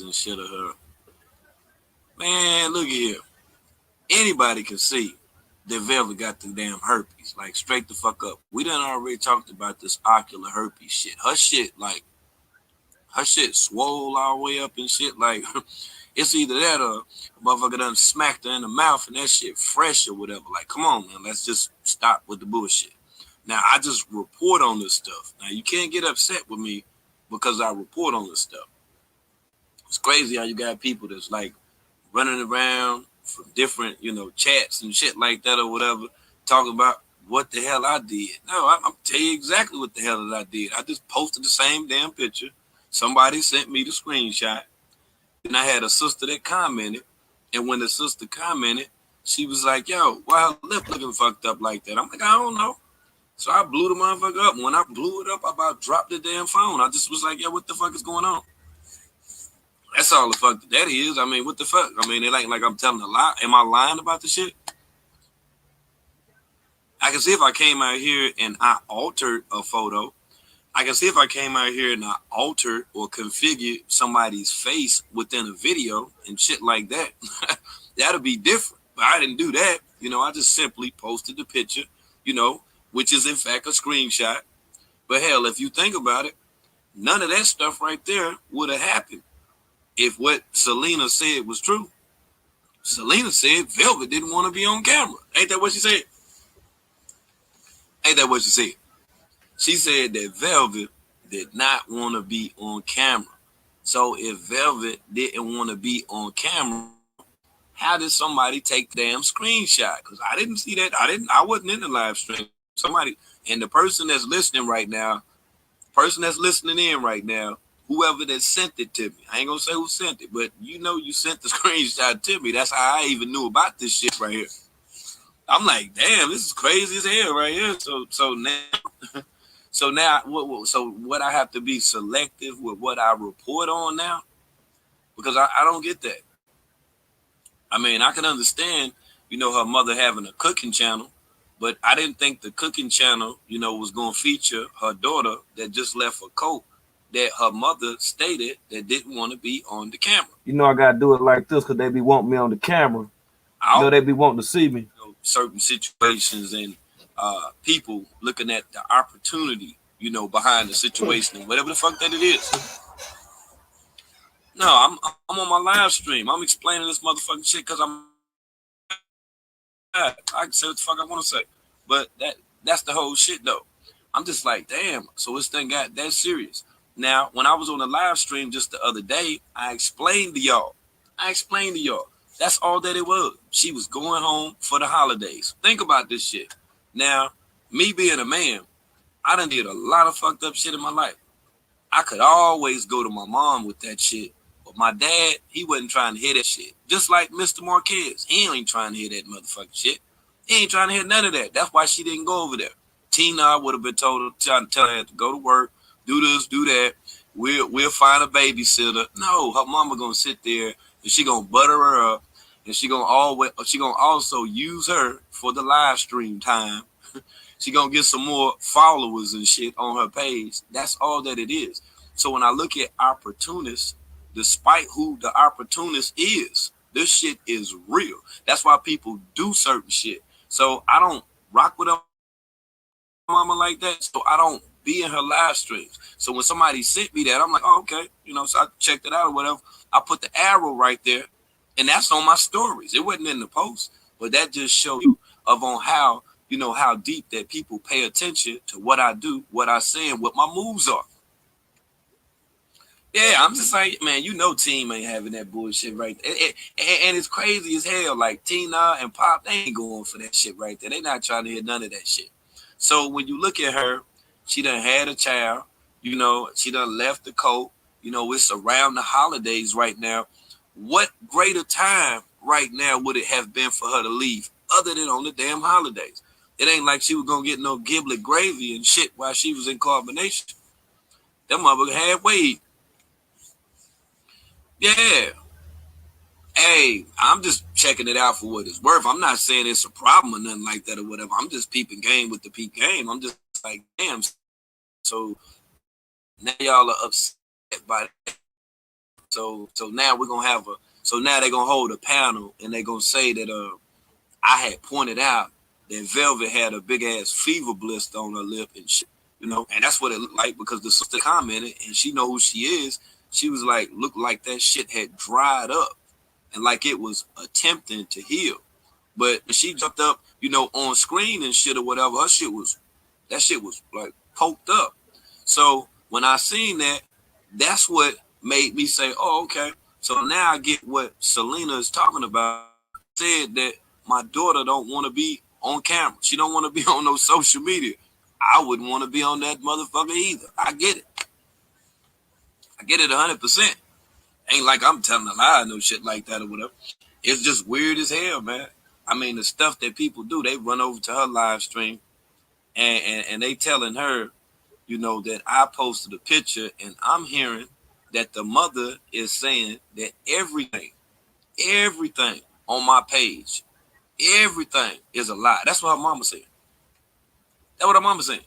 and shit of her. Man, look at here. Anybody can see that Velvet got the damn herpes. Like straight the fuck up. We done already talked about this ocular herpes shit. Her shit swole all the way up and shit. Like it's either that or a motherfucker done smacked her in the mouth and that shit fresh or whatever. Like, come on, man. Let's just stop with the bullshit. Now I just report on this stuff. Now you can't get upset with me because I report on this stuff. It's crazy how you got people that's like running around from different, chats and shit like that or whatever, talking about what the hell I did. No, I'm tell you exactly what the hell that I did. I just posted the same damn picture. Somebody sent me the screenshot. Then I had a sister that commented, and when the sister commented, she was like, "Yo, why her lip looking fucked up like that?" I'm like, "I don't know." So I blew the motherfucker up. When I blew it up, I about dropped the damn phone. I just was like, "Yo, what the fuck is going on?" That's all the fuck that is. I mean, what the fuck? I mean, it ain't like I'm telling a lie. Am I lying about the shit? I can see if I came out here and I altered a photo. I can see if I came out here and I altered or configured somebody's face within a video and shit like that. That'll be different. But I didn't do that. I just simply posted the picture, you know, which is in fact a screenshot. But hell, if you think about it, none of that stuff right there would have happened if what Selena said was true. Selena said Velvet didn't want to be on camera. Ain't that what she said? Ain't that what she said? She said that Velvet did not want to be on camera. So if Velvet didn't want to be on camera, how did somebody take the damn screenshot? Because I didn't see that. I wasn't in the live stream. Somebody, and the person that's listening right now, person that's listening in right now, whoever that sent it to me, I ain't gonna say who sent it, but you sent the screenshot to me. That's how I even knew about this shit right here. I'm like, damn, this is crazy as hell right here. So now, what I have to be selective with what I report on now, because I don't get that. I mean, I can understand, her mother having a cooking channel, but I didn't think the cooking channel, was going to feature her daughter that just left a coat that her mother stated that didn't want to be on the camera. I gotta do it like this because they be wanting me on the camera. They be wanting to see me. Certain situations and people looking at the opportunity, behind the situation and whatever the fuck that it is. No, I'm on my live stream. I'm explaining this motherfucking shit because I can say what the fuck I want to say, but that's the whole shit though. I'm just like, damn. So this thing got that serious. Now, when I was on the live stream just the other day, I explained to y'all. That's all that it was. She was going home for the holidays. Think about this shit. Now, me being a man, I done did a lot of fucked up shit in my life. I could always go to my mom with that shit. But my dad, he wasn't trying to hear that shit. Just like Mr. Marquez. He ain't trying to hear that motherfucking shit. He ain't trying to hear none of that. That's why she didn't go over there. Tina would have been told, trying to tell her to go to work, do this, do that. We'll find a babysitter. No, her mama gonna sit there and she gonna butter her up, and she gonna also use her for the live stream time. She gonna get some more followers and shit on her page. That's all that it is. So when I look at opportunists, despite who the opportunist is, this shit is real. That's why people do certain shit. So I don't rock with her mama like that. So I don't be in her live streams. So when somebody sent me that, I'm like, oh, okay. So I checked it out or whatever. I put the arrow right there, and that's on my stories. It wasn't in the post, but that just showed you on how, how deep that people pay attention to what I do, what I say, and what my moves are. Yeah, I'm just like, man, Team ain't having that bullshit right there. And it's crazy as hell. Like Tina and Pop, they ain't going for that shit right there. They not trying to hear none of that shit. So when you look at her, she done had a child, she done left the coat, it's around the holidays right now. What greater time right now would it have been for her to leave other than on the damn holidays? It ain't like she was going to get no giblet gravy and shit while she was in carbonation. That motherfucker had weed. Yeah. Hey, I'm just checking it out for what it's worth. I'm not saying it's a problem or nothing like that or whatever. I'm just peeping game with the peep game. I'm just like, damn. So now y'all are upset by that. So now we're gonna have a. So now they're gonna hold a panel and they're gonna say that I had pointed out that Velvet had a big ass fever blister on her lip and shit, and that's what it looked like because the sister commented and she know who she is. She was like, looked like that shit had dried up and like it was attempting to heal. But when she jumped up, on screen and shit or whatever, that shit was like poked up. So when I seen that, that's what made me say, oh, okay. So now I get what Selena is talking about. Said that my daughter don't want to be on camera. She don't want to be on no social media. I wouldn't want to be on that motherfucker either. I get it. I get it 100%. Ain't like I'm telling a lie, no shit like that or whatever. It's just weird as hell, man. I mean, the stuff that people do, they run over to her live stream and they telling her, that I posted a picture and I'm hearing that the mother is saying that everything on my page, everything is a lie. That's what her mama said. That's what her mama said.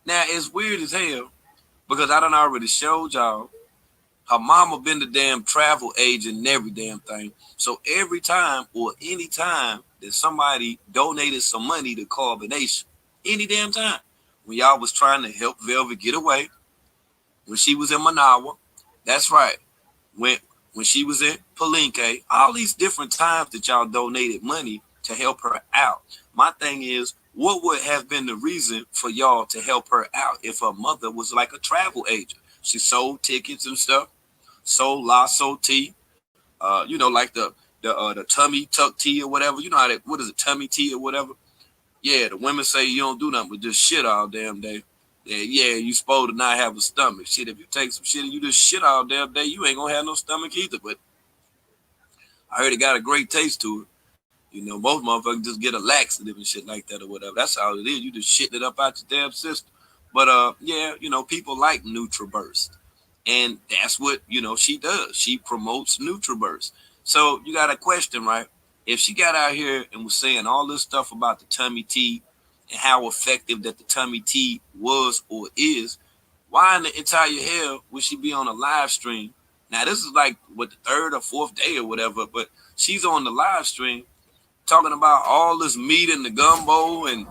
Now, it's weird as hell because I done already showed y'all her mama been the damn travel agent and every damn thing. So every time or any time that somebody donated some money to Carbonation, any damn time, when y'all was trying to help Velvet get away, when she was in Manawa, that's right, when she was in Palenque, all these different times that y'all donated money to help her out. My thing is, what would have been the reason for y'all to help her out if her mother was like a travel agent? She sold tickets and stuff, sold lasso tea, like the tummy tuck tea or whatever. You know how that, what is it, tummy tea or whatever? Yeah, the women say you don't do nothing but just shit all damn day. Yeah, you supposed to not have a stomach. Shit, if you take some shit and you just shit all damn day, you ain't gonna have no stomach either. But I heard it got a great taste to it. Most motherfuckers just get a laxative and shit like that or whatever. That's all it is. You just shitting it up out your damn system. But yeah, people like NutriBurst. And that's what, she does. She promotes NutriBurst. So you got a question, right? If she got out here and was saying all this stuff about the tummy tea and how effective that the tummy tea was or is, why in the entire hell would she be on a live stream? Now, this is like, the third or fourth day or whatever, but she's on the live stream talking about all this meat in the gumbo and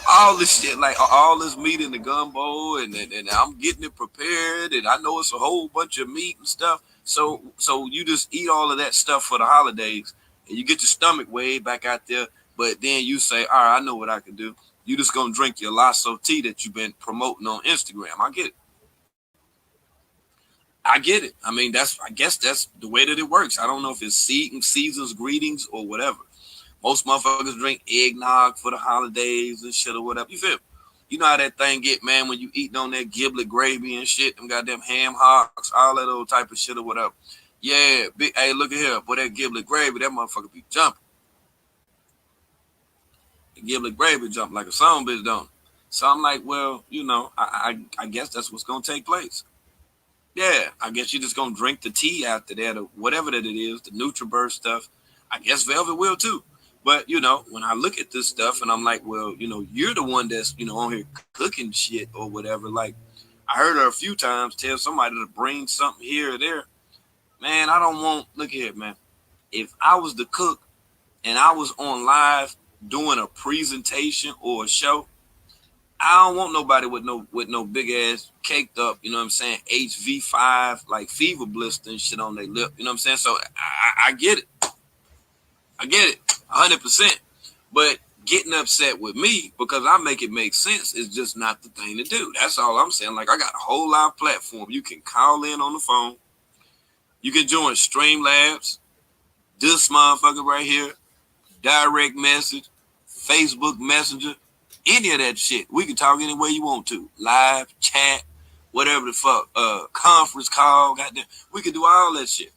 all this shit, like all this meat in the gumbo, and I'm getting it prepared, and I know it's a whole bunch of meat and stuff. So you just eat all of that stuff for the holidays, and you get your stomach way back out there. But then you say, all right, I know what I can do. You just gonna drink your lasso tea that you've been promoting on Instagram. I get it. I mean, I guess that's the way that it works. I don't know if it's seasons, greetings, or whatever. Most motherfuckers drink eggnog for the holidays and shit or whatever. You feel me? You know how that thing get, man, when you eating on that giblet gravy and shit, them goddamn ham hocks, all that old type of shit or whatever. Yeah, hey, look at here. Boy, that giblet gravy, that motherfucker be jumping. The giblet gravy jump like a song bitch, don't it? So I'm like, well, I guess that's what's going to take place. Yeah, I guess you're just going to drink the tea after that or whatever that it is, the NutriBurst stuff. I guess Velvet will too. But, when I look at this stuff and I'm like, well, you're the one that's, on here cooking shit or whatever. Like, I heard her a few times tell somebody to bring something here or there. Man, I don't want, look here, man. If I was the cook and I was on live doing a presentation or a show, I don't want nobody with no big ass caked up, you know what I'm saying, HV5, like fever blister and shit on their lip, you know what I'm saying? So I get it. I get it. 100%, but getting upset with me because I make it make sense is just not the thing to do. That's all I'm saying. Like, I got a whole live platform. You can call in on the phone. You can join Streamlabs, this motherfucker right here, direct message, Facebook Messenger, any of that shit. We can talk any way you want to. Live, chat, whatever the fuck, conference call, goddamn. We can do all that shit.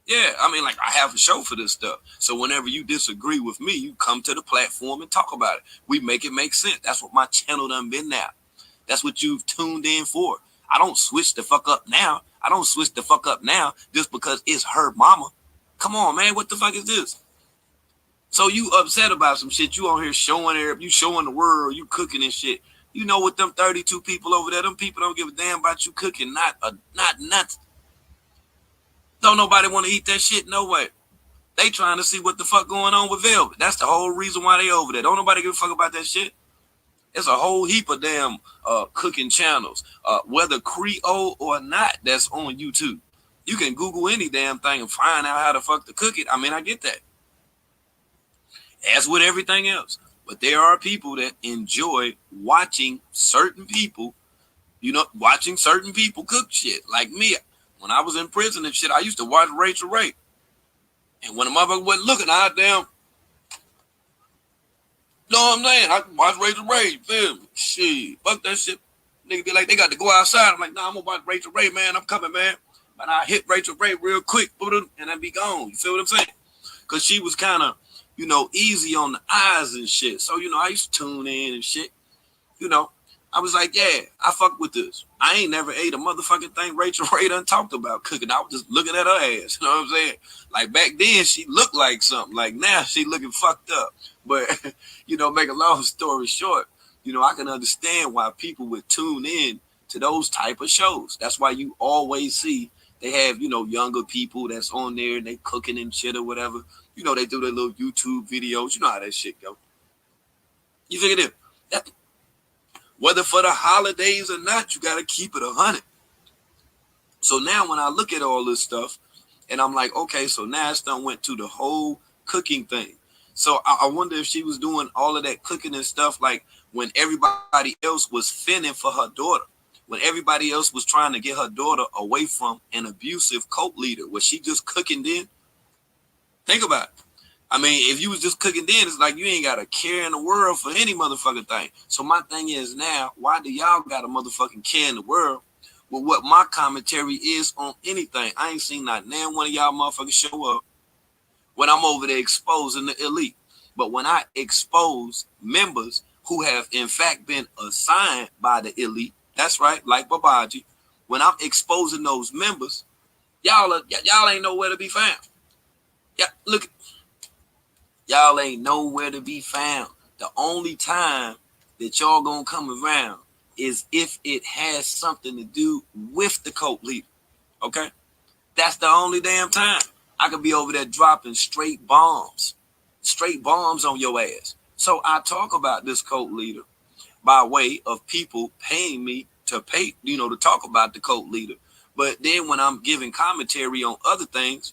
Yeah, I mean, like, I have a show for this stuff. So whenever you disagree with me, you come to the platform and talk about it. We make it make sense. That's what my channel done been now. That's what you've tuned in for. I don't switch the fuck up now. I don't switch the fuck up now just because it's her mama. Come on, man. What the fuck is this? So you upset about some shit. You on here showing you showing the world, you cooking and shit. You know what, them 32 people over there, them people don't give a damn about you cooking. Not nothing. Don't nobody want to eat that shit? No way. They trying to see what the fuck going on with Velvet. That's the whole reason why they over there. Don't nobody give a fuck about that shit. There's a whole heap of damn cooking channels, whether Creole or not, that's on YouTube. You can Google any damn thing and find out how the fuck to cook it. I mean, I get that. As with everything else. But there are people that enjoy watching certain people, watching certain people cook shit. Like me, when I was in prison and shit, I used to watch Rachel Ray. And when a motherfucker wasn't looking, I damn, know what I'm saying? I watch Rachel Ray, feel me? Shit, fuck that shit. Nigga be like, they got to go outside. I'm like, nah, I'm gonna watch Rachel Ray, man. I'm coming, man. But I hit Rachel Ray real quick, and I be gone. You feel what I'm saying? Because she was kind of, easy on the eyes and shit. So, I used to tune in and shit. I was like, yeah, I fuck with this. I ain't never ate a motherfucking thing Rachel Ray done talked about cooking. I was just looking at her ass. You know what I'm saying? Like back then, she looked like something. Like now, she looking fucked up. But, make a long story short, I can understand why people would tune in to those type of shows. That's why you always see they have, younger people that's on there and they cooking and shit or whatever. They do their little YouTube videos. You know how that shit go. You figure it out. Whether for the holidays or not, you got to keep it 100. So now when I look at all this stuff and I'm like, okay, so now it's done went to the whole cooking thing. So I wonder if she was doing all of that cooking and stuff like when everybody else was fending for her daughter, when everybody else was trying to get her daughter away from an abusive cult leader. Was she just cooking then? Think about it. I mean, if you was just cooking then, it's like you ain't got a care in the world for any motherfucking thing. So my thing is now, why do y'all got a motherfucking care in the world with what my commentary is on anything? I ain't seen not now one of y'all motherfuckers show up when I'm over there exposing the elite. But when I expose members who have in fact been assigned by the elite, that's right, like Babaji, when I'm exposing those members, y'all ain't nowhere to be found. Yeah, look. Y'all ain't nowhere to be found. The only time that y'all gonna come around is if it has something to do with the cult leader. Okay? That's the only damn time. I could be over there dropping straight bombs on your ass. So I talk about this cult leader by way of people paying me to talk about the cult leader. But then when I'm giving commentary on other things,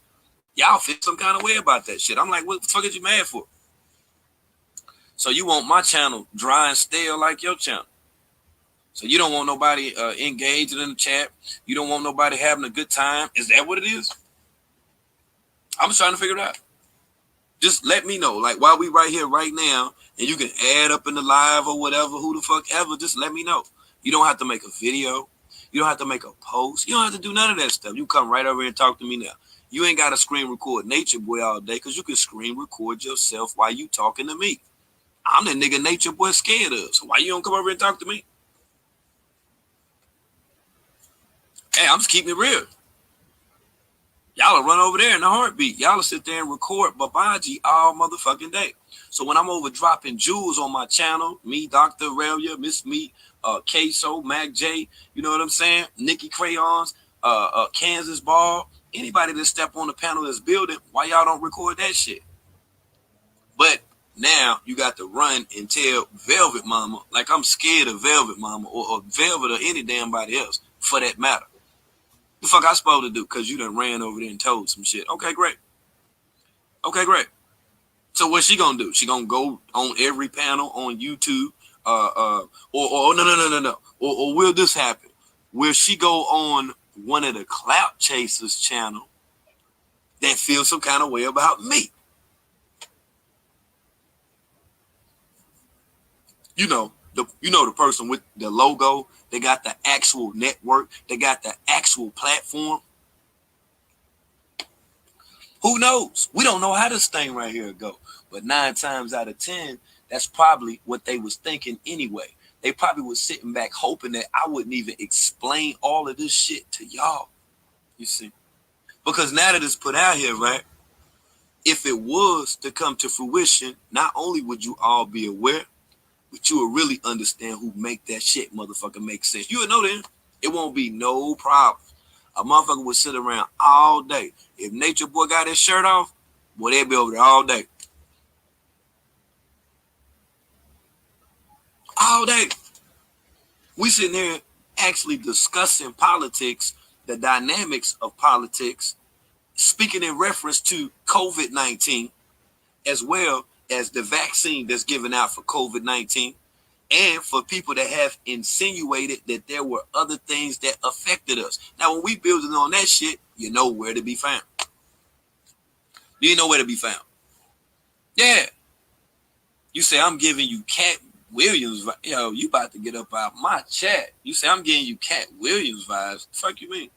y'all feel some kind of way about that shit. I'm like, what the fuck is you mad for? So you want my channel dry and stale like your channel. So you don't want nobody engaged in the chat. You don't want nobody having a good time. Is that what it is? I'm just trying to figure it out. Just let me know. Like while we right here right now, and you can add up in the live or whatever, who the fuck ever, just let me know. You don't have to make a video. You don't have to make a post. You don't have to do none of that stuff. You come right over here and talk to me now. You ain't got to screen record Nature Boy all day because you can screen record yourself while you talking to me. I'm the nigga Nature Boy scared of. So why you don't come over here and talk to me? Hey, I'm just keeping it real. Y'all will run over there in a heartbeat. Y'all will sit there and record Babaji all motherfucking day. So when I'm over dropping jewels on my channel, me, Dr. Aurelia, Miss Me, Queso, Mac J, you know what I'm saying? Nikki Crayons, Kansas Ball, anybody that step on the panel that's building, why y'all don't record that shit? But now you got to run and tell Velvet Mama, like I'm scared of Velvet Mama or Velvet or any damn body else for that matter. The fuck I supposed to do? Because you done ran over there and told some shit. Okay, great. So what's she gonna do? She gonna go on every panel on YouTube? Or no. Or will this happen? Will she go on one of the Clout Chasers channel that feels some kind of way about me? The person with the logo, they got the actual network, they got the actual platform. Who knows? We don't know how this thing right here go. But 9 times out of 10, that's probably what they was thinking anyway. They probably was sitting back hoping that I wouldn't even explain all of this shit to y'all. You see? Because now that it's put out here, right? If it was to come to fruition, not only would you all be aware, but you will really understand who make that shit motherfucker make sense. You would know then. It won't be no problem. a motherfucker would sit around all day. If Nature Boy got his shirt off, boy, they'd be over there all day. All day. We sitting here actually discussing politics, the dynamics of politics, speaking in reference to COVID-19, as well as the vaccine that's given out for COVID-19, and for people that have insinuated that there were other things that affected us. Now, when we building on that shit, you know where to be found. Do you know where to be found? Yeah. You say, I'm giving you Cat Williams. Yo, you about to get up out my chat. You say, I'm giving you Cat Williams vibes. The fuck you mean?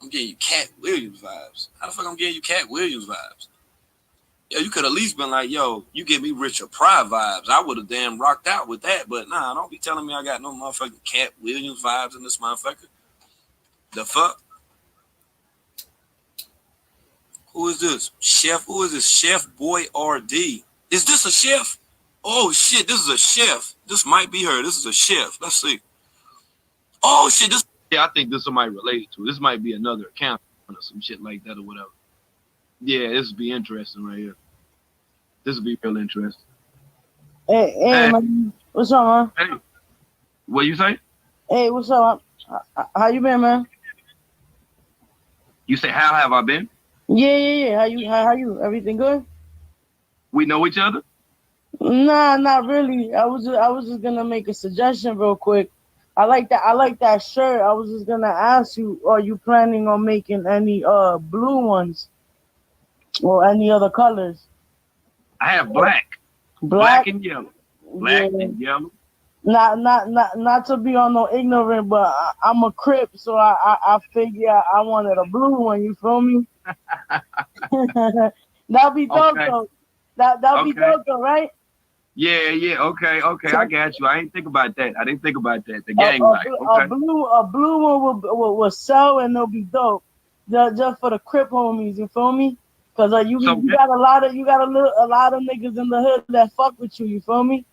I'm getting you Cat Williams vibes. How the fuck I'm getting you Cat Williams vibes? Yo, you could at least been like, yo, you give me Richard Pryor vibes. I would have damn rocked out with that. But nah, don't be telling me I got no motherfucking Cat Williams vibes in this motherfucker. The fuck? Who is this? Chef? Who is this? Chef Boy RD. Is this a chef? Oh shit, this is a chef. This might be her. This is a chef. Let's see. Oh shit, this. Yeah, I think this is somebody related to. This might be another account or some shit like that or whatever. Yeah, this would be interesting right here. This would be real interesting. Hey, man. What's up, man? Hey, what you say? Hey, what's up? How you been, man? You say, how have I been? Yeah. How you? Everything good? We know each other? Nah, not really. I was just gonna make a suggestion real quick. I like that shirt. I was just gonna ask you, are you planning on making any blue ones or any other colors? I have black. Black and yellow. Black and yellow. Not to be on no ignorant, but I'm a Crip, so I figure I wanted a blue one. You feel me? That'd be dope though. That'd be dope though, right? Yeah. Okay. So, I got you. I ain't think about that. I didn't think about that. The gang life. Okay. A blue one will sell and it'll be dope. Just for the Crip homies. You feel me? Cause you got a lot of niggas in the hood that fuck with you. You feel me?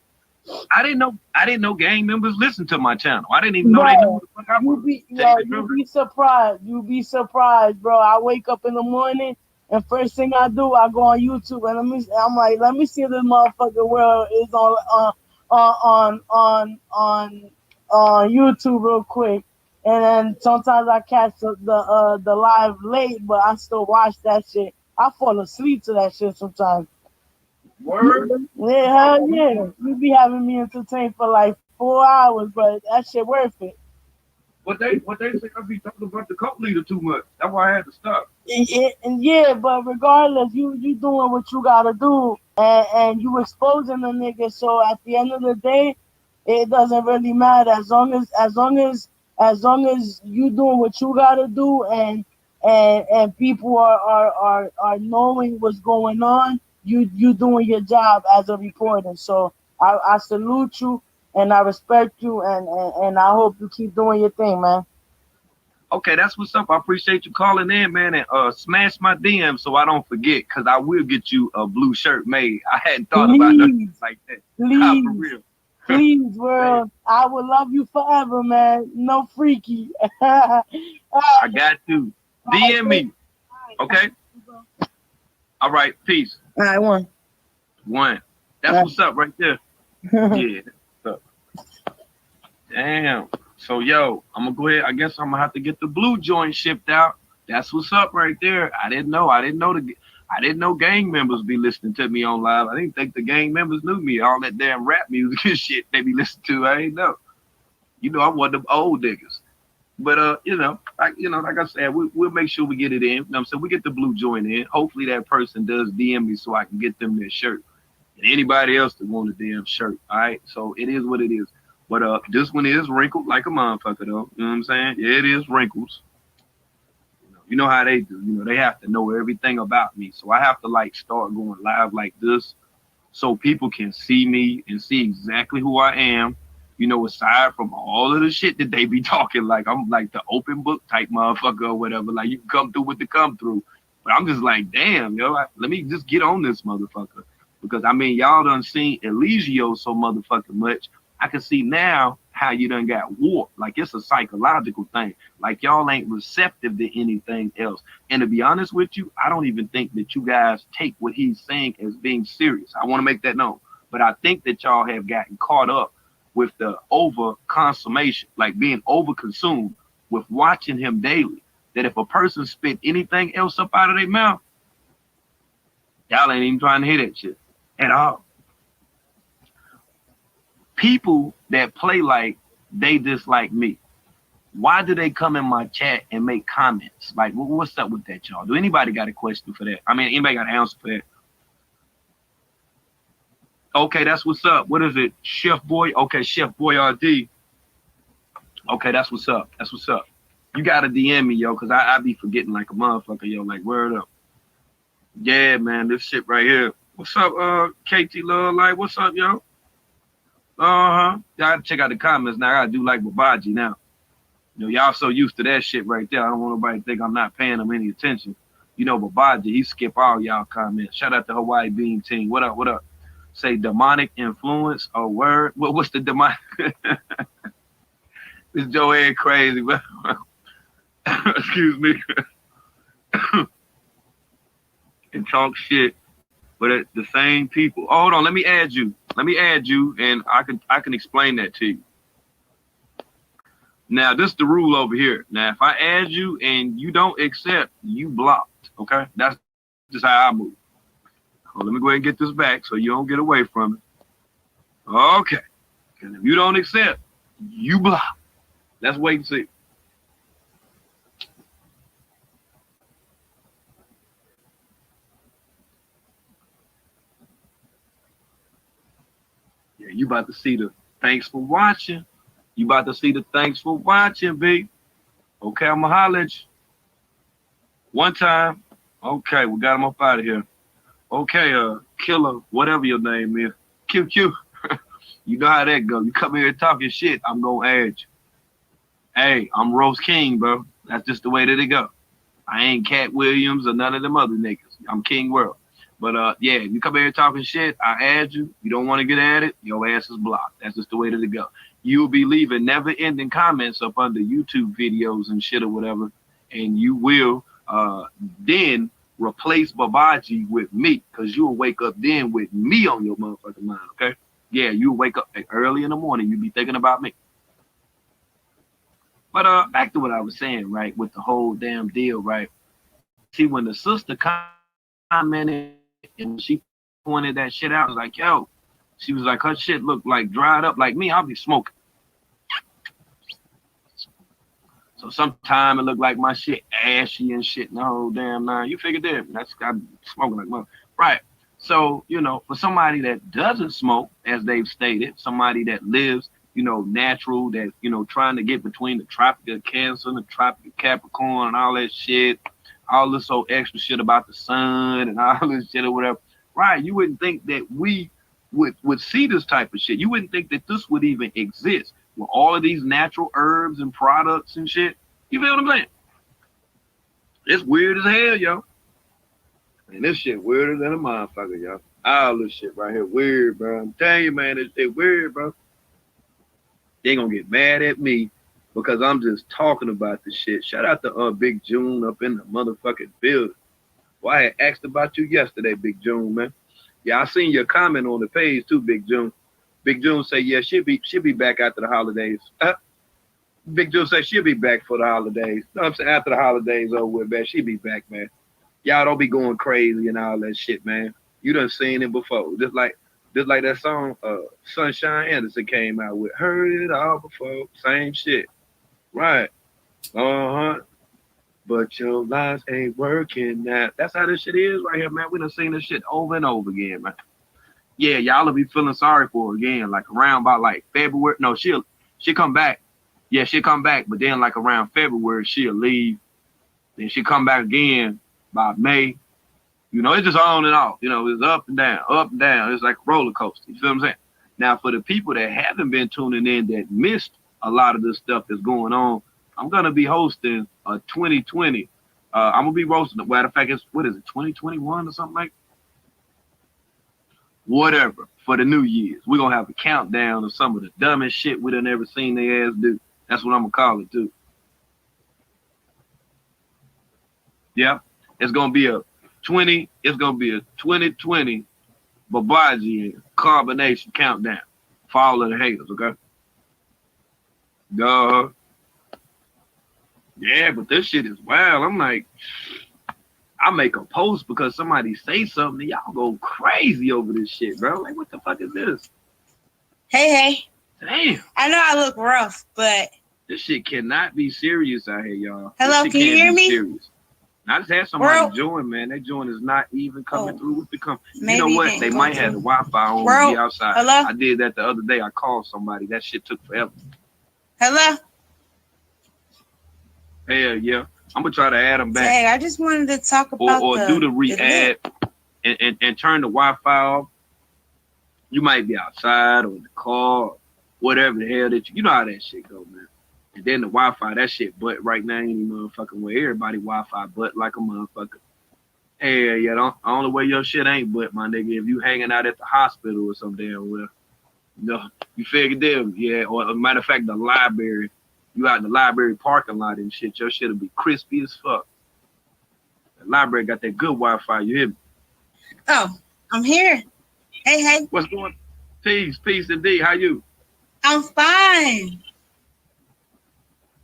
I didn't know gang members listen to my channel. I didn't even know they knew what the fuck I was. You'd be surprised. You'd be surprised, bro. I wake up in the morning and first thing I do, I go on YouTube and let me see if this motherfucking world is on YouTube real quick. And then sometimes I catch the live late, but I still watch that shit. I fall asleep to that shit sometimes. Word? Yeah, hell yeah. You be having me entertained for like 4 hours, but that shit worth it. What they say I be talking about the cult leader too much. That's why I had to stop. Yeah, but regardless, you doing what you gotta do, and you exposing the nigga. So at the end of the day, it doesn't really matter as long as you doing what you gotta do, and people are knowing what's going on. You doing your job as a reporter. So I salute you. And I respect you, and I hope you keep doing your thing, man. Okay, that's what's up. I appreciate you calling in, man, and smash my DM so I don't forget, because I will get you a blue shirt made. I hadn't thought about nothing like that. Please, for real. Please, world. I will love you forever, man. No freaky. I got you. DM me. Okay? All right, peace. All right, one. That's what's up right there. Yeah. Damn. So yo, I'm gonna go ahead. I guess I'm gonna have to get the blue joint shipped out. That's what's up right there. I didn't know gang members be listening to me on live. I didn't think the gang members knew me. All that damn rap music and shit they be listening to. I ain't know. You know, I'm one of them old niggas. But like I said, we'll make sure we get it in. You know what I'm saying? We get the blue joint in. Hopefully that person does DM me so I can get them their shirt. And anybody else that want a damn shirt. All right. So it is what it is. But this one is wrinkled like a motherfucker, though. You know what I'm saying? Yeah, it is wrinkles. You know how they do. You know, they have to know everything about me. So I have to, like, start going live like this so people can see me and see exactly who I am. You know, aside from all of the shit that they be talking, like, I'm like the open book type motherfucker or whatever. Like, you can come through with the come through. But I'm just like, damn, yo, let me just get on this motherfucker. Because, I mean, y'all done seen Eligio so motherfucking much. I can see now how you done got warped. Like it's a psychological thing. Like y'all ain't receptive to anything else. And to be honest with you, I don't even think that you guys take what he's saying as being serious. I want to make that known. But I think that y'all have gotten caught up with the over consummation, like being over consumed with watching him daily. That if a person spit anything else up out of their mouth, y'all ain't even trying to hear that shit at all. People that play like they dislike me, why do they come in my chat and make comments? Like, what's up with that, y'all? Do anybody got a question for that? I mean, anybody got an answer for that? Okay, that's what's up. What is it? Chef Boy? Okay, Chef Boy RD. Okay, that's what's up. That's what's up. You got to DM me, yo, because I be forgetting like a motherfucker, yo. Like, word up. Yeah, man, this shit right here. What's up, KT Love? Like, what's up, yo? Y'all gotta check out the comments now. I gotta do like Babaji now. You know, y'all so used to that shit right there. I don't want nobody to think I'm not paying them any attention. You know, Babaji, he skip all y'all comments. Shout out to Hawaii Beam Team. What up? What up? Say demonic influence or word. What's the demonic? This Joanne crazy, but excuse me. And talk shit, but at the same people. Oh, hold on, let me add you. Let me add you, and I can explain that to you. Now, this is the rule over here. Now, if I add you and you don't accept, you blocked. Okay, that's just how I move. Well, let me go ahead and get this back so you don't get away from it. Okay, because if you don't accept, you block. Let's wait and see. Yeah, you about to see the thanks for watching. You about to see the thanks for watching, B. Okay, I'm gonna holler at you. One time. Okay, we got him up out of here. Okay, Killer, whatever your name is. QQ. You know how that go. You come here talking shit, I'm gonna add you. Hey, I'm Rose King, bro. That's just the way that it go. I ain't Cat Williams or none of them other niggas. I'm King World. But yeah, you come here talking shit, I add you. You don't want to get at it, your ass is blocked. That's just the way that it go. You'll be leaving never-ending comments up under YouTube videos and shit or whatever, and you will then replace Babaji with me, because you'll wake up then with me on your motherfucking mind, okay? Yeah, you'll wake up early in the morning, you'll be thinking about me. But back to what I was saying, right, with the whole damn deal, right? See, when the sister commented and she pointed that shit out, I was like, yo, she was like, her shit looked like dried up. Like me, I'll be smoking. So sometime it looked like my shit ashy and shit and the whole damn nine. You figured that. That's I'm smoking like mother. Right. So, you know, for somebody that doesn't smoke, as they've stated, somebody that lives, you know, natural, that, you know, trying to get between the Tropic of Cancer and the Tropic of Capricorn and all that shit, all this old extra shit about the sun and all this shit or whatever. Right. You wouldn't think that we would see this type of shit. You wouldn't think that this would even exist with all of these natural herbs and products and shit. You feel what I'm saying? It's weird as hell, yo. And this shit weirder than a motherfucker, yo. All this shit right here weird, bro. I'm telling you, man, this shit weird, bro. They gonna get mad at me because I'm just talking about this shit. Shout out to Big June up in the motherfucking building. Well, I had asked about you yesterday, Big June, man. Yeah, I seen your comment on the page too, Big June. Big June say, yeah, she'll be back after the holidays. Big June say she'll be back for the holidays. No, I'm saying after the holidays over with, man, she'll be back, man. Y'all don't be going crazy and all that shit, man. You done seen it before. Just like that song Sunshine Anderson came out with. Heard it all before. Same shit. Right. But your lies ain't working now. That's how this shit is right here, man. We done seen this shit over and over again, man. Yeah, y'all will be feeling sorry for her again, like around about like February. No, she'll come back. Yeah, she'll come back, but then like around February, she'll leave. Then she'll come back again by May. You know, it's just on and off. You know, it's up and down, up and down. It's like a roller coaster. You feel what I'm saying? Now, for the people that haven't been tuning in, that missed a lot of this stuff that's going on, I'm going to be hosting a 2020. I'm going to be roasting it. Matter of fact, what is it, 2021 or something like that? Whatever. for the New Year's. We're gonna have a countdown of some of the dumbest shit we done ever seen their ass do. That's what I'm gonna call it too. Yeah, it's gonna be a 2020 Babaji combination countdown for all of the haters, okay? Yeah, but this shit is wild. I'm like, I make a post because somebody say something and y'all go crazy over this shit, bro. Like, what the fuck is this? Hey. Damn. I know I look rough, but this shit cannot be serious out here, y'all. Hello, can you hear me? Serious. I just had somebody join, man. That join is not even coming through with the company. You know what? They might have the Wi-Fi on the outside. Hello? I did that the other day. I called somebody. That shit took forever. Hello? Hell yeah. I'm gonna try to add them back. Hey, I just wanted to talk about or do the re-add and turn the Wi-Fi off. You might be outside or in the car, whatever the hell that you know how that shit go, man. And then the Wi-Fi, that shit butt right now any motherfucking way. Everybody Wi-Fi butt like a motherfucker. Hey, yeah, the only way your shit ain't butt, my nigga, if you hanging out at the hospital or some damn well. No, you figured them, yeah. Or a matter of fact, the library. You out in the library parking lot and shit, your shit'll be crispy as fuck. The library got that good Wi-Fi, you hear me? Oh, I'm here. Hey. What's going on? Peace indeed. How you? I'm fine.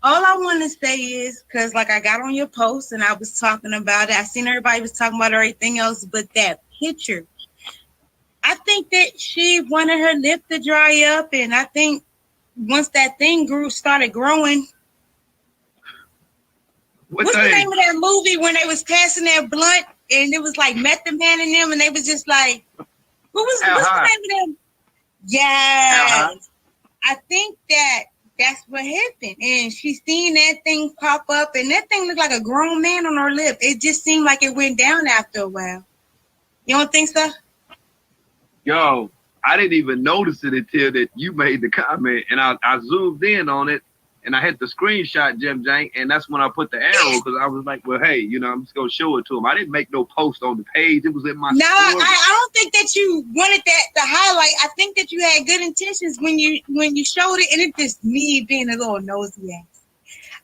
All I want to say is, because like I got on your post and I was talking about it. I seen everybody was talking about everything else, but that picture. I think that she wanted her lip to dry up, and I think once that thing started growing. What's the name of that movie when they was passing that blunt and it was like Method Man and them and they was just like, what's the name of them? Yes. I think that's what happened. And she seen that thing pop up and that thing looked like a grown man on her lip. It just seemed like it went down after a while. You don't think so? Yo, I didn't even notice it until that you made the comment, and I zoomed in on it, and I hit the screenshot, Jim Jank, and that's when I put the arrow because I was like, well, hey, you know, I'm just gonna show it to him. I didn't make no post on the page; it was in my. No, I don't think that you wanted that to highlight. I think that you had good intentions when you showed it, and it's just me being a little nosy ass.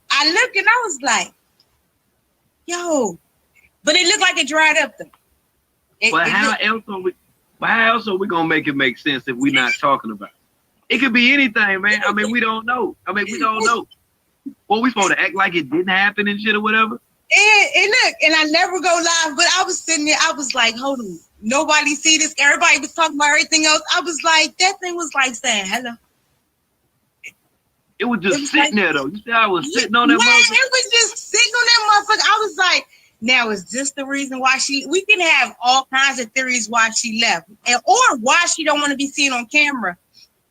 I looked and I was like, yo, but it looked like it dried up though. How else are we gonna make it make sense if we're not talking about it? It could be anything, man. I mean, we don't know. We don't know. Well, we supposed to act like it didn't happen and shit or whatever. And look, and I never go live, but I was sitting there, I was like, hold on. Nobody see this. Everybody was talking about everything else. I was like, that thing was like saying hello. It was just sitting there though. You see how I was sitting on that motherfucker? It was just sitting on that motherfucker. I was like, now, is this the reason why we can have all kinds of theories why she left or why she don't want to be seen on camera.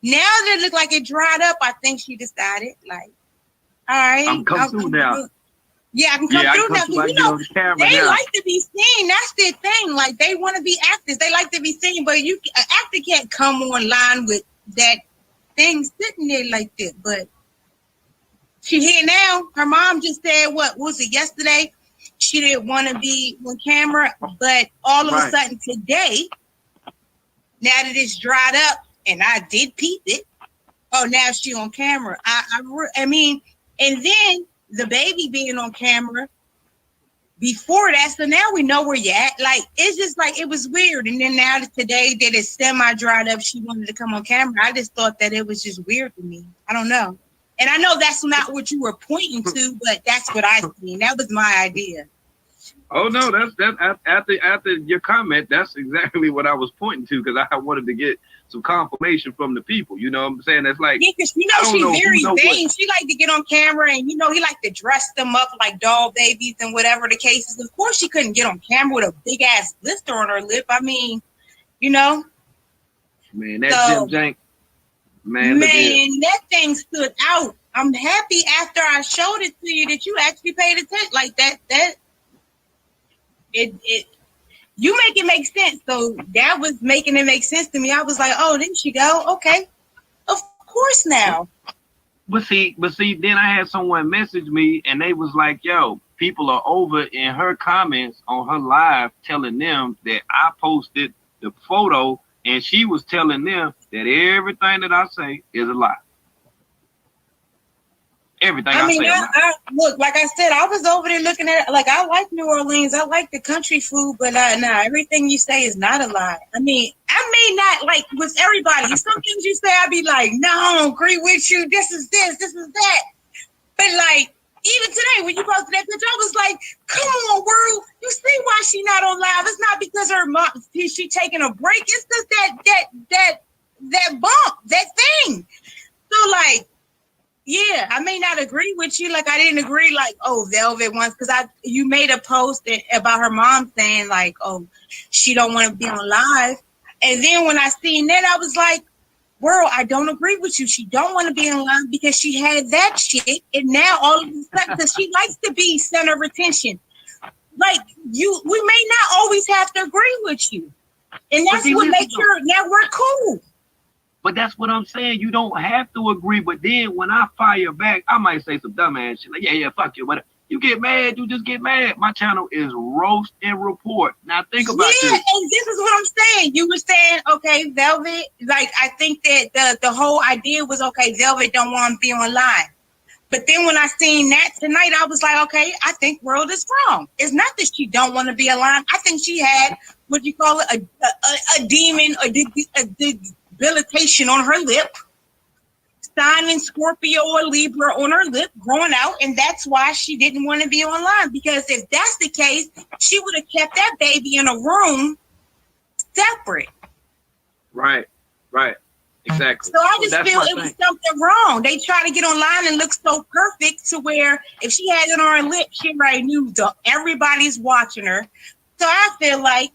Now that it looked like it dried up, I think she decided like, all right. I'm coming through now. Yeah, I can come through now. You know, they like to be seen. That's their thing. Like they want to be actors. They like to be seen, but an actor can't come online with that thing sitting there like that. But she here now. Her mom just said, what was it yesterday? She didn't want to be on camera, but all of a sudden today, now that it's dried up, and I did peep it. Oh, now she on camera. I mean, and then the baby being on camera before that, so now we know where you're at. Like it's just like it was weird. And then now that today that it's semi-dried up, she wanted to come on camera. I just thought that it was just weird to me. I don't know. And I know that's not what you were pointing to, but that's what I seen. That was my idea. Oh no, that's after your comment, that's exactly what I was pointing to because I wanted to get some confirmation from the people. You know what I'm saying? That's like, yeah, because you know she's very vain. She like to get on camera and you know he like to dress them up like doll babies and whatever the case is. Of course she couldn't get on camera with a big ass blister on her lip. I mean, you know. Man, that Jim Jank. Man, that thing stood out. I'm happy after I showed it to you that you actually paid attention like that. You make it make sense. So that was making it make sense to me. I was like, oh, didn't she go? Okay. Of course now. But see, then I had someone message me and they was like, yo, people are over in her comments on her live telling them that I posted the photo And she was telling them that everything that I say is a lie. Everything I say. I look, like I said, I was over there looking at it. Like, I like New Orleans. I like the country food, but nah, everything you say is not a lie. I may not like with everybody. Some things you say, I be like, no, I don't agree with you. This is that. But like, even today when you posted that picture, I was like, come on, world. You see why she not on live? It's not because her mom she taking a break. It's just that bump, that thing. So like, yeah, I may not agree with you. Like, I didn't agree, like, oh, Velvet once, because you made a post about her mom saying, like, oh, she don't want to be on live. And then when I seen that, I was like, world, I don't agree with you. She don't want to be on live because she had that shit. And now all of a sudden, because she likes to be center of attention. Like, we may not always have to agree with you. And that's what makes your network cool. But that's what I'm saying. You don't have to agree. But then when I fire back, I might say some dumbass shit. Like, yeah, fuck you. But you get mad, you just get mad. My channel is roast and report. Now think about this. Yeah, and this is what I'm saying. You were saying, okay, Velvet, like, I think that the whole idea was, okay, Velvet don't want to be online. But then when I seen that tonight, I was like, okay, I think world is wrong. It's not that she don't want to be online. I think she had, what do you call it, a demon, a debilitation on her lip, signing Scorpio or Libra on her lip, growing out, and that's why she didn't want to be online. Because if that's the case, she would have kept that baby in a room separate. Right, exactly. So I just feel it was something wrong. They try to get online and look so perfect to where if she had it on her lip, she already knew everybody's watching her. So I feel like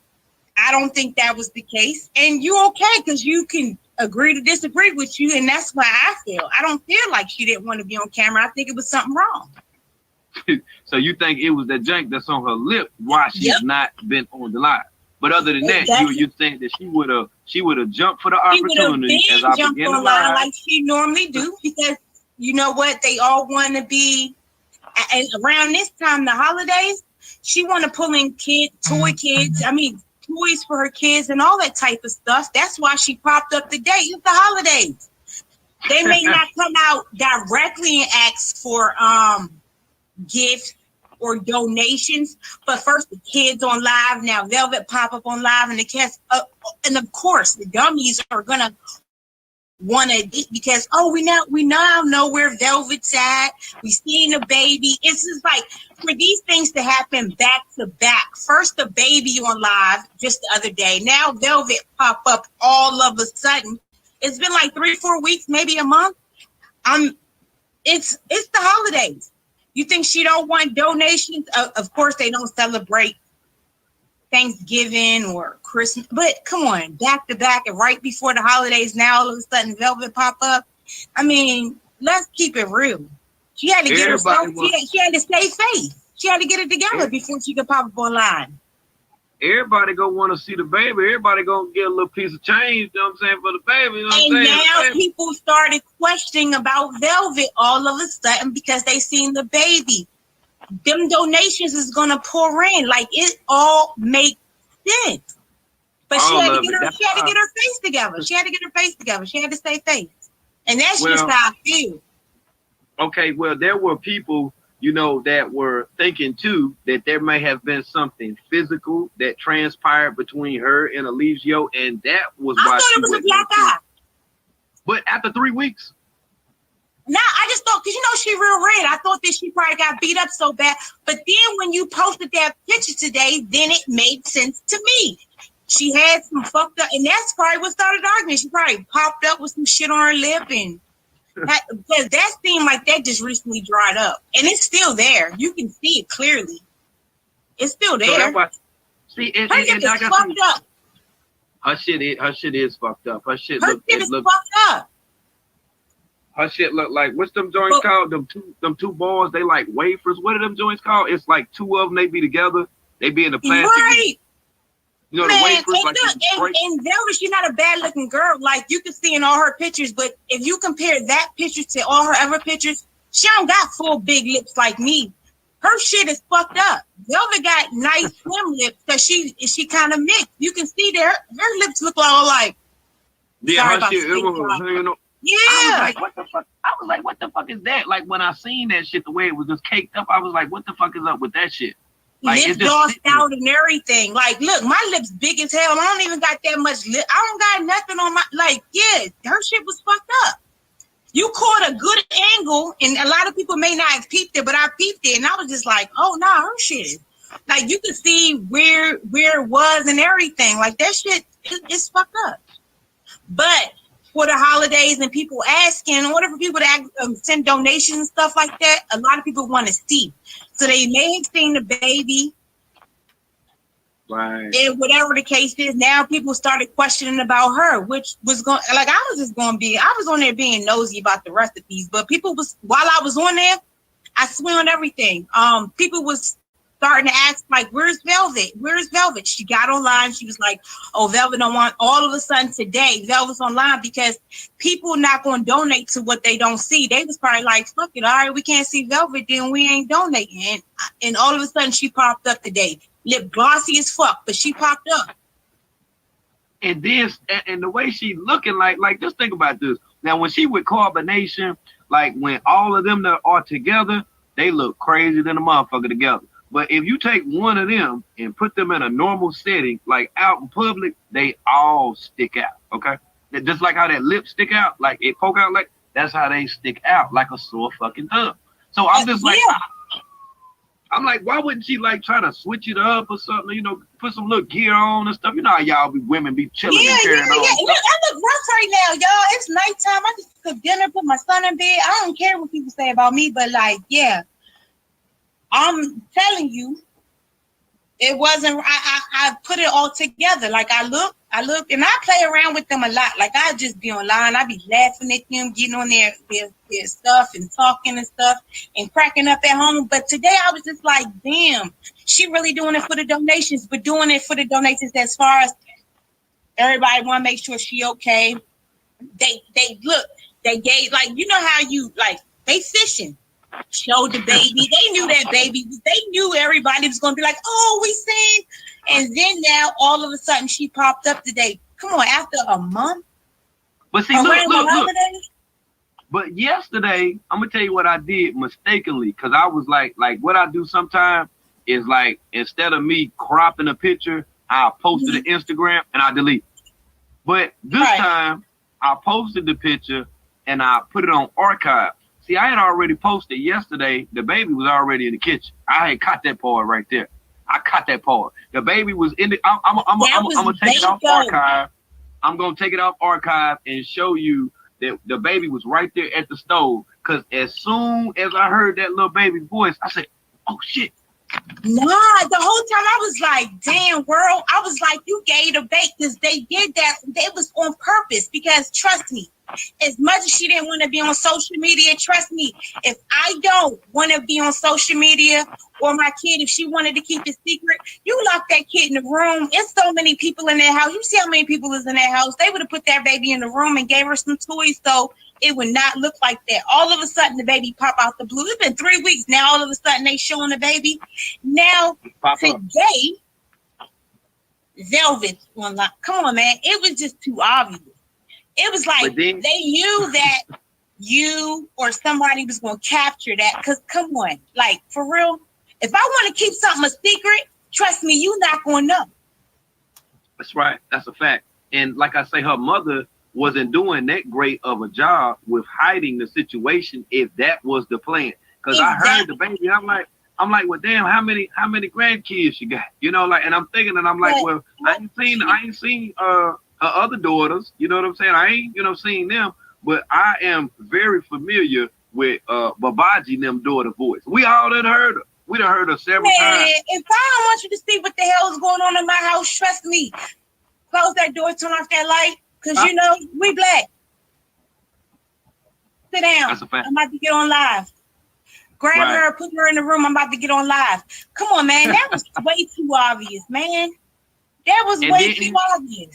I don't think that was the case. And you okay, because you can agree to disagree with you, and that's why I feel. I don't feel like she didn't want to be on camera. I think it was something wrong. So you think it was that junk that's on her lip why she's not been on the live. But other than that, you think that she would have jumped for the opportunity as I began to live like she normally do, because you know what? They all want to be, and around this time, the holidays, she want to pull in toys for her kids and all that type of stuff. That's why she popped up today. It's the holidays. They may not come out directly and ask for gifts or donations, but first the kids on live, now Velvet pop up on live, and the cats and of course the dummies are gonna want to, because we now know where Velvet's at. We seen the baby. It's just like, for these things to happen back to back. First the baby on live just the other day. Now Velvet pop up all of a sudden. It's been like 3-4 weeks, maybe a month. It's the holidays. You think she don't want donations? Of course they don't celebrate Thanksgiving or Christmas, but come on, back to back and right before the holidays, now all of a sudden Velvet pop up. I mean, let's keep it real. She had to get herself, she had to stay safe. She had to get it together before she could pop up online. Everybody gonna want to see the baby. Everybody gonna get a little piece of change, you know what I'm saying, for the baby. You know what I'm saying? Now people started questioning about Velvet all of a sudden because they seen the baby. Them donations is gonna pour in, like it all makes sense. But she had to get her face together. She had to get her face together. She had to stay face, and that's just how I feel. Okay, well, there were people, you know, that were thinking too that there may have been something physical that transpired between her and Eligio, and that was why I thought it was a black eye. But after 3 weeks. Nah, I just thought, because you know she real red. I thought that she probably got beat up so bad. But then when you posted that picture today, then it made sense to me. She had some fucked up, and that's probably what started the argument. She probably popped up with some shit on her lip, and because that seemed like that just recently dried up, and it's still there. You can see it clearly. It's still there. So see, her shit is fucked up. Her shit is fucked up. Her shit is fucked up. Her shit look like, what's them joints called? Them two balls, they like wafers. What are them joints called? It's like two of them, they be together. They be in the plastic. Right. You know, man, the wafers. And Velvet, she's not a bad looking girl. Like you can see in all her pictures, but if you compare that picture to all her other pictures, she don't got full big lips like me. Her shit is fucked up. Velvet got nice swim lips because she kind of mixed. You can see that her lips look all like. Yeah, her shit. You know. Yeah. I was like, what the fuck? I was like, what the fuck is that? Like when I seen that shit, the way it was just caked up, I was like, what the fuck is up with that shit? Like, lips glossed out and everything. Like, look, my lips big as hell. I don't even got that much lip. I don't got nothing on my, like, yeah, her shit was fucked up. You caught a good angle, and a lot of people may not have peeped it, but I peeped it, and I was just like, oh, nah, her shit. Like, you could see where it was and everything. Like, that shit is fucked up. But for the holidays and people asking, in order for people to send donations and stuff like that, a lot of people want to see. So they may have seen the baby. Right. And whatever the case is, now people started questioning about her, which was going, like, I was on there being nosy about the recipes, but people was, while I was on there, I swear on everything. People was starting to ask, like, where's Velvet? Where's Velvet? She got online. She was like, oh, Velvet don't want, all of a sudden today, Velvet's online because people not going to donate to what they don't see. They was probably like, fuck it, all right, we can't see Velvet, then we ain't donating. And all of a sudden she popped up today. Lip glossy as fuck, but she popped up. And this, and the way she looking like just think about this. Now, when she with Carbonation, like when all of them that are together, they look crazy than a motherfucker together. But if you take one of them and put them in a normal setting, like out in public, they all stick out, okay? Just like how that lip stick out, like it poke out, like that's how they stick out, like a sore fucking thumb. So I'm just like, I'm like, why wouldn't she like try to switch it up or something? You know, put some little gear on and stuff. You know how y'all women be chilling and carrying on. Yeah. I look rough right now, y'all. It's nighttime. I just cook dinner, put my son in bed. I don't care what people say about me, but like, yeah, I'm telling you, it wasn't. I put it all together. Like I look, and I play around with them a lot. Like I just be online. I be laughing at them, getting on their stuff and talking and stuff and cracking up at home. But today I was just like, damn, she really doing it for the donations, but doing it for the donations as far as everybody want to make sure she okay. They look, they gave, like, you know how you like they fishing. Showed the baby. They knew that baby. They knew everybody was going to be like, oh, we seen. And then now, all of a sudden, she popped up today. Come on, after a month? But see, look. But yesterday, I'm going to tell you what I did mistakenly. Because I was like what I do sometimes is like, instead of me cropping a picture, I'll post it to Instagram and I delete it. But this time, I posted the picture and I put it on archive. See, I had already posted yesterday. The baby was already in the kitchen. I had caught that part right there. I caught that part. The baby was in the. I'm gonna take it off archive. I'm gonna take it off archive and show you that the baby was right there at the stove. Cause as soon as I heard that little baby's voice, I said, "Oh shit." Nah, the whole time I was like, damn, world. I was like, you gave the bait because they did that. They was on purpose because trust me, as much as she didn't want to be on social media, trust me, if I don't want to be on social media or my kid, if she wanted to keep it secret, you lock that kid in the room. It's so many people in that house. You see how many people is in that house. They would have put that baby in the room and gave her some toys so it would not look like that. All of a sudden, the baby pop out the blue. It's been 3 weeks now. All of a sudden, they showing the baby. Now, today, Velvet's online. Come on, man. It was just too obvious. It was like they knew that you or somebody was going to capture that. Because, come on, like, for real, if I want to keep something a secret, trust me, you're not going to know. That's right. That's a fact. And like I say, her mother wasn't doing that great of a job with hiding the situation if that was the plan. Because I heard the baby, I'm like, well, damn, how many grandkids she got? You know, like, and I'm thinking, and I'm like, well, I ain't seen her other daughters. You know what I'm saying? I ain't, seen them, but I am very familiar with Babaji and them daughter voice. We all done heard her. We done heard her several times. If I don't want you to see what the hell is going on in my house, trust me. Close that door, turn off that light. Because, we black. Sit down. That's a fact. I'm about to get on live. Grab her, put her in the room. I'm about to get on live. Come on, man. That was way too obvious, man. That was way too obvious.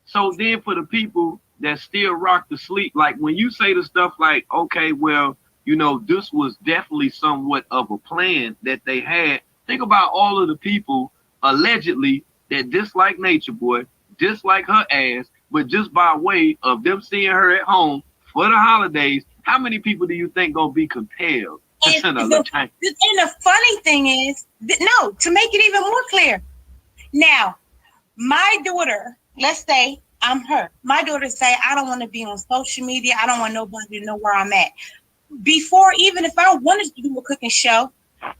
So then for the people that still rock the sleep, like when you say the stuff like, okay, well, you know, this was definitely somewhat of a plan that they had. Think about all of the people allegedly that dislike Nature Boy, dislike her ass, but just by way of them seeing her at home for the holidays, how many people do you think gonna be compelled to send a little time? And the funny thing is, no, to make it even more clear, now, my daughter, let's say I'm her. My daughter say, I don't want to be on social media. I don't want nobody to know where I'm at. Before, even if I wanted to do a cooking show,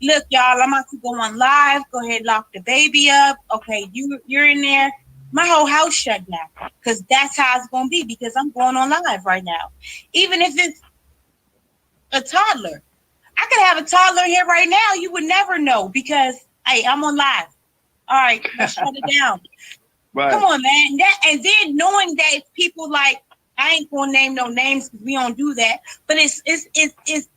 look, y'all, I'm about to go on live. Go ahead, lock the baby up. Okay, you're in there. My whole house shut down because that's how it's going to be because I'm going on live right now. Even if it's a toddler. I could have a toddler here right now. You would never know because, hey, I'm on live. All right, let's shut it down. Right. Come on, man. And then knowing that people like, I ain't gonna name no names because we don't do that, but it's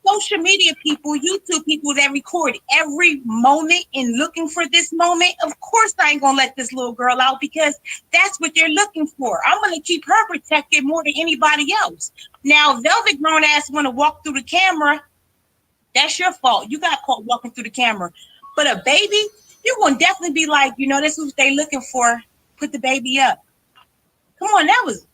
social media people, YouTube people that record every moment and looking for this moment. Of course, I ain't gonna let this little girl out because that's what they're looking for. I'm gonna keep her protected more than anybody else. Now, Velvet grown ass want to walk through the camera. That's your fault. You got caught walking through the camera. But a baby, you're going to definitely be like, you know, this is what they looking for. Put the baby up. Come on, that was.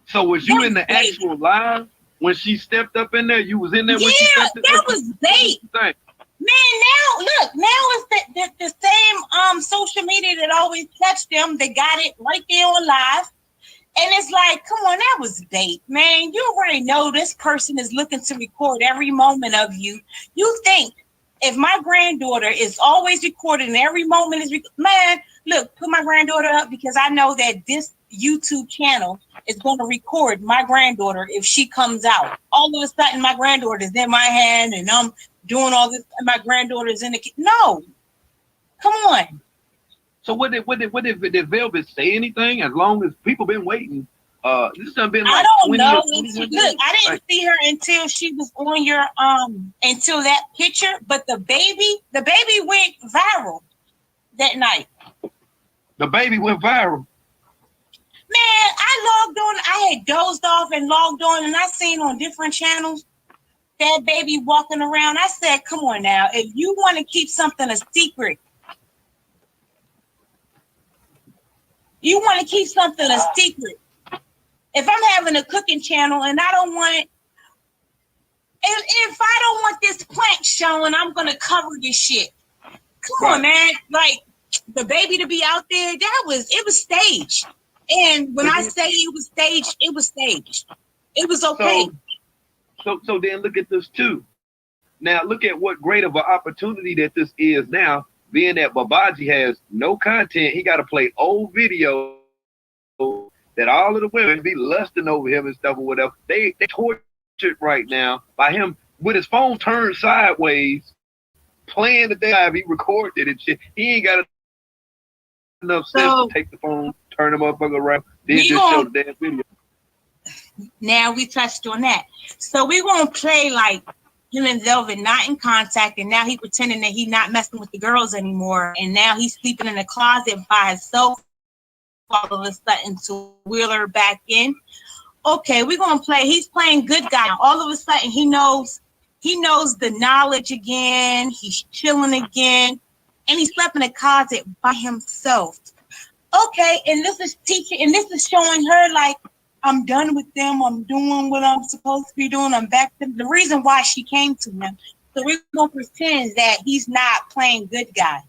So was you in the actual live when she stepped up in there? You was in there when she stepped up? Yeah, that was bait. Man, now it's the same social media that always catch them. They got it right there on live. And it's like, come on, that was bait, man. You already know this person is looking to record every moment of you. You think if my granddaughter is always recording every moment is man, look, put my granddaughter up because I know that this YouTube channel is going to record my granddaughter if she comes out. All of a sudden, my granddaughter is in my hand and I'm doing all this. And my granddaughter's in the no, come on. So what did Velvet say anything? As long as people been waiting, this has been like I don't know. Look, I didn't see her until she was on your until that picture. But the baby went viral that night. The baby went viral. Man, I logged on. I had dozed off and logged on, and I seen on different channels that baby walking around. I said, "Come on now, if you want to keep something a secret." You want to keep something a secret. If I'm having a cooking channel and I don't want, if I don't want this plant showing, I'm going to cover this shit. Come on, man. Like the baby to be out there, it was staged. And when I say it was staged, it was staged. It was okay. So then look at this too. Now look at what great of an opportunity that this is now. Being that Babaji has no content, he got to play old videos that all of the women be lusting over him and stuff or whatever. They tortured right now by him with his phone turned sideways, playing the damn he recorded and shit. He ain't got enough sense to take the phone, turn the motherfucker around, then just show the damn video. Now we touched on that. So we won't play like him and Velvet not in contact, and now he pretending that he not messing with the girls anymore, and now he's sleeping in the closet by himself all of a sudden to wheel her back in. Okay, we're gonna play. He's playing good guy. All of a sudden he knows the knowledge again. He's chilling again, and he slept in the closet by himself. Okay, and this is teaching, and this is showing her like, I'm done with them. I'm doing what I'm supposed to be doing. I'm back to the reason why she came to him. So we're going to pretend that he's not playing good guy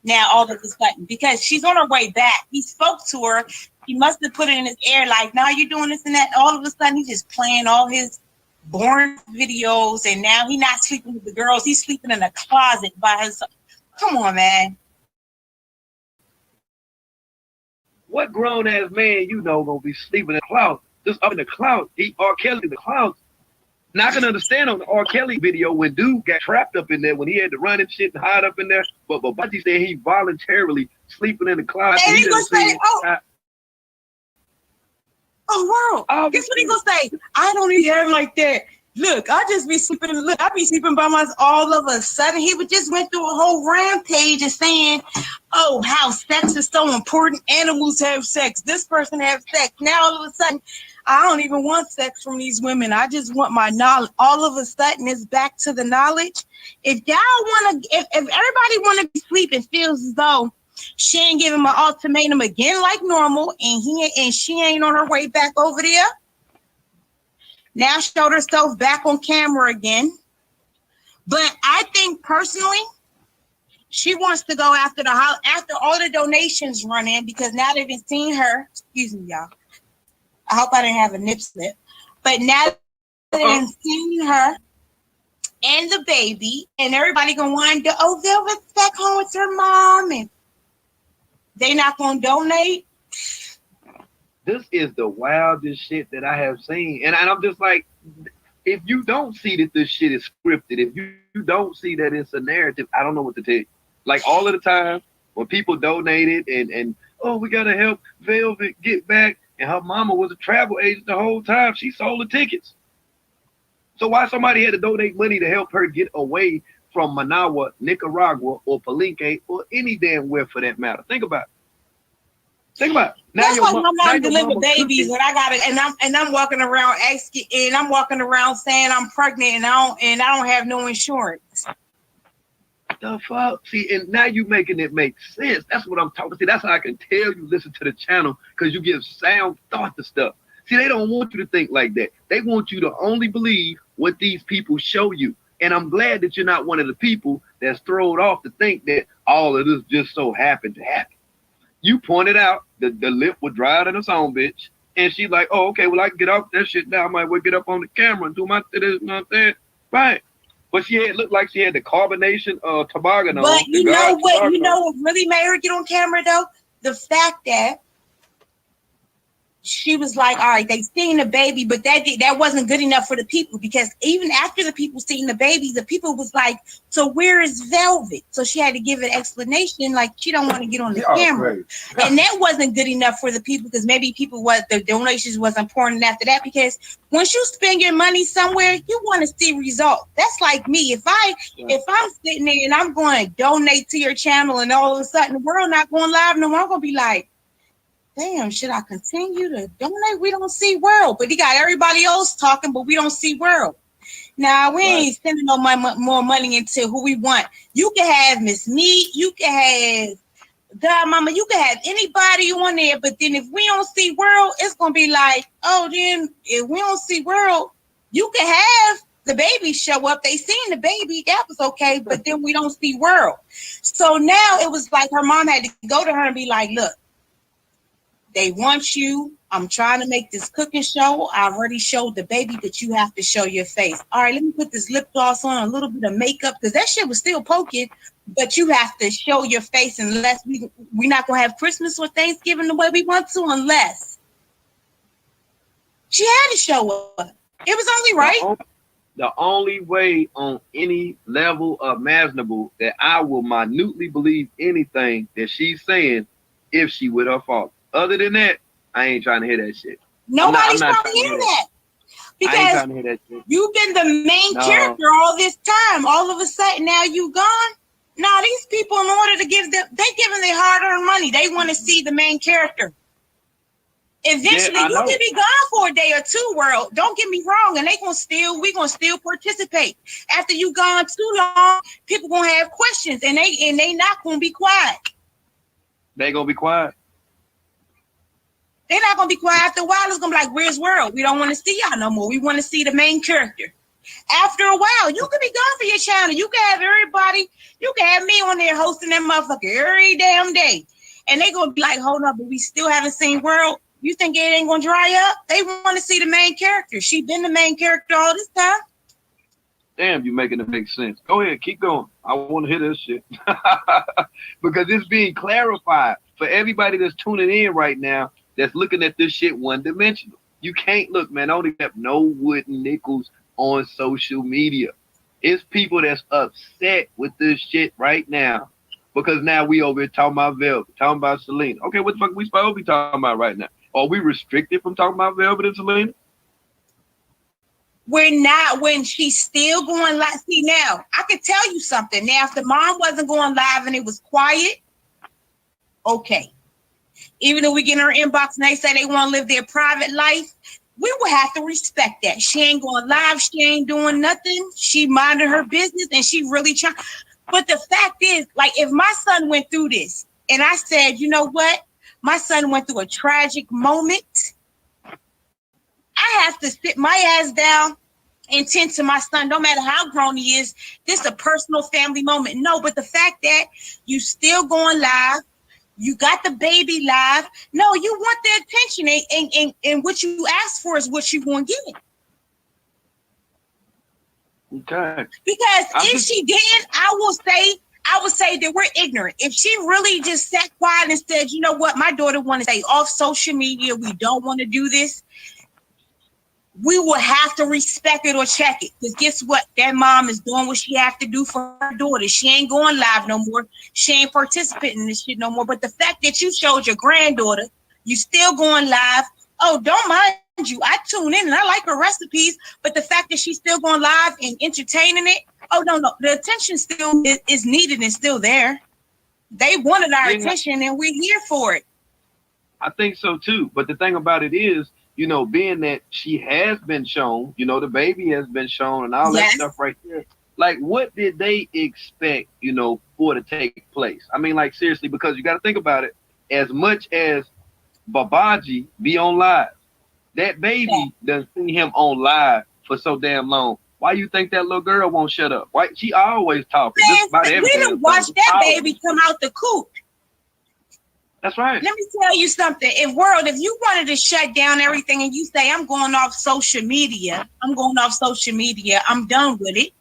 now all of a sudden because she's on her way back. He spoke to her. He must have put it in his ear like, now you're doing this and that. All of a sudden, he's just playing all his boring videos. And now he's not sleeping with the girls. He's sleeping in a closet by himself. Come on, man. What grown ass man you know gonna be sleeping in the closet? Just up in the closet. R. Kelly in the closet. Now I can understand on the R. Kelly video when dude got trapped up in there when he had to run and shit and hide up in there. But Babaji said he voluntarily sleeping in the closet. And he gonna say, oh world. Guess what he gonna say? I don't even have like that. Look, I just be sleeping. Look, I be sleeping by myself. All of a sudden, he would just went through a whole rampage and saying, "Oh, how sex is so important. Animals have sex. This person has sex." Now all of a sudden, I don't even want sex from these women. I just want my knowledge. All of a sudden, it's back to the knowledge. If y'all want to, if everybody want to be asleep and feels as though she ain't give him an ultimatum again like normal, and she ain't on her way back over there, now showed herself back on camera again. But I think personally, she wants to go after all the donations run in, because now they've been seeing her. Excuse me, y'all. I hope I didn't have a nip slip. But now they've seen her and the baby, and everybody gonna want to, oh, Velvet's back home with her mom, and they not gonna donate. This is the wildest shit that I have seen. And I'm just like, if you don't see that this shit is scripted, if you don't see that it's a narrative, I don't know what to tell you. Like all of the time when people donated and oh, we gotta help Velvet get back, and her mama was a travel agent the whole time. She sold the tickets. So why somebody had to donate money to help her get away from Managua, Nicaragua, or Palenque, or any damn where for that matter? Think about it. Think about it. Now that's why my mom delivered babies, and I got it, and I'm walking around asking, and I'm walking around saying I'm pregnant, and I don't have no insurance. The fuck? See, and now you making it make sense. That's what I'm talking. See, that's how I can tell you listen to the channel, because you give sound thought to stuff. See, they don't want you to think like that. They want you to only believe what these people show you. And I'm glad that you're not one of the people that's thrown off to think that all of this just so happened to happen. You pointed out that the lip was drier than a song bitch. And she's like, oh, okay, well, I can get off that shit now. I might well get up on the camera and do my, you know what I'm saying? Right. But she had looked like she had the carbonation toboggan on. But you know what? You know what really made her get on camera though? The fact that she was like, all right, they seen the baby, but that wasn't good enough for the people, because even after the people seen the baby, the people was like, so where is Velvet? So she had to give an explanation, like she don't want to get on the camera. And that wasn't good enough for the people, because maybe the donations wasn't pouring after that, because once you spend your money somewhere, you want to see results. That's like me. If I'm sitting there and I'm going to donate to your channel, and all of a sudden the world not going live no more, I'm going to be like, damn, should I continue to donate? We don't see world, but he got everybody else talking, but we don't see world. Now we ain't sending no more money into who we want. You can have Miss Meat, you can have God Mama, you can have anybody you want there, but then if we don't see world, it's gonna be like, oh, then if we don't see world, you can have the baby show up. They seen the baby, that was okay, but then we don't see world. So now it was like her mom had to go to her and be like, look, they want you. I'm trying to make this cooking show. I already showed the baby, but you have to show your face. All right, let me put this lip gloss on, a little bit of makeup, because that shit was still poking, but you have to show your face, unless we're not going to have Christmas or Thanksgiving the way we want to, unless she had to show up. It was only right. The only way on any level imaginable that I will minutely believe anything that she's saying if she with her father. Other than that, I ain't trying to hear that shit. Nobody's trying to hear that. Because you've been the main character all this time. All of a sudden, now you gone. Now these people, in order to give them, they giving their hard-earned money. They want to see the main character. Eventually, you can be gone for a day or two, world. Don't get me wrong, and we gonna still participate. After you gone too long, people gonna have questions, and they not gonna be quiet. They gonna be quiet. They're not going to be quiet. After a while, it's going to be like, where's world? We don't want to see y'all no more. We want to see the main character. After a while, you can be gone for your channel. You can have everybody. You can have me on there hosting that motherfucker every damn day. And they're going to be like, hold up, but we still haven't seen world. You think it ain't going to dry up? They want to see the main character. She been the main character all this time. Damn, you making it make sense. Go ahead, keep going. I want to hear this shit. Because it's being clarified for everybody that's tuning in right now, that's looking at this shit one-dimensional. You can't look, man. I don't accept no wooden nickels on social media. It's people that's upset with this shit right now, because now we over here talking about Velvet, talking about Selena. Okay, what the fuck we supposed to be talking about right now? Are we restricted from talking about Velvet and Selena? We're not, when she's still going live. See, now, I can tell you something. Now, if the mom wasn't going live and it was quiet, okay. Even though we get in her inbox and they say they want to live their private life, we would have to respect that. She ain't going live. She ain't doing nothing. She minded her business and she really trying. But the fact is, like, if my son went through this and I said, you know what? My son went through a tragic moment. I have to sit my ass down and tend to my son, no matter how grown he is. This is a personal family moment. No, but the fact that you still going live, you got the baby live. No, you want the attention, and what you ask for is what you're going to get. Okay. Because if she didn't, I would say that we're ignorant. If she really just sat quiet and said, you know what, my daughter want to stay off social media, we don't want to do this, we will have to respect it or check it. Because guess what? That mom is doing what she have to do for her daughter. She ain't going live no more. She ain't participating in this shit no more. But the fact that you showed your granddaughter, you still going live. Oh, don't mind you. I tune in and I like her recipes. But the fact that she's still going live and entertaining it, oh, no. The attention still is needed and still there. They wanted our attention and we're here for it. I think so too. But the thing about it is, you know, being that she has been shown, you know, the baby has been shown and all that stuff right there. Like, what did they expect, you know, for to take place? I mean, like, seriously, because you got to think about it. As much as Babaji be on live, that baby done seen him on live for so damn long. Why you think that little girl won't shut up? Why she always talking? Man, we done watched that baby come out the coop. That's right. Let me tell you something. If you wanted to shut down everything and you say, I'm going off social media, I'm done with it.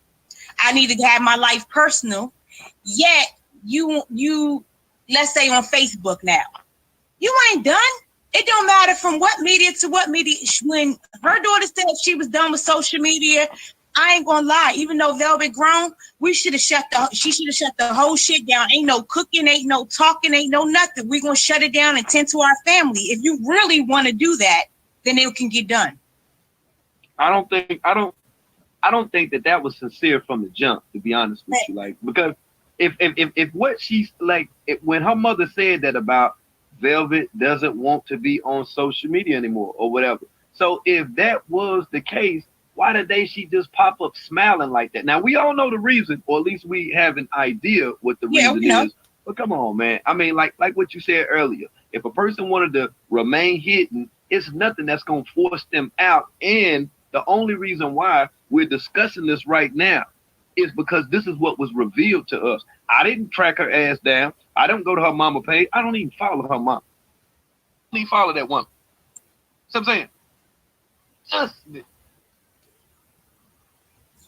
I need to have my life personal. Yet you let's say on Facebook now, you ain't done. It don't matter from what media to what media. When her daughter said she was done with social media, I ain't gonna lie. Even though Velvet grown, she should have shut the whole shit down. Ain't no cooking, ain't no talking, ain't no nothing. We're gonna shut it down and tend to our family. If you really want to do that, then it can get done. I don't think that was sincere from the jump, to be honest with you. Like, because if what she's like, when her mother said that about Velvet doesn't want to be on social media anymore or whatever. So if that was the case, why did she just pop up smiling like that? Now, we all know the reason, or at least we have an idea what the reason is. But come on, man. I mean, like what you said earlier, if a person wanted to remain hidden, it's nothing that's going to force them out. And the only reason why we're discussing this right now is because this is what was revealed to us. I didn't track her ass down. I don't go to her mama page. I don't even follow her mom. I don't even follow that woman. See what I'm saying? Just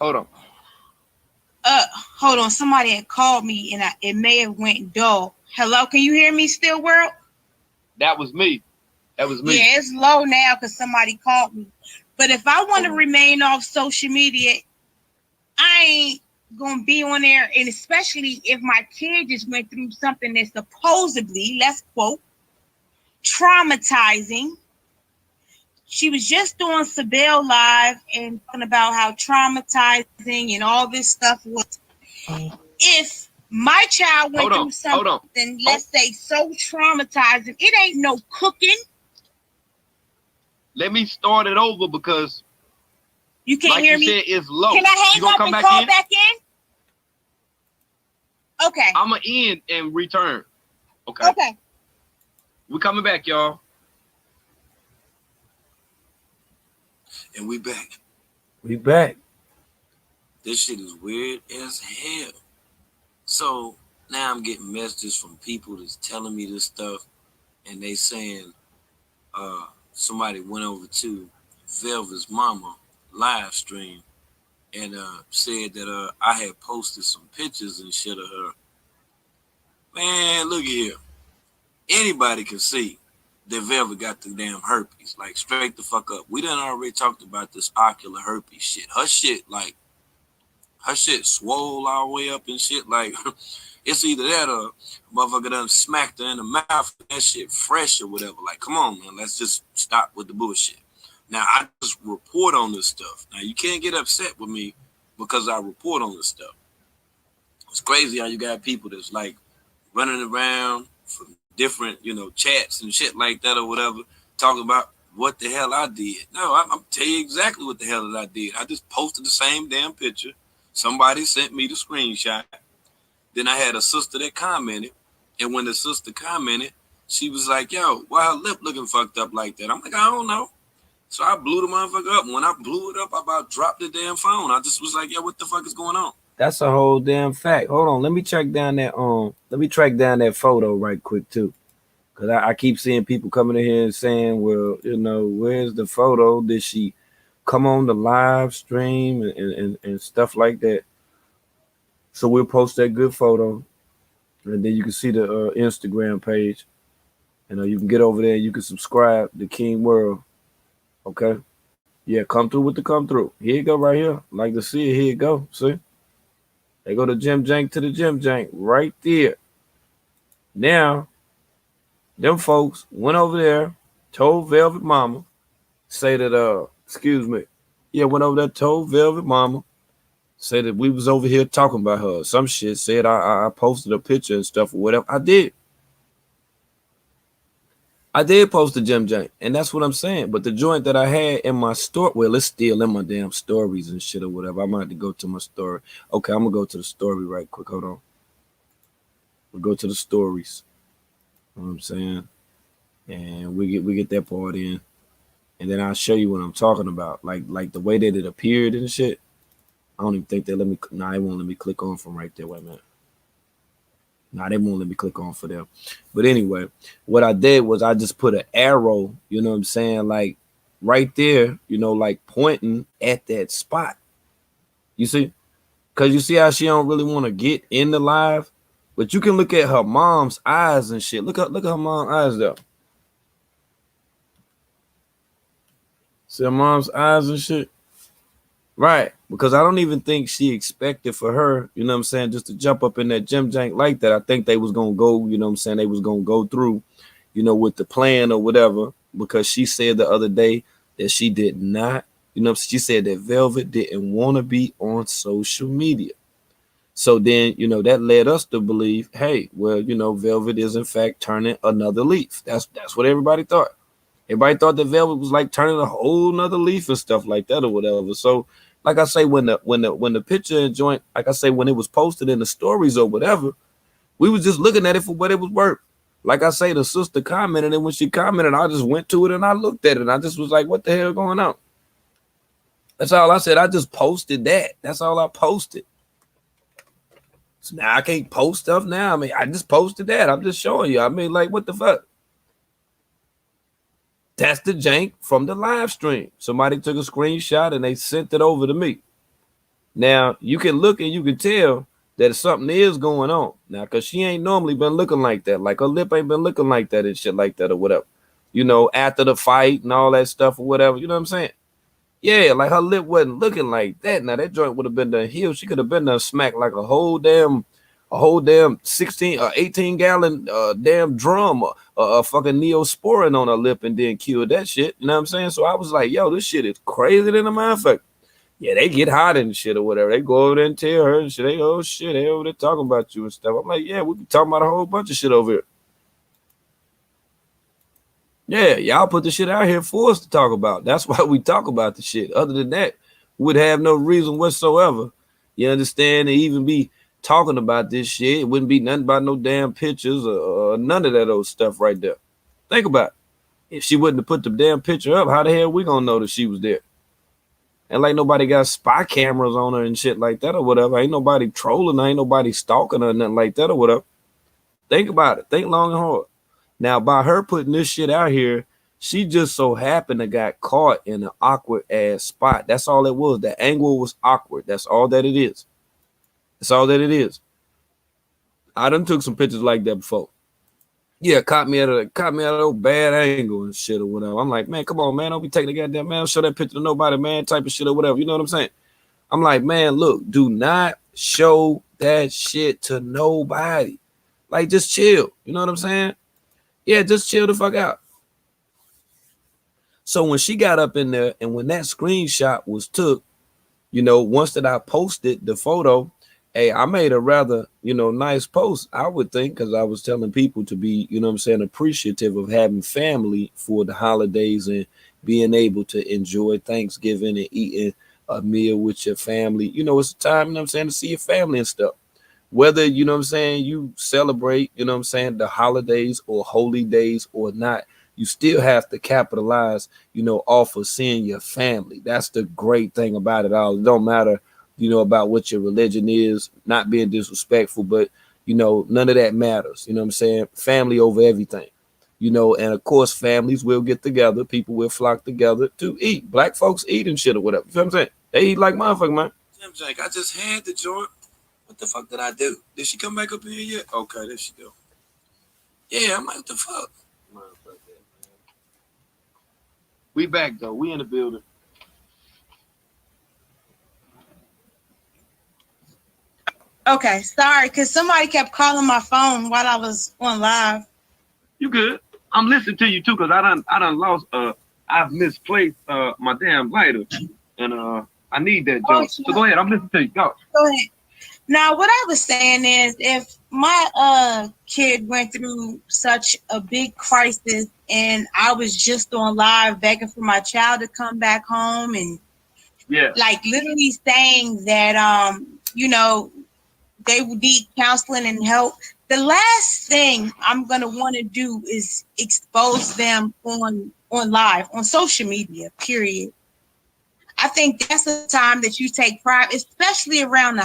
hold on. Hold on. Somebody had called me and it may have went dull. Hello, can you hear me still, world? That was me. Yeah, it's low now because somebody called me. But if I want to remain off social media, I ain't gonna be on there, and especially if my kid just went through something that's supposedly, let's quote, traumatizing. She was just doing Sabelle Live and talking about how traumatizing and all this stuff was. If my child went through something, let's say, so traumatizing, it ain't no cooking. Let me start it over because you can't hear me. Said, it's low. Can I hang up and call back in? Okay. I'm going to end and return. Okay. We're coming back, y'all. And we back. We back. This shit is weird as hell. So now I'm getting messages from people that's telling me this stuff, and they saying somebody went over to Velvet's mama live stream and said that I had posted some pictures and shit of her. Man, look at here. Anybody can see that Velvet got the damn herpes. Like, straight the fuck up. We done already talked about this ocular herpes shit. Her shit swole all the way up and shit. Like, it's either that or motherfucker done smacked her in the mouth. That shit fresh or whatever. Like, come on, man. Let's just stop with the bullshit. Now, I just report on this stuff. Now, you can't get upset with me because I report on this stuff. It's crazy how you got people that's like running around from different, chats and shit like that or whatever, talking about what the hell I did. No, I'm tell you exactly what the hell that I did. I just posted the same damn picture. Somebody sent me the screenshot. Then I had a sister that commented, and when the sister commented, she was like, "Yo, why her lip looking fucked up like that?" I'm like, "I don't know." So I blew the motherfucker up. And when I blew it up, I about dropped the damn phone. I just was like, "Yo, what the fuck is going on?" That's a whole damn fact. Hold on, let me track down that photo right quick too. Cause I keep seeing people coming in here and saying, well, where's the photo? Did she come on the live stream and stuff like that? So we'll post that good photo, and then you can see the Instagram page. You can get over there. You can subscribe to King World. Okay. Yeah, come through with the come through. Here you go right here. Like to see it. Here you go. See? They go to Jim Jank to the Jim Jank right there. Now, them folks went over there, told Velvet Mama, say that, went over there, told Velvet Mama, say that we was over here talking about her. Some shit, said I posted a picture and stuff or whatever. I did post the Jim Jank, and that's what I'm saying. But the joint that I had in my store, well, it's still in my damn stories and shit or whatever. I might have to go to my story. Okay, I'm gonna go to the story right quick. Hold on. We'll go to the stories. You know what I'm saying? And we get that part in. And then I'll show you what I'm talking about. Like the way that it appeared and shit. I don't even think they let me. Nah, they won't let me click on from right there. Wait a minute. Nah, they won't let me click on for them. But anyway, what I did was I just put an arrow, you know what I'm saying? Like right there, like pointing at that spot. You see? Because you see how she don't really want to get in the live? But you can look at her mom's eyes and shit. Look at her mom's eyes there. See her mom's eyes and shit? Right. Because I don't even think she expected for her, you know what I'm saying, just to jump up in that Jim Jank like that. I think they was going to go, you know what I'm saying, they was going to go through, with the plan or whatever. Because she said the other day that she did not, she said that Velvet didn't want to be on social media. So then, that led us to believe, hey, well, Velvet is in fact turning another leaf. That's what everybody thought. Everybody thought that Velvet was like turning a whole nother leaf and stuff like that or whatever. So, like I say, when the picture and joint, like I say, when it was posted in the stories or whatever, we was just looking at it for what it was worth. Like I say, the sister commented, and when she commented, I just went to it and I looked at it, and I just was like, what the hell going on? That's all I said. I just posted that. That's all I posted. So now I can't post stuff now. I mean, I just posted that. I'm just showing you. I mean, like, what the fuck? That's the jank from the live stream. Somebody took a screenshot and they sent it over to me. Now, you can look and you can tell that something is going on. Now, because she ain't normally been looking like that. Like, her lip ain't been looking like that and shit like that or whatever. After the fight and all that stuff or whatever. You know what I'm saying? Yeah, like her lip wasn't looking like that. Now, that joint would have been done healed. She could have been done smacked like a whole damn 16 or 18 gallon damn drum fucking Neosporin on her lip and then killed that shit. You know what I'm saying? So I was like, yo, this shit is crazy than a motherfucker. Yeah, they get hot and shit or whatever. They go over there and tell her and shit. They over there talking about you and stuff. I'm like, yeah, we be talking about a whole bunch of shit over here. Yeah, y'all put the shit out here for us to talk about. That's why we talk about the shit. Other than that, we'd have no reason whatsoever. You understand? To even be talking about this shit. It wouldn't be nothing about no damn pictures or none of that old stuff right there. Think about it. If she wouldn't have put the damn picture up, how the hell we gonna know that she was there? And like nobody got spy cameras on her and shit like that or whatever. Ain't nobody trolling her. Ain't nobody stalking her or nothing like that or whatever. Think about it. Think long and hard. Now, by her putting this shit out here, she just so happened to got caught in an awkward ass spot. That's all it was. The angle was awkward. That's all that it is. That's all that it is. I done took some pictures like that before. Yeah, caught me at a bad angle and shit or whatever. I'm like, man, come on, man. Don't be taking the goddamn, man. Show that picture to nobody, man, type of shit or whatever. You know what I'm saying? I'm like, man, look, do not show that shit to nobody. Like, just chill. You know what I'm saying? Yeah, just chill the fuck out. So when she got up in there and when that screenshot was took, once that I posted the photo, Hey, I made a rather, nice post, I would think, because I was telling people to be, appreciative of having family for the holidays and being able to enjoy Thanksgiving and eating a meal with your family. It's a time, to see your family and stuff. Whether, you celebrate, the holidays or holy days or not, you still have to capitalize, off of seeing your family. That's the great thing about it all. It don't matter about what your religion is, not being disrespectful, but none of that matters. Family over everything. And of course, families will get together, people will flock together to eat. Black folks eat and shit or whatever. You know what I'm saying? They eat like motherfucker, man. Jim Jake, I just had the joint. What the fuck did I do? Did she come back up here yet? Okay, there she go. Yeah, I'm like, what the fuck? We back though. We in the building. Okay, sorry, because somebody kept calling my phone while I was on live. You good? I'm listening to you too, because I done lost I've misplaced my damn lighter. And I need that joke. So go ahead, I'm listening to you. Go ahead. Now what I was saying is, if my kid went through such a big crisis and I was just on live begging for my child to come back home and like literally saying that they would need counseling and help, the last thing I'm gonna want to do is expose them on live, on social media, period. I think that's the time that you take private, especially around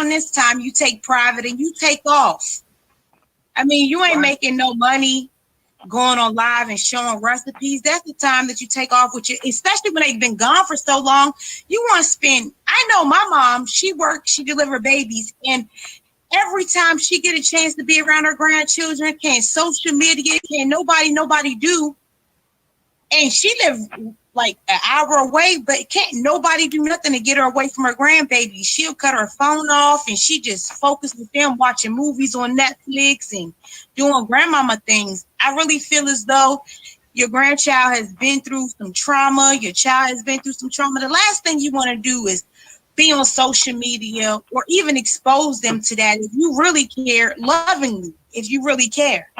this time, you take private and you take off. I mean, you ain't making no money going on live and showing recipes. That's the time that you take off with you, especially when they've been gone for so long. You want to spend, I know my mom, she delivered babies, and every time she get a chance to be around her grandchildren, can't social media, can't nobody do. And she lived like an hour away, but can't nobody do nothing to get her away from her grandbaby. She'll cut her phone off and she just focus with them watching movies on Netflix and doing grandmama things. I really feel as though your grandchild has been through some trauma. Your child has been through some trauma. The last thing you want to do is be on social media or even expose them to that. If you really care, lovingly, if you really care.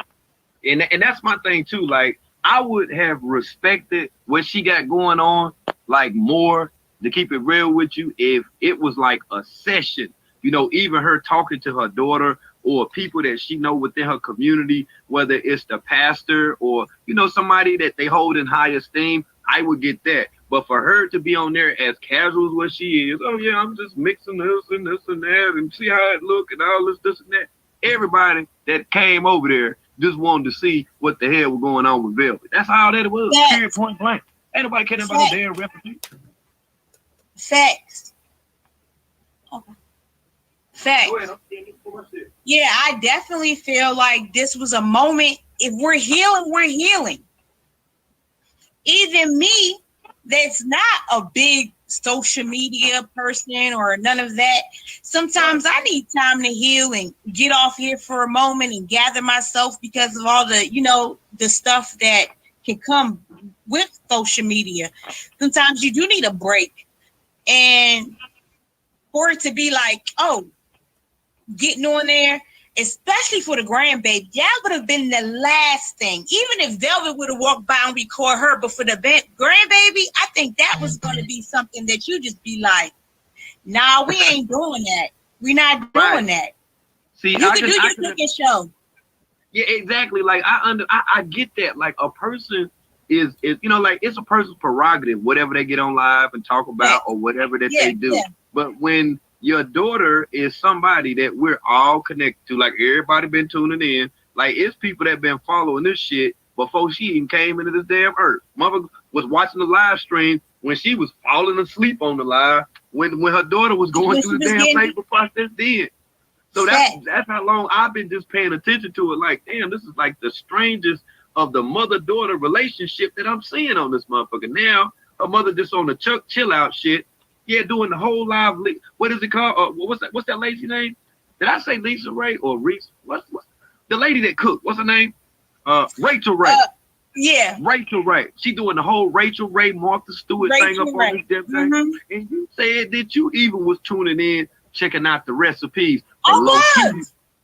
And that's my thing too. Like, I would have respected what she got going on, like, more, to keep it real with you, if it was like a session, even her talking to her daughter or people that she know within her community, whether it's the pastor or, somebody that they hold in high esteem, I would get that. But for her to be on there as casual as what she is, oh yeah, I'm just mixing this and that and see how it look and all this and that. Everybody that came over there just wanted to see what the hell was going on with Velvet. That's how that it was. Period, point blank. Ain't nobody caring about no damn referee. Facts. Okay. Facts. Yeah, I definitely feel like this was a moment. If we're healing, we're healing. Even me, that's not a big social media person or none of that. Sometimes I need time to heal and get off here for a moment and gather myself because of all the, the stuff that can come with social media. Sometimes you do need a break. And for it to be like, oh, getting on there, especially for the grandbaby, that would have been the last thing. Even if Velvet would have walked by and recorded her, but for the grandbaby, I think that was going to be something that you just be like, nah, we ain't doing that. We're not doing that. See, you can do your cooking show. Yeah, exactly. Like, I get that. Like, a person is like, it's a person's prerogative, whatever they get on live and talk about or whatever that they do. Yeah. But when your daughter is somebody that we're all connected to, like, everybody been tuning in, like, it's people that been following this shit before she even came into this damn earth. Mother was watching the live stream when she was falling asleep on the live, when her daughter was going through the damn paper process then. So that's how long I've been just paying attention to it. Like, damn, this is like the strangest of the mother-daughter relationship that I'm seeing on this motherfucker. Now, her mother just on the chill out shit. Yeah, doing the whole live. What is it called? What's that lady's name? Did I say Lisa Ray or Reese? What's the lady that cooked? What's her name? Rachel Ray. Yeah. Rachel Ray. She doing the whole Rachel Ray, Martha Stewart thing up on this damn thing. And you said that you even was tuning in checking out the recipes.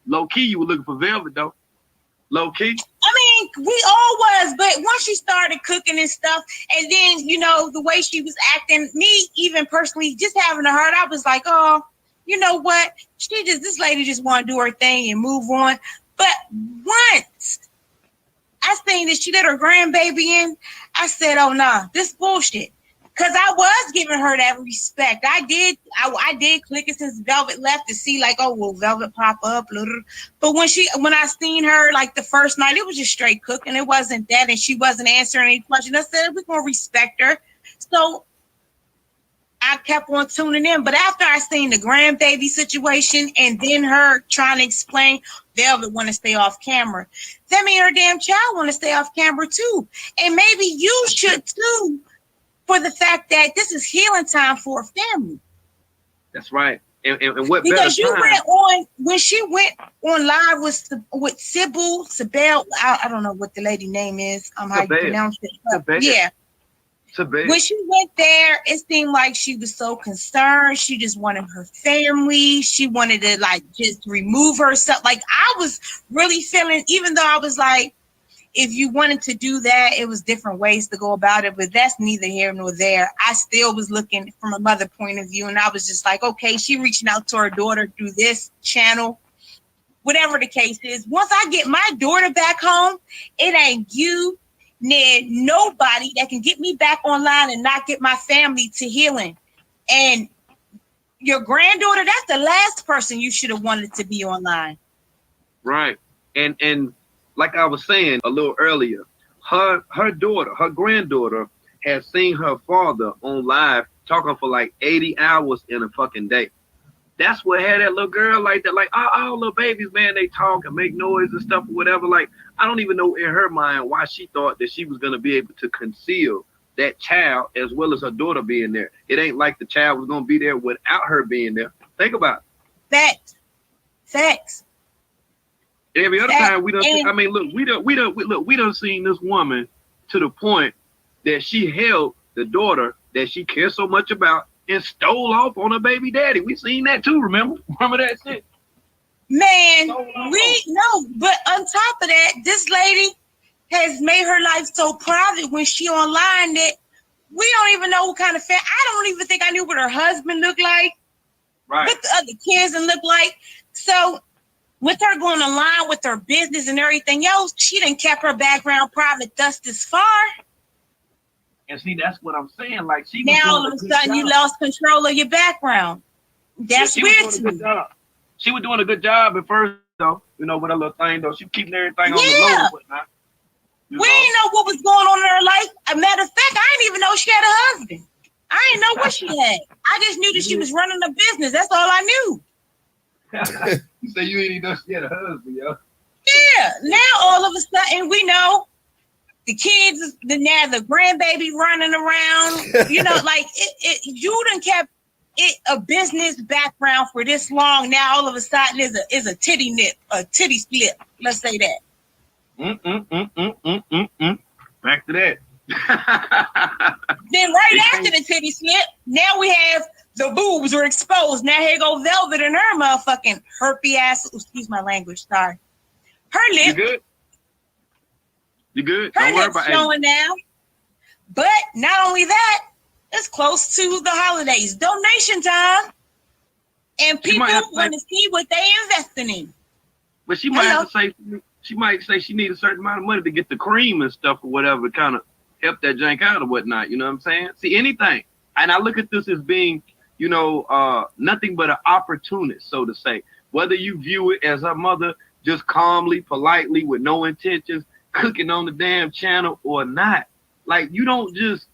Low key, you were looking for Velvet though. Low key. I mean, we all was, but once she started cooking and stuff, and then, you know, the way she was acting, me even personally, just having her heart, I was like, oh, you know what? This lady just want to do her thing and move on. But once I seen that she let her grandbaby in, I said, oh, nah, this bullshit. Because I was giving her that respect. I did click it since Velvet left to see, like, oh, will Velvet pop up? But when I seen her, like, the first night, it was just straight cooking. It wasn't that, and she wasn't answering any questions. I said, we're going to respect her. So I kept on tuning in. But after I seen the grandbaby situation and then her trying to explain Velvet want to stay off camera, that means her damn child want to stay off camera, too. And maybe you should, too, for the fact that this is healing time for a family. That's right. And what because you time? went on when she went on live with Sybil, I don't know what the lady name is. How you pronounce it? Yeah. When she went there, it seemed like she was so concerned. She just wanted her family. She wanted to like just remove herself. Like I was really feeling, even though I was like, if you wanted to do that, it was different ways to go about it, but that's neither here nor there. I still was looking from a mother point of view, and I was just like, okay, she reaching out to her daughter through this channel, whatever the case is. Once I get my daughter back home, it ain't you, nobody that can get me back online and not get my family to healing. And your granddaughter, that's the last person you should have wanted to be online. Right. And like I was saying a little earlier, her granddaughter has seen her father on live talking for like 80 hours in a fucking day. That's what had that little girl like that. Like all little babies, man, they talk and make noise and stuff or whatever. Like, I don't even know in her mind why she thought that she was going to be able to conceal that child as well as her daughter being there. It ain't like the child was going to be there without her being there. Think about it. Facts. Every other time we done seen this woman to the point that she held the daughter that she cares so much about and stole off on her baby daddy. We seen that too, remember that shit? Man, we know, but on top of that, this lady has made her life so private when she online that we don't even know what kind of I don't even think I knew what her husband looked like. Right. What the other kids look like. So with her going online with her business and everything else, she done kept her background private thus this far. And see, that's what I'm saying. Like she now all of a sudden you lost control of your background. That's weird to me. She was doing a good job at first, though. You know, with her little thing, though. She was keeping everything on the low and whatnot. We didn't know what was going on in her life. A matter of fact, I didn't even know she had a husband. I didn't know what she had. I just knew that she was running a business. That's all I knew. You say you ain't even know she had a husband, yo. Yeah. Now all of a sudden we know the kids, the grandbaby running around. You know, like you done kept it a business background for this long. Now all of a sudden is a titty split. Let's say that. Back to that. Then right after the titty slip, now we have the boobs are exposed. Now here go Velvet and her motherfucking herpy ass. Excuse my language, sorry. Her lip. You good? Her lips showing now. But not only that, it's close to the holidays. Donation time. And people want to see what they investing in. But she might have to say, she might say she needs a certain amount of money to get the cream and stuff or whatever, kind of help that jank out or whatnot. You know what I'm saying? See, anything. And I look at this as being, you know, nothing but an opportunist, so to say. Whether you view it as her mother just calmly, politely, with no intentions, cooking on the damn channel or not. Like you don't just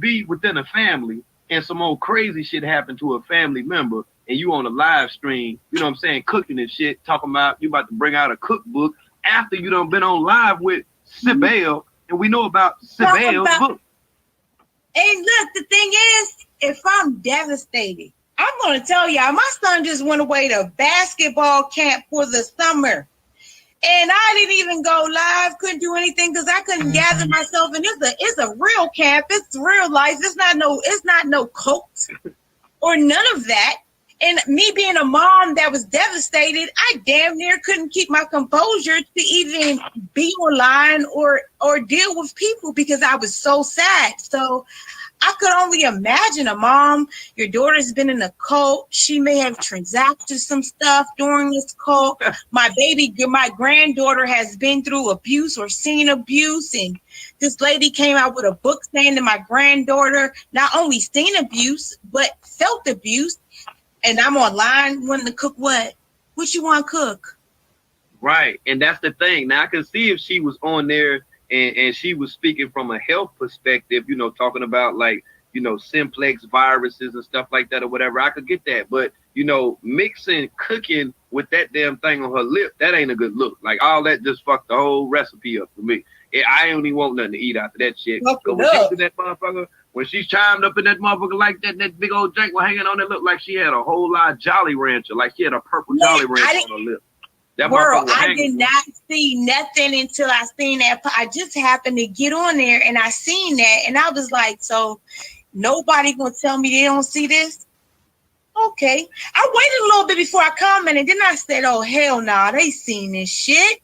be within a family and some old crazy shit happen to a family member and you on a live stream, you know what I'm saying, cooking and shit, talking about you about to bring out a cookbook after you done been on live with Sybil, and we know about Sybil's book. Hey, look, the thing is, if I'm devastated, I'm going to tell y'all, my son just went away to basketball camp for the summer. And I didn't even go live, couldn't do anything because I couldn't gather myself. And it's a real camp. It's real life. It's not no cult or none of that. And me being a mom that was devastated, I damn near couldn't keep my composure to even be online or deal with people because I was so sad. So I could only imagine a mom, your daughter's been in a cult. She may have transacted some stuff during this cult. My granddaughter has been through abuse or seen abuse. And this lady came out with a book saying that my granddaughter not only seen abuse, but felt abuse. And I'm online wanting to cook what? What you want to cook? Right. And that's the thing. Now I can see if she was on there and she was speaking from a health perspective, you know, talking about like, you know, simplex viruses and stuff like that or whatever. I could get that. But, you know, mixing cooking with that damn thing on her lip, that ain't a good look. Like all that just fucked the whole recipe up for me. I don't even want nothing to eat after that shit. When she's in that motherfucker, when she chimed up in that motherfucker like that, that big old jank was hanging on it, looked like she had a whole lot of Jolly Rancher, like she had a purple Jolly Rancher on her lip. That World, I did not see nothing until I seen that. I just happened to get on there and I seen that, and I was like, so nobody gonna tell me they don't see this? Okay. I waited a little bit before I commented, then I said, oh hell nah, they seen this shit.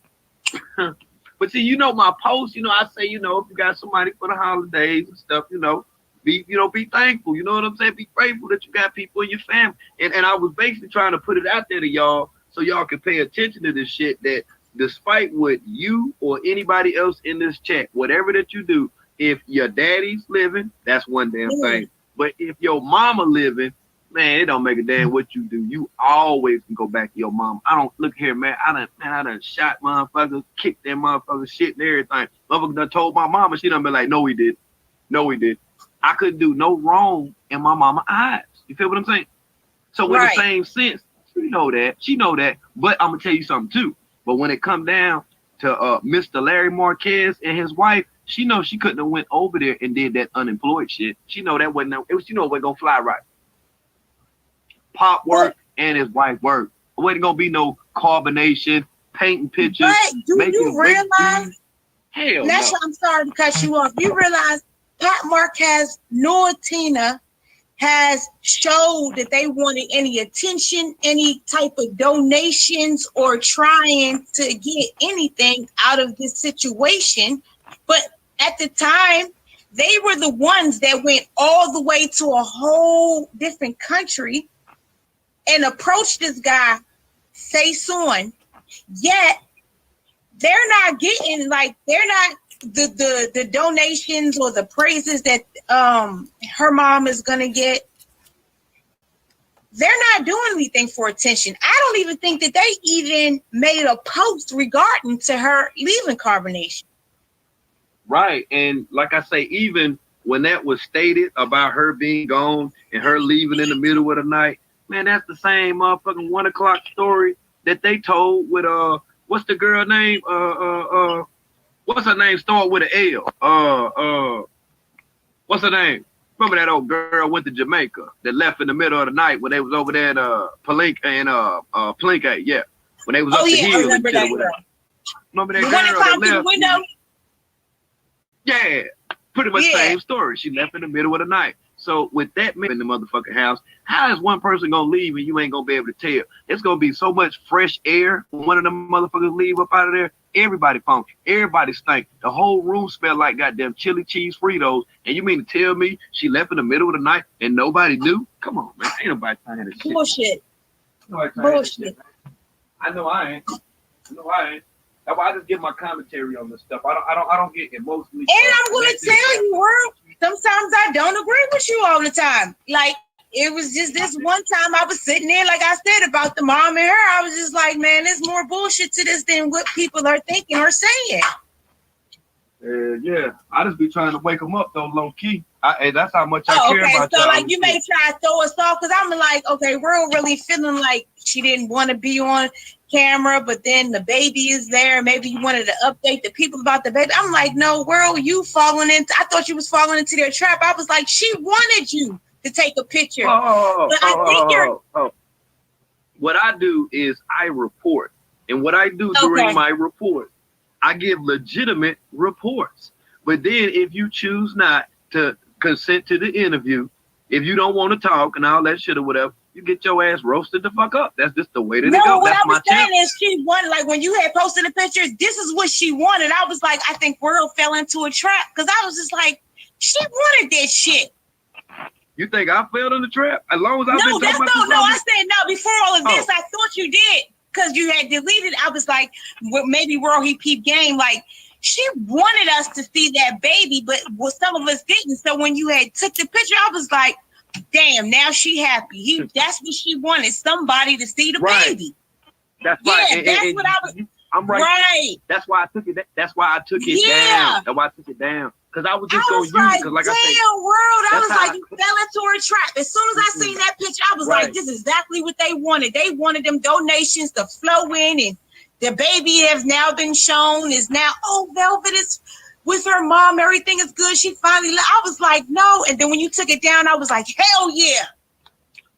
But see, you know, my post, you know, I say, you know, if you got somebody for the holidays and stuff, you know, be thankful. You know what I'm saying? Be grateful that you got people in your family. And I was basically trying to put it out there to y'all so y'all can pay attention to this shit, that despite what you or anybody else in this chat, whatever that you do, if your daddy's living, that's one damn thing. But if your mama living, man, it don't make a damn what you do. You always can go back to your mama. I don't look here, man. I done shot motherfuckers, kicked that motherfucker shit and everything. Motherfucker done told my mama, she done been like, no, he did. No, he did. I couldn't do no wrong in my mama's eyes. You feel what I'm saying? So in the same sense, she know that. But I'm gonna tell you something too. But when it come down to Mr. Larry Marquez and his wife, she knows she couldn't have went over there and did that unemployed shit. She know that wasn't. She know it wasn't gonna fly right. Pop work and his wife work. It wasn't gonna be no carbonation, painting pictures. But do you realize? Hell no. I'm sorry to cut you off. You realize Pop Marquez, Noah Tina has showed that they wanted any attention, any type of donations, or trying to get anything out of this situation. But at the time, they were the ones that went all the way to a whole different country and approached this guy, Saigon. Yet they're not getting the donations or the praises that her mom is gonna get. They're not doing anything for attention. I don't even think that they even made a post regarding to her leaving Carbonation. Right. And like I say, even when that was stated about her being gone and her leaving in the middle of the night, man, that's the same motherfucking 1 o'clock story that they told with what's the girl name? What's her name? Start with an L. What's her name? Remember that old girl went to Jamaica that left in the middle of the night when they was over there at Palenque and Palenque, yeah. When they was up the hill. I remember that girl. Remember that the girl one that climbed through the window? Yeah, pretty much same story. She left in the middle of the night. So with that man in the motherfucking house, how is one person gonna leave and you ain't gonna be able to tell? It's gonna be so much fresh air when one of them motherfuckers leave up out of there. Everybody funky. Everybody stink. The whole room smell like goddamn chili cheese Fritos. And you mean to tell me she left in the middle of the night and nobody knew? Come on, man. Ain't nobody trying to shit. Bullshit. Bullshit. I know I ain't. That's why I just give my commentary on this stuff. I don't get emotionally. And I'm gonna tell you, world, sometimes I don't agree with you all the time. Like, it was just this one time I was sitting there, like I said, about the mom and her. I was just like, man, there's more bullshit to this than what people are thinking or saying. Yeah. I just be trying to wake them up, though, low key. That's how much I care about so, like, you may try to throw us off, because I'm like, okay, we're really feeling like she didn't want to be on camera, but then the baby is there. Maybe you wanted to update the people about the baby. I'm like, no, world, you falling into, I thought you was falling into their trap. I was like, she wanted you to take a picture. What I do is I report. And what I do during my report, I give legitimate reports. But then if you choose not to consent to the interview, if you don't want to talk and all that shit or whatever, you get your ass roasted the fuck up. That's just the way to no, go. what That's I was my saying tip. is she wanted, like when you had posted the pictures, this is what she wanted. I was like, I think World fell into a trap because I was just like, she wanted that shit. You think I fell in the trap? As long as I've No, been that's talking about no. I this, said no. Before all of this, I thought you did because you had deleted. I was like, well, maybe World he peeped game. Like she wanted us to see that baby, but some of us didn't. So when you had took the picture, I was like, damn, now she happy. That's what she wanted, somebody to see the baby. That's yeah, right. that's what I was. I'm right. Right. That's why I took it. That's why I took it down. That's why I took it down. Because I was just going to use it. Because like I said, World. I was like, you fell into a trap. As soon as I seen that picture, I was like, this is exactly what they wanted. They wanted them donations to flow in, and the baby has now been shown. Is now, oh, Velvet is with her mom. Everything is good. She finally. I was like, no. And then when you took it down, I was like, hell yeah.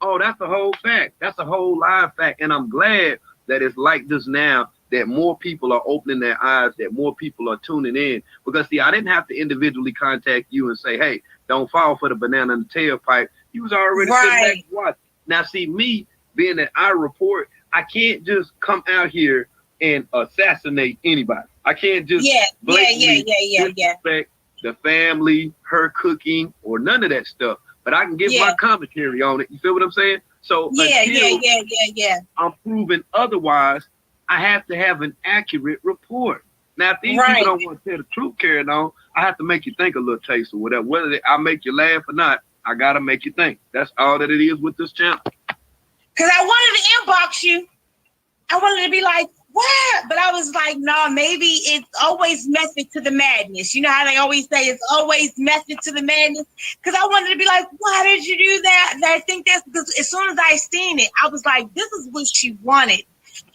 Oh, that's the whole fact. That's a whole live fact, and I'm glad that it's like this now. That more people are opening their eyes, that more people are tuning in. Because, see, I didn't have to individually contact you and say, hey, don't fall for the banana in the tailpipe. You was already sitting back and watching. Now, see, me, being that I report, I can't just come out here and assassinate anybody. I can't just disrespect the family, her cooking, or none of that stuff. But I can give my commentary on it. You feel what I'm saying? So until I'm proven otherwise, I have to have an accurate report. Now, if these people don't want to tell the truth carrying on, I have to make you think a little taste or whatever. Whether I make you laugh or not, I got to make you think. That's all that it is with this channel. Because I wanted to inbox you. I wanted to be like, what? But I was like, no, maybe it's always method to the madness. You know how they always say it's always method to the madness? Because I wanted to be like, why did you do that? And I think that's because as soon as I seen it, I was like, this is what she wanted.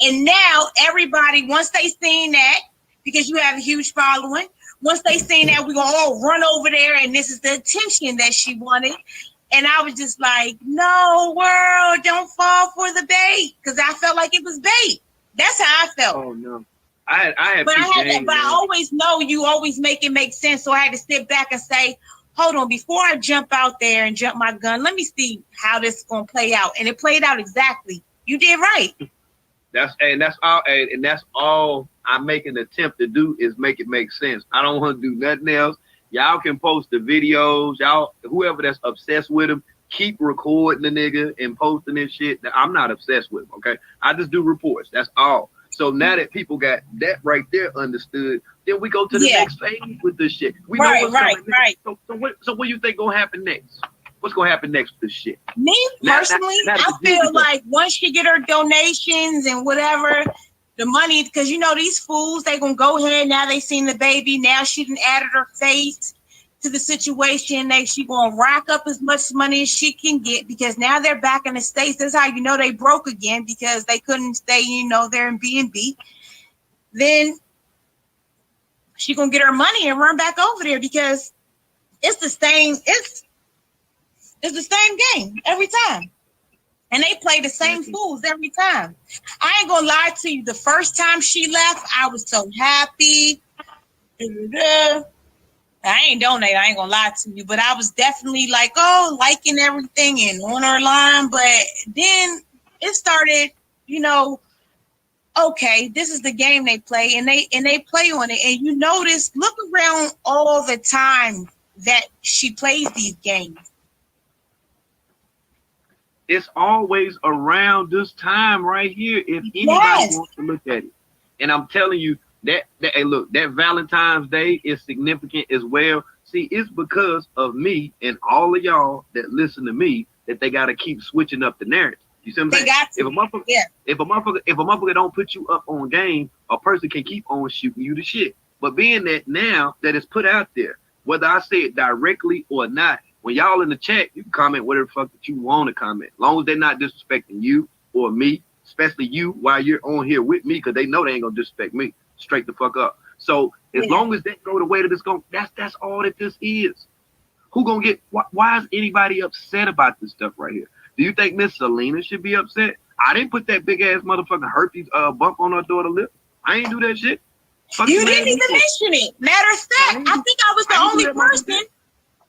And now everybody, once they seen that, because you have a huge following, once they seen that, we're going to all run over there, and this is the attention that she wanted. And I was just like, no, World, don't fall for the bait, because I felt like it was bait. That's how I felt. Oh, no. I always know you always make it make sense, so I had to sit back and say, hold on, before I jump out there and jump my gun, let me see how this is going to play out. And it played out exactly. You did right. That's all I make an attempt to do is make it make sense. I don't want to do nothing else. Y'all can post the videos. Y'all, whoever that's obsessed with him, keep recording the nigga and posting this shit. I'm not obsessed with him, okay? I just do reports. That's all. So now that people got that right there understood, then we go to the next phase with this shit. We know what's coming next. So what do you think gonna happen next? What's gonna happen next with this shit? Me personally, I feel like once she get her donations and whatever, the money, because you know these fools, they gonna go ahead now. They seen the baby. Now she done added her face to the situation. She gonna rack up as much money as she can get because now they're back in the States. That's how you know they broke again because they couldn't stay. You know they're in B&B. Then she gonna get her money and run back over there because it's the same. It's the same game every time. And they play the same fools every time. I ain't gonna lie to you. The first time she left, I was so happy. I ain't donate. I ain't gonna lie to you. But I was definitely like, oh, liking everything and on her line. But then it started, you know, okay, this is the game they play. And they play on it. And you notice, look around all the time that she plays these games. It's always around this time right here if anybody wants to look at it. And I'm telling you that hey, look, that Valentine's Day is significant as well. See, it's because of me and all of y'all that listen to me that they got to keep switching up the narrative. You see what I'm saying? If a motherfucker don't put you up on game, a person can keep on shooting you the shit. But being that now that it's put out there, whether I say it directly or not, when y'all in the chat, you can comment whatever the fuck that you want to comment. As long as they're not disrespecting you or me, especially you while you're on here with me, because they know they ain't gonna disrespect me. Straight the fuck up. So as long as that go the way that it's going, that's all that this is. Who gonna get? Why is anybody upset about this stuff right here? Do you think Miss Selena should be upset? I didn't put that big ass motherfucking herpes bump on her daughter's lip. I ain't do that shit. You didn't even mention it. Matter of fact, I think I was the only person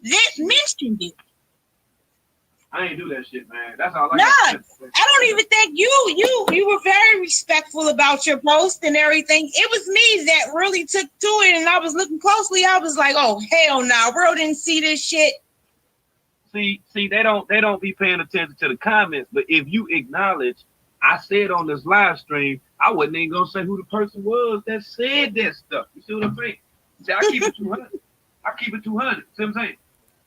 that mentioned it. I ain't do that shit, man. That's all I Nah, got. I don't even think you were very respectful about your post and everything. It was me that really took to it, and I was looking closely. I was like, oh hell no, nah, world didn't see this shit. See, they don't be paying attention to the comments, but if you acknowledge, I said on this live stream, I wasn't even gonna say who the person was that said that stuff. You see what I'm saying? See, I keep it 200. I keep it 200. See what I'm saying?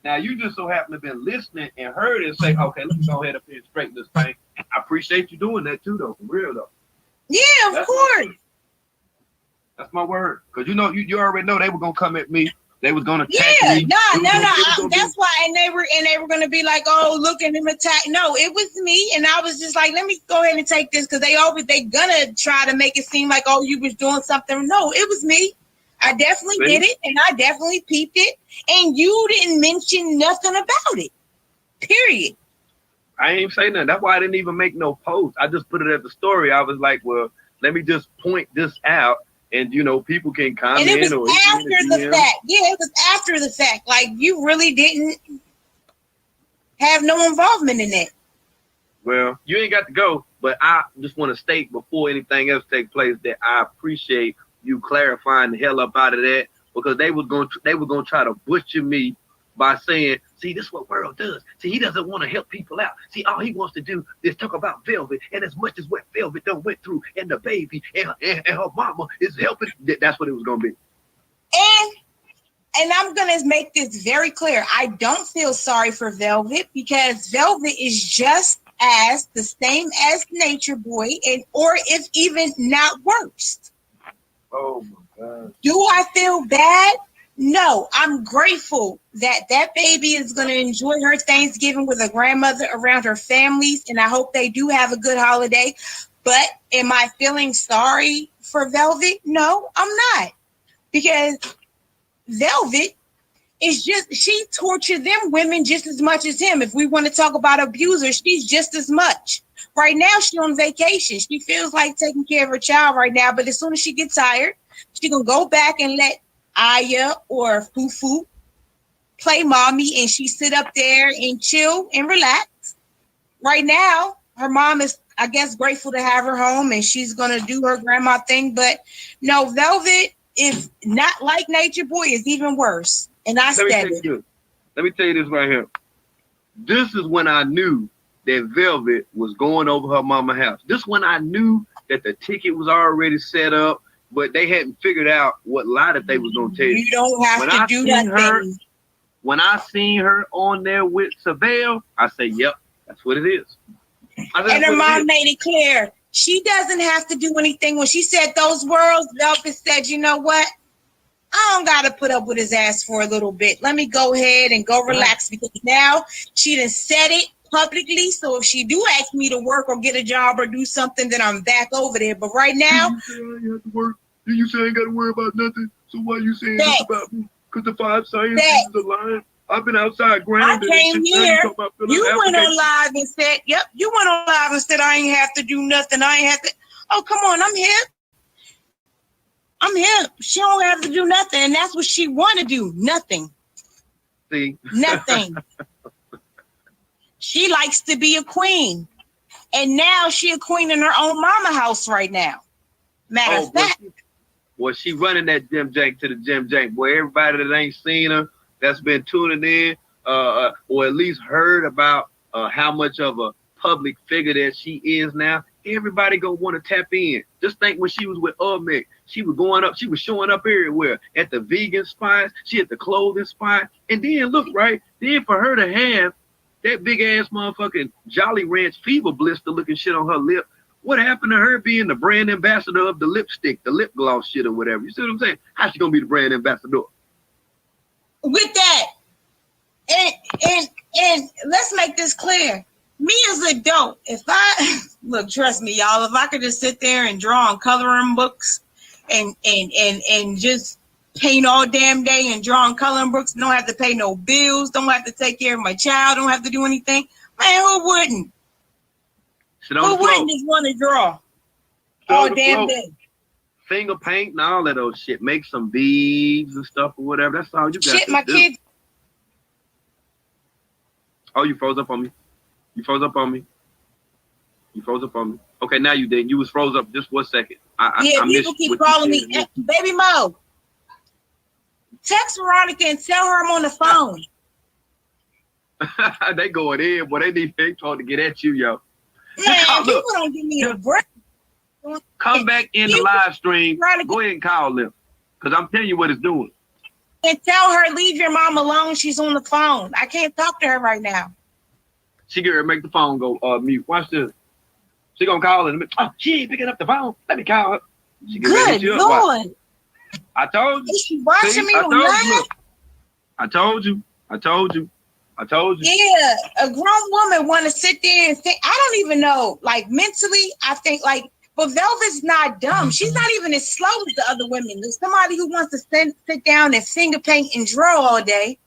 Now you just so happen to have been listening and heard it and say, okay, let me go ahead and straighten this thing. I appreciate you doing that too, though, for real though. Yeah, of course. That's my word. Cause you know, you already know they were gonna come at me. They was gonna attack me. No. That's why, and they were gonna be like, oh, look at him attack. No, it was me, and I was just like, let me go ahead and take this, because they gonna try to make it seem like, oh, you was doing something. No, it was me. I definitely did it, and I definitely peeped it, and you didn't mention nothing about it. Period. I ain't say nothing. That's why I didn't even make no post. I just put it at the story. I was like, well, let me just point this out, and you know, people can comment. And it was after the fact. Yeah, it was after the fact. Like, you really didn't have no involvement in that. Well, you ain't got to go, but I just want to state before anything else takes place that I appreciate you clarifying the hell up out of that, because they were going to try to butcher me by saying, see, this is what World does. See, he doesn't want to help people out. See, all he wants to do is talk about Velvet, and as much as what Velvet done went through, and the baby and her mama is helping. That's what it was going to be. And I'm going to make this very clear. I don't feel sorry for Velvet, because Velvet is just as the same as Nature Boy, or if even not worse. Oh my God. Do I feel bad? No, I'm grateful that baby is going to enjoy her Thanksgiving with her grandmother around her families, and I hope they do have a good holiday. But am I feeling sorry for Velvet? No, I'm not. Because Velvet is she tortured them women just as much as him. If we want to talk about abusers, she's just as much. Right now, she's on vacation. She feels like taking care of her child right now, but as soon as she gets tired, she's going to go back and let Aya or Fufu play mommy, and she sit up there and chill and relax. Right now, her mom is, I guess, grateful to have her home, and she's going to do her grandma thing. But no, Velvet is not like Nature Boy, is even worse. And I said it. Let me tell you this right here. This is when I knew that Velvet was going over her mama's house. This when I knew that the ticket was already set up, but they hadn't figured out what lie that they was gonna tell you. You don't have to do that. When I seen her on there with Savelle, I say, yep, that's what it is. And her mom made it clear. She doesn't have to do anything. When she said those words, Velvet said, you know what? I don't got to put up with his ass for a little bit. Let me go ahead and go relax, because now she done said it publicly. So if she do ask me to work or get a job or do something, then I'm back over there. But right now, you have to work. You say I ain't got to worry about nothing. So why you saying this about me? Because the 5 sciences is a lie. I've been outside grounded. I came here. You went on live and said, yep, you went on live and said, I ain't have to do nothing. I ain't have to. Oh, come on. I'm here. I'm here. She don't have to do nothing. And that's what she want to do. Nothing. See? Nothing. She likes to be a queen. And now she a queen in her own mama house right now. Matter of fact. Well, she running that Jim Jank to the Jim Jank. Boy, everybody that ain't seen her, that's been tuning in, or at least heard about how much of a public figure that she is now, everybody gonna want to tap in. Just think when she was with Meg, she was going up, she was showing up everywhere, at the vegan spots, she at the clothing spot, and then look, right, then for her to have that big ass motherfucking Jolly Ranch fever blister looking shit on her lip, what happened to her being the brand ambassador of the lipstick, the lip gloss shit or whatever? You see what I'm saying? How's she gonna be the brand ambassador? With that, and let's make this clear. Me as an adult, if I look, trust me, y'all, if I could just sit there and draw on coloring books and just paint all damn day and draw on coloring books, don't have to pay no bills, don't have to take care of my child, don't have to do anything, man, who wouldn't? Who wouldn't just want to draw all damn day? Finger paint and all of those shit. Make some beads and stuff or whatever. That's all you got. Shit, my kids. Oh, you froze up on me. You froze up on me. You froze up on me. Okay, now you did. You was froze up just for a second. I people keep calling me. Baby Mo, text Veronica and tell her I'm on the phone. They going in, boy. They need to get at you, yo. Man, people don't give me a break. Come back in the live stream. Go ahead and call them, because I'm telling you what it's doing. And tell her, leave your mom alone. She's on the phone. I can't talk to her right now. She get her to make the phone go mute. Watch this. She gonna call her. Oh, she ain't picking up the phone. Let me call her. She Good Lord. I told you. Is she watching me on live? I told you. Yeah, a grown woman want to sit there and think. I don't even know. Like mentally, I think like, but Velvet's not dumb. She's not even as slow as the other women. There's somebody who wants to sit down and finger paint and draw all day.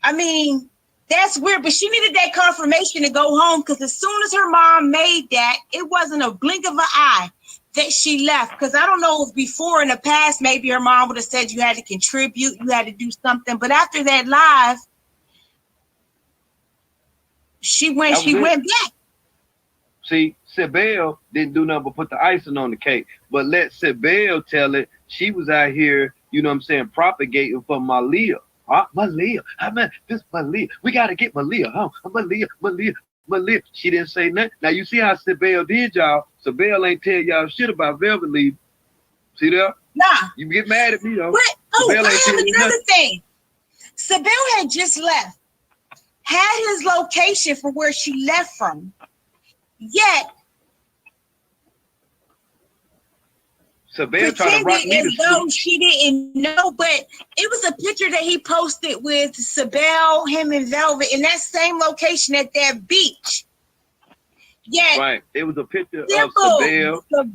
I mean, that's weird, but she needed that confirmation to go home because as soon as her mom made that, it wasn't a blink of an eye that she left. Because I don't know if before in the past, maybe her mom would have said you had to contribute, you had to do something. But after that live, she went back. See, Sibel didn't do nothing but put the icing on the cake. But let Sibel tell it. She was out here, you know what I'm saying, propagating for Malia. Malia. I mean, this Malia. We got to get Malia. Malia. She didn't say nothing. Now, you see how Sibel did, y'all. Sibel ain't tell y'all shit about Velvet leave. See that? Nah. You get mad at me, though. But, I have another thing. Sibel had just left. Had his location for where she left from. Yet, Sibel trying to rock me as though she didn't know, but it was a picture that he posted with Sibel, him and Velvet in that same location at that beach. Yeah, right. It was a picture of Sibel. It was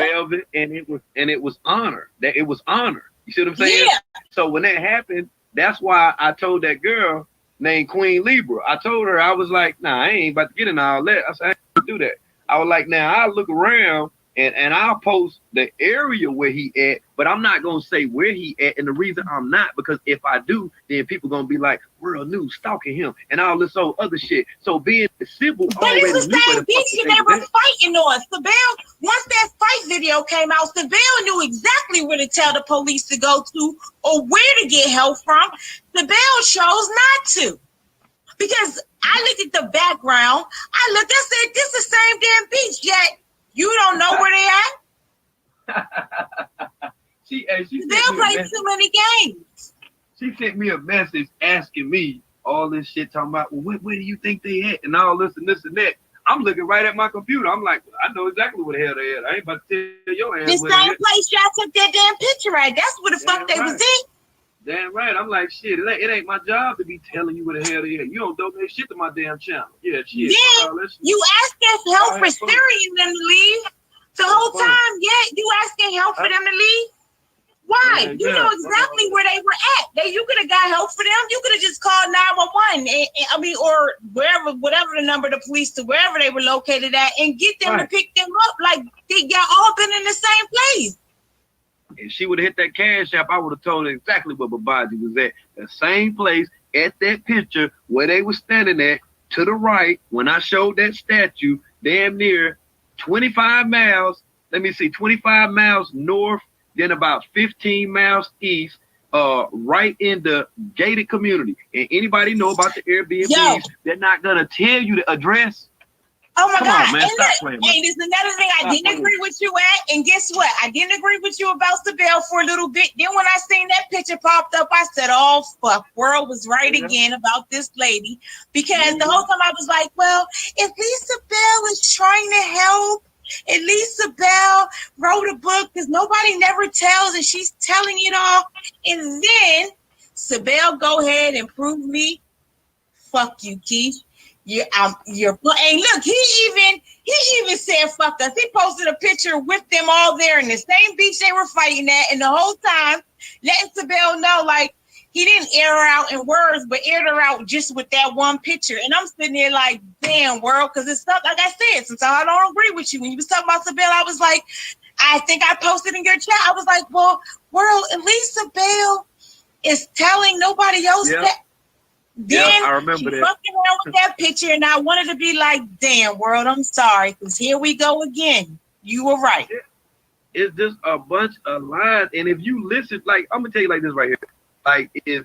Velvet, and it was honor. That it was honor. You see what I'm saying? Yeah. So when that happened, that's why I told that girl named Queen Libra. I told her, I was like, nah, I ain't about to get in all that. I said, I ain't gonna do that. I was like, now I'll look around and I'll post the area where he at, but I'm not gonna say where he at. And the reason I'm not, because if I do, then people gonna be like, World News stalking him and all this old other shit. So being civil, but it's the same beach they were fighting on. Sibel, once that fight video came out, Sibel knew exactly where to tell the police to go to or where to get help from. Sibel chose not to. Because I looked at the background, I said, this is the same damn beach, yet you don't know where they at? They'll play too many games. She sent me a message asking me all this shit, talking about, well, where do you think they at? And all this and this and that. I'm looking right at my computer. I'm like, I know exactly where the hell they at. I ain't about to tell your ass. The same place y'all took that damn picture at. That's where the fuck they was in. Damn right. I'm like, shit, it ain't my job to be telling you where the hell they at. You don't donate shit to my damn channel. Yeah, shit. Then you asking help for steering them to leave. The whole time, you asking help for them to leave. Why? You know exactly where they were at. You could have got help for them. You could have just called 911. Or whatever the number of the police to wherever they were located at, and get them to pick them up. Like they got all been in the same place. If she would have hit that cash app, I would have told her exactly where Babaji was at. The same place at that picture where they were standing at, to the right, when I showed that statue, damn near 25 miles, 25 miles north, then about 15 miles east, right in the gated community. And anybody know about the Airbnbs, they're not going to tell you the address. Oh my God. On, man. And there's another thing I didn't agree with you at. And guess what? I didn't agree with you about Sibel for a little bit. Then when I seen that picture popped up, I said, oh, fuck. World was right again about this lady. Because the whole time I was like, well, if Lisa Bell is trying to help, at least Sibel wrote a book because nobody never tells and she's telling it all. And then Sibel go ahead and prove me. Fuck you, Keith. You're and look, he even said fuck us. He posted a picture with them all there in the same beach they were fighting at, and the whole time letting Sibel know like he didn't air her out in words, but aired her out just with that one picture. And I'm sitting there like, damn, World, because it's stuff like I said, since I don't agree with you. When you was talking about Sibel, I was like, I think I posted in your chat. I was like, well, World, at least Sibel is telling nobody else that. Then I remember she that. fucked around with that picture, and I wanted to be like, damn, world, I'm sorry, because here we go again. You were right. It's just a bunch of lies. And if you listen, like, I'm gonna tell you like this right here. Like, if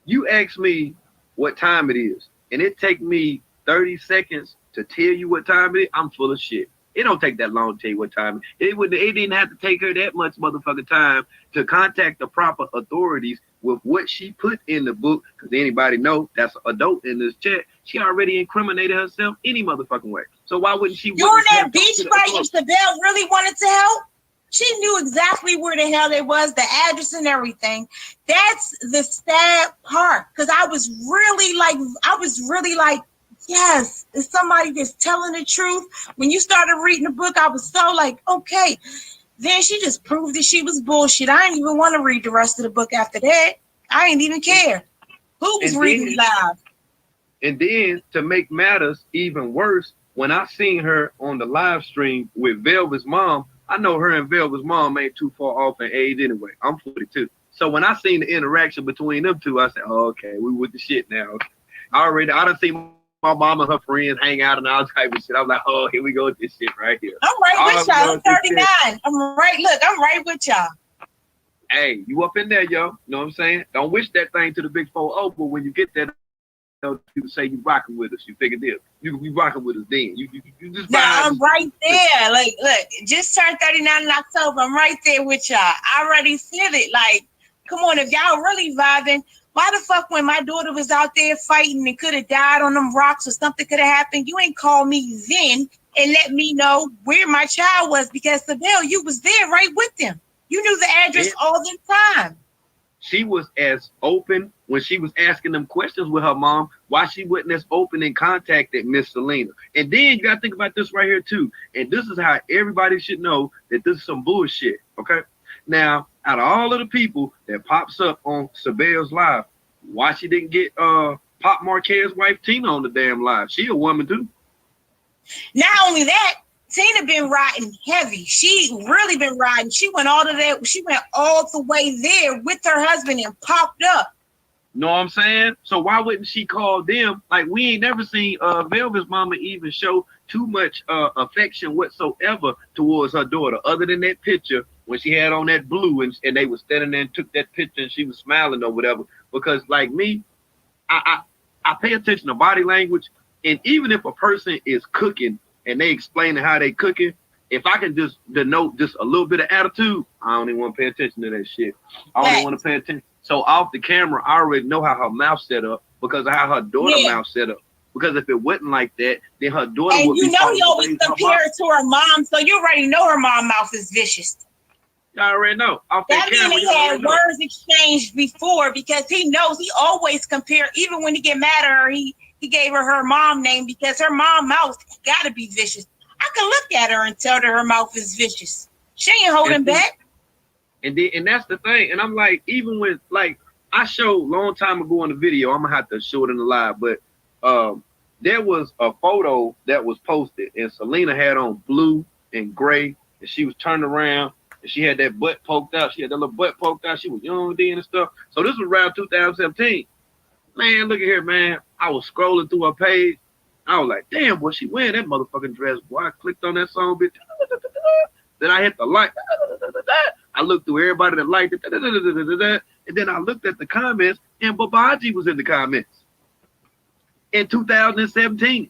you ask me what time it is, and it take me 30 seconds to tell you what time it is, I'm full of shit. It don't take that long to tell you what time it is. It didn't have to take her that much motherfucking time to contact the proper authorities with what she put in the book. Because anybody know that's an adult in this chat. She already incriminated herself any motherfucking way. So why wouldn't she? During that beach fight, if Sabelle really wanted to help, she knew exactly where the hell it was, the address and everything. That's the sad part. Because I was really like, yes, is somebody that's telling the truth. When you started reading the book, I was so like, okay. Then she just proved that she was bullshit. I didn't even want to read the rest of the book after that. I didn't even care. Who was reading live? And then to make matters even worse, when I seen her on the live stream with Velvet's mom, I know her and Velvet's mom ain't too far off in age anyway. I'm 42. So when I seen the interaction between them two, I said, oh, okay, we with the shit now. I done seen my mom and her friends hang out and all type of shit. I'm like, oh, here we go with this shit right here. I'm right with y'all. I'm 39. I'm right with y'all. Hey, you up in there, yo. You know what I'm saying? Don't wish that thing to the big 4-0, but when you get that, people say you rocking with us. You figure this. You can be rocking with us then. You just. Now I'm right there. Like, look, just turned 39 in October. I'm right there with y'all. I already said it. Like, come on, if y'all really vibing, why the fuck when my daughter was out there fighting and could have died on them rocks or something could have happened, you ain't call me then and let me know where my child was? Because Sabelle, you was there right with them. You knew the address all the time. She was as open when she was asking them questions with her mom. Why she wasn't as open and contacted Miss Selena? And then you gotta think about this right here too. And this is how everybody should know that this is some bullshit. Okay. Now, out of all of the people that pops up on Sabelle's live, why she didn't get Pop Marquez's wife Tina on the damn live? She a woman too. Not only that, Tina been riding heavy. She really been riding. She went all the way there with her husband and popped up. Know what I'm saying? So why wouldn't she call them? Like, we ain't never seen Velvet's mama even show too much affection whatsoever towards her daughter, other than that picture when she had on that blue and they was standing there and took that picture and she was smiling or whatever. Because like me, I pay attention to body language, and even if a person is cooking and they explaining how they cooking, if I can just denote just a little bit of attitude, I don't even want to pay attention to that shit. I don't even want to pay attention. So off the camera, I already know how her mouth set up because of how her daughter mouth set up. Because if it wasn't like that, then her daughter would be. And you know you always compare her to her mom, so you already know her mom mouth is vicious. I already know. Off that means he had words exchanged before because he knows he always compare. Even when he get mad at her, he gave her mom name because her mom mouth got to be vicious. I can look at her and tell her mouth is vicious. She ain't holding back. And that's the thing. And I'm like, even when, like, I showed long time ago in the video, I'm gonna have to show it in the live, but there was a photo that was posted and Selena had on blue and gray and she was turned around and she had that butt poked out. She had that little butt poked out. She was young then and stuff. So this was around 2017. Man, look at here, man. I was scrolling through her page. I was like, damn, boy, she wearing that motherfucking dress. Boy, I clicked on that song, bitch. Then I hit the like. I looked through everybody that liked it. And then I looked at the comments, and Babaji was in the comments in 2017.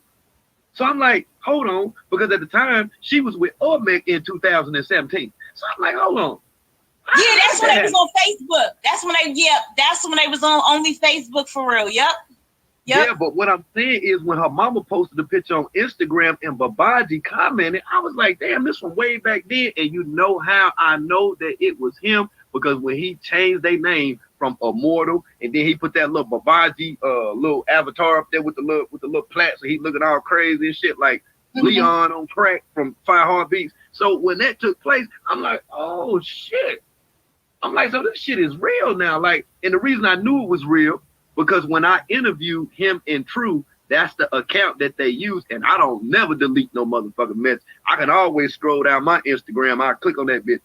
So I'm like, hold on, because at the time, she was with Olmec in 2017. So I'm like, hold on. Yeah, that's when they was on Facebook. That's when they was on only Facebook for real. Yep. Yeah, but what I'm saying is when her mama posted the picture on Instagram and Babaji commented, I was like, damn, this from way back then. And you know how I know that it was him? Because when he changed their name from Immortal and then he put that little Babaji little avatar up there with the little plaque, so he looking all crazy and shit like Leon on crack from 5 Heartbeats. So when that took place, I'm like, oh shit. I'm like, so this shit is real now. Like, and the reason I knew it was real, because when I interviewed him in True, that's the account that they use, and I don't never delete no motherfucking mess. I can always scroll down my Instagram. I click on that bitch,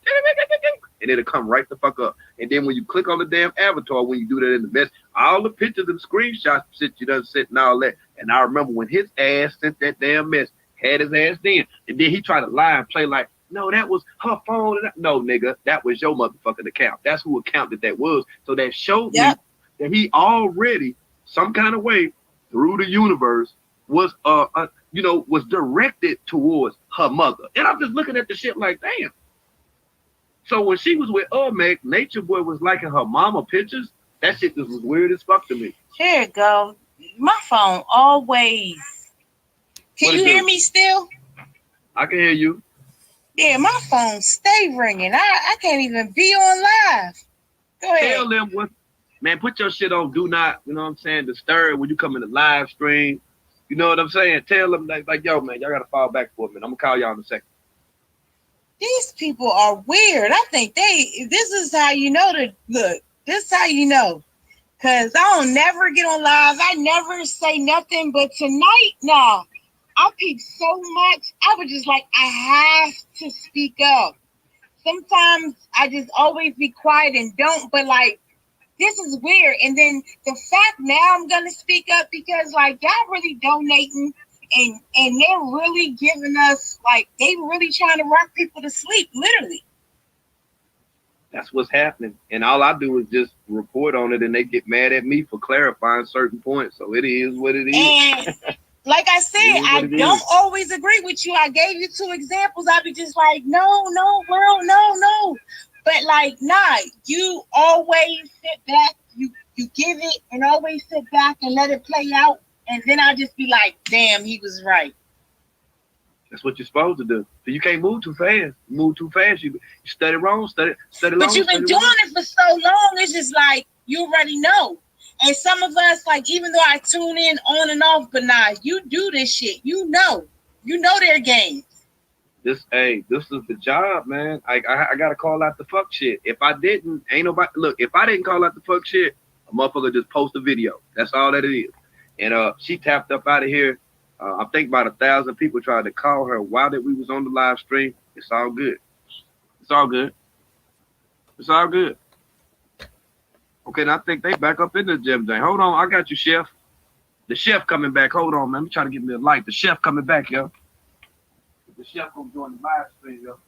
and it'll come right the fuck up. And then when you click on the damn avatar, when you do that in the mess, all the pictures and screenshots shit you done sent and all that. And I remember when his ass sent that damn mess, had his ass then, and then he tried to lie and play like, no, that was her phone. No, nigga, that was your motherfucking account. That's who account that was. So that showed me that he already, some kind of way, through the universe, was was directed towards her mother. And I'm just looking at the shit like, damn. So when she was with Meg, Nature Boy was liking her mama pictures. That shit just was weird as fuck to me. Here it go. My phone always. Can you hear me still? I can hear you. Yeah, my phone stay ringing. I can't even be on live. Go ahead. Tell them what, man, put your shit on do not, you know what I'm saying, disturb when you come in the live stream. You know what I'm saying? Tell them like yo, man, y'all gotta fall back for a minute. I'm gonna call y'all in a second. These people are weird. I think this is how you know look, this is how you know. Cause I don't never get on live. I never say nothing, but tonight, nah. I peep so much. I was just like, I have to speak up. Sometimes I just always be quiet and don't, but like, this is weird. And then the fact now I'm gonna speak up because like y'all really donating and they're really giving us like they really trying to rock people to sleep, literally. That's what's happening. And all I do is just report on it and they get mad at me for clarifying certain points. So it is what it is. And like I said, I don't always agree with you. I gave you 2 examples. I'd be just like, no, girl, no. But like, nah, you always sit back, you give it and always sit back and let it play out. And then I'll just be like, damn, he was right. That's what you're supposed to do. So you can't move too fast. You move too fast, you study wrong, study long. But you've been doing it for so long, it's just like, you already know. And some of us, like, even though I tune in on and off, but nah, you do this shit. You know their games. This is the job, man. I gotta call out the fuck shit. If I didn't, ain't nobody look. If I didn't call out the fuck shit, a motherfucker just post a video. That's all that it is. And she tapped up out of here. I think about 1,000 people tried to call her while that we was on the live stream. It's all good. It's all good. It's all good. Okay, and I think they back up in the gym thing. Hold on, I got you, Chef. The chef coming back. Hold on, man. Let me try to get me a light. The chef coming back, yo. The chef gonna join the live stream, yo.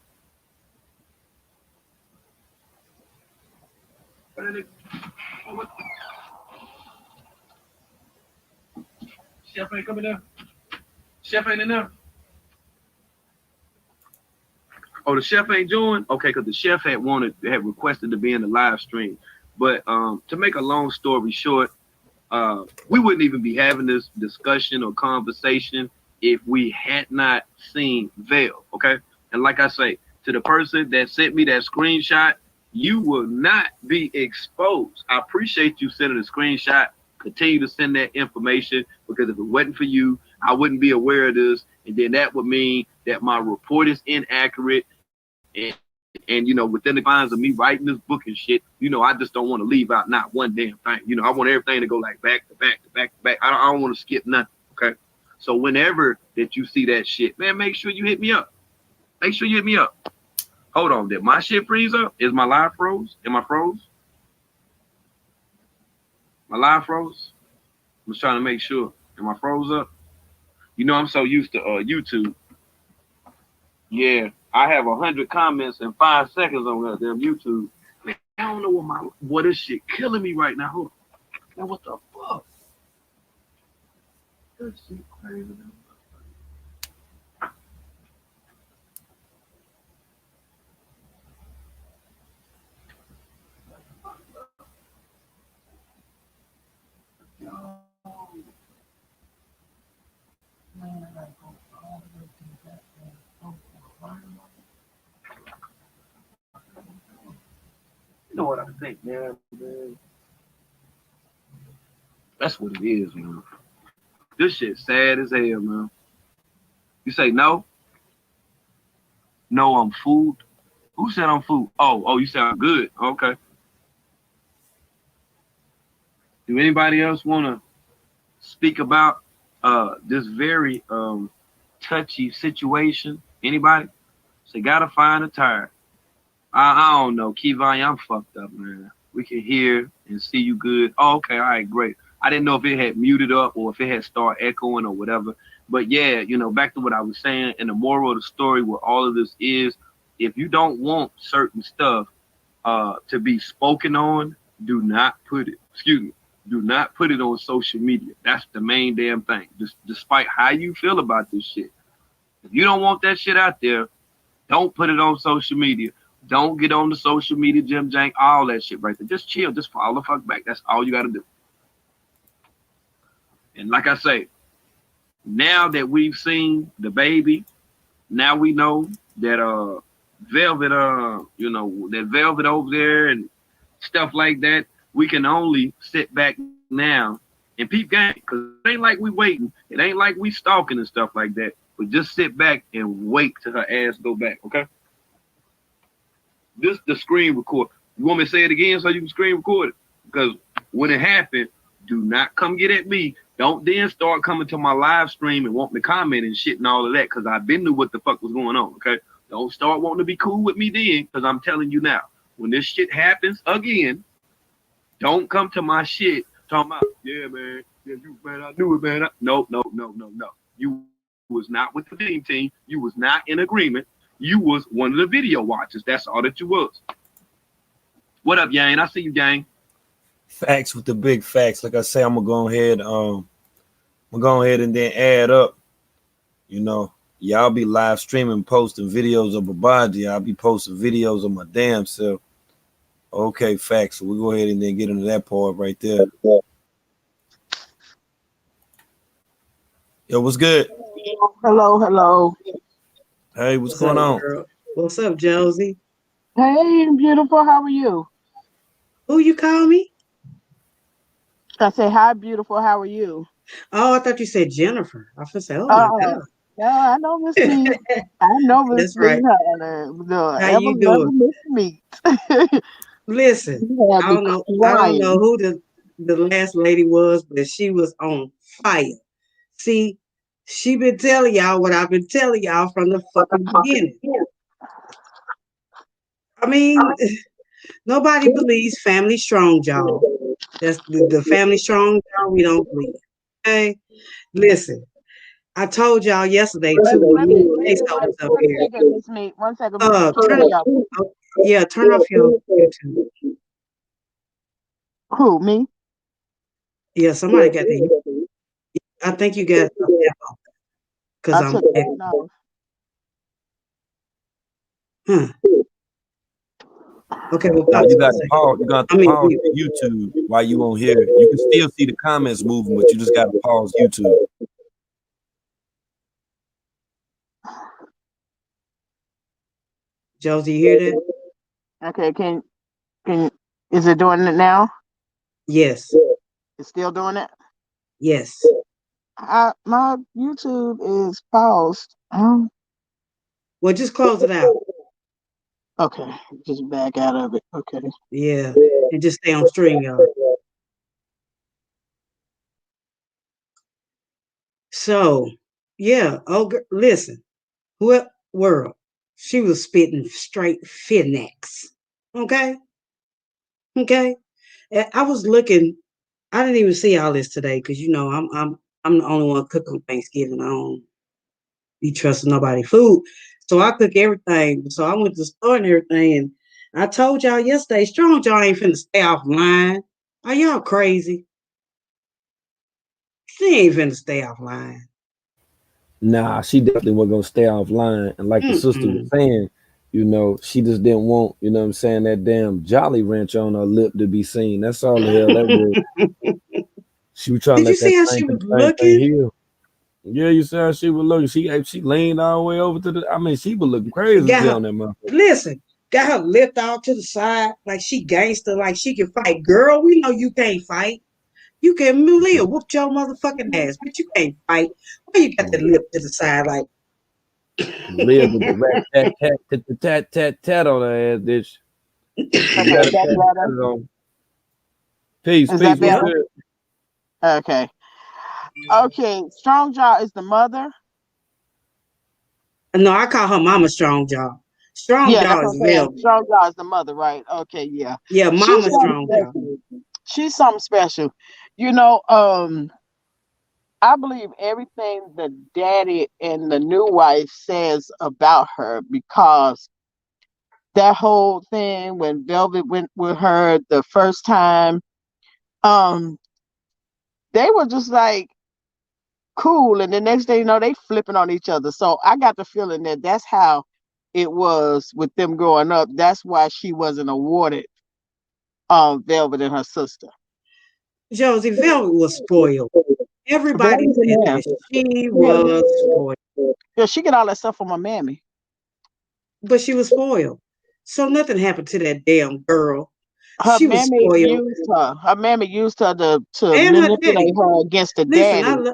Chef ain't coming there. Chef ain't in there. Oh, the chef ain't joined? Okay, because the chef had requested to be in the live stream. But to make a long story short, we wouldn't even be having this discussion or conversation if we had not seen Veil, okay? And like I say, to the person that sent me that screenshot, you will not be exposed. I appreciate you sending a screenshot. Continue to send that information because if it wasn't for you, I wouldn't be aware of this. And then that would mean that my report is inaccurate. And you know, within the lines of me writing this book and shit, you know, I just don't want to leave out not one damn thing. You know, I want everything to go like back to back to back to back. I don't want to skip nothing. Okay. So whenever that you see that shit, man, make sure you hit me up. Make sure you hit me up. Hold on, did my shit freeze up? Is my live froze? Am I froze? My live froze? I'm just trying to make sure. Am I froze up? You know, I'm so used to YouTube. Yeah, I have 100 comments in 5 seconds on that damn YouTube. Man, I don't know what this shit killing me right now. Hold on. Man, what the fuck? This shit crazy. You know what I think, man? That's what it is, man. This shit sad as hell, man. You say no? No, I'm food. Who said I'm food? Oh, you said I'm good. Okay. Do anybody else want to speak about this very touchy situation? Anybody? So gotta find a tire. I don't know, Kevon, I'm fucked up, man. We can hear and see you good. Oh, okay, all right, great. I didn't know if it had muted up or if it had started echoing or whatever. But yeah, back to what I was saying, and the moral of the story with all of this is, if you don't want certain stuff to be spoken on, do not put it on social media. That's the main damn thing. Despite how you feel about this shit. If you don't want that shit out there, don't put it on social media. Don't get on the social media, Jim Jank, all that shit right there. Just chill. Just fall the fuck back. That's all you got to do. And like I say, now that we've seen the baby, now we know that Velvet, that Velvet over there and stuff like that, we can only sit back now and peep game. Because it ain't like we waiting. It ain't like we stalking and stuff like that. But just sit back and wait till her ass go back, okay? This the screen record. You want me to say it again so you can screen record it? Because when it happened, do not come get at me. Don't then start coming to my live stream and want me to comment and shit and all of that, because I've been knew what the fuck was going on, okay? Don't start wanting to be cool with me then, because I'm telling you now, when this shit happens again, don't come to my shit talking about, yeah, man, I knew it, man. No. You was not with the team. You was not in agreement. You was one of the video watchers. That's all that you was. What up, Yang? I see you, Yang. Facts with the big facts. Like I say, I'm gonna go ahead and then add up. Y'all be live streaming, posting videos of Babaji. I'll be posting videos of my damn self. Okay, facts. So we go ahead and then get into that part right there. Yo, what's good? Hello. Hey, what's going on? Girl? What's up, Josie? Hey, beautiful. How are you? Who you call me? I say hi, beautiful. How are you? Oh, I thought you said Jennifer. I was gonna say, oh my God. Yeah, I know Miss Meat. I know Miss That's right. The How you doing? Miss Meat. Listen, I don't know who the last lady was, but she was on fire. See, she been telling y'all what I've been telling y'all from the fucking beginning. I mean, nobody believes family strong, y'all. That's the family strong, y'all. We don't believe. Okay, listen. I told y'all yesterday too. When me and Queso was up here. One second. Turn off your YouTube. Who, me? Yeah, somebody got the. I think you got because I'm. Okay, well, you got to pause. You got to pause YouTube while you on here. You can still see the comments moving, but you just got to pause YouTube. Josie, you hear that? Okay, can is it doing it now? Yes. It's still doing it? Yes. My YouTube is paused. Well, just close it out. Okay, just back out of it. Okay. Yeah, and just stay on StreamYard. So, yeah. Oh, listen. What world? She was spitting straight Finnex. Okay. I was looking. I didn't even see all this today because I'm the only one cooking on Thanksgiving. I don't be trusting nobody food, so I cook everything. So I went to the store and everything, and I told y'all yesterday, Strong Jaw ain't finna stay offline. Are y'all crazy? She ain't finna stay offline. Nah, she definitely wasn't gonna stay offline. And like the sister was saying, she just didn't want, what I'm saying, that damn Jolly Rancher on her lip to be seen. That's all the hell that was. She was trying to let that. Did you see how she was looking? Yeah, you see how she was looking. She leaned all the way over to she was looking crazy on that motherfucker. Listen, got her lift out to the side like she gangster, like she can fight. Girl, we know you can't fight. You can Leah whoop your motherfucking ass, but you can't fight. Why you got the lip to the side like Leah with the rat tat on her ass, bitch. Peace. Okay. Strong Jaw is the mother. No, I call her Mama Strong Jaw. Strong Yeah, Jaw that's what is I'm saying. Velvet. Strong Jaw is the mother, right? Okay, yeah. Yeah, She's Mama something Strong Jaw. special. She's something special. You know, I believe everything the daddy and the new wife says about her, because that whole thing when Velvet went with her the first time, um, they were just like cool, and the next day, you know, they flipping on each other. So I got the feeling that that's how it was with them growing up. That's why she wasn't awarded Velvet and her sister. Josie, Velvet was spoiled. Everybody Velvet's a said man. that she Yeah. was spoiled, Yeah, she get all that stuff from her mammy. but she was spoiled. So nothing happened to that damn girl. Her She was mammy spoiled. used her. Her mammy used her to And her manipulate daddy. her against the Listen, daddy.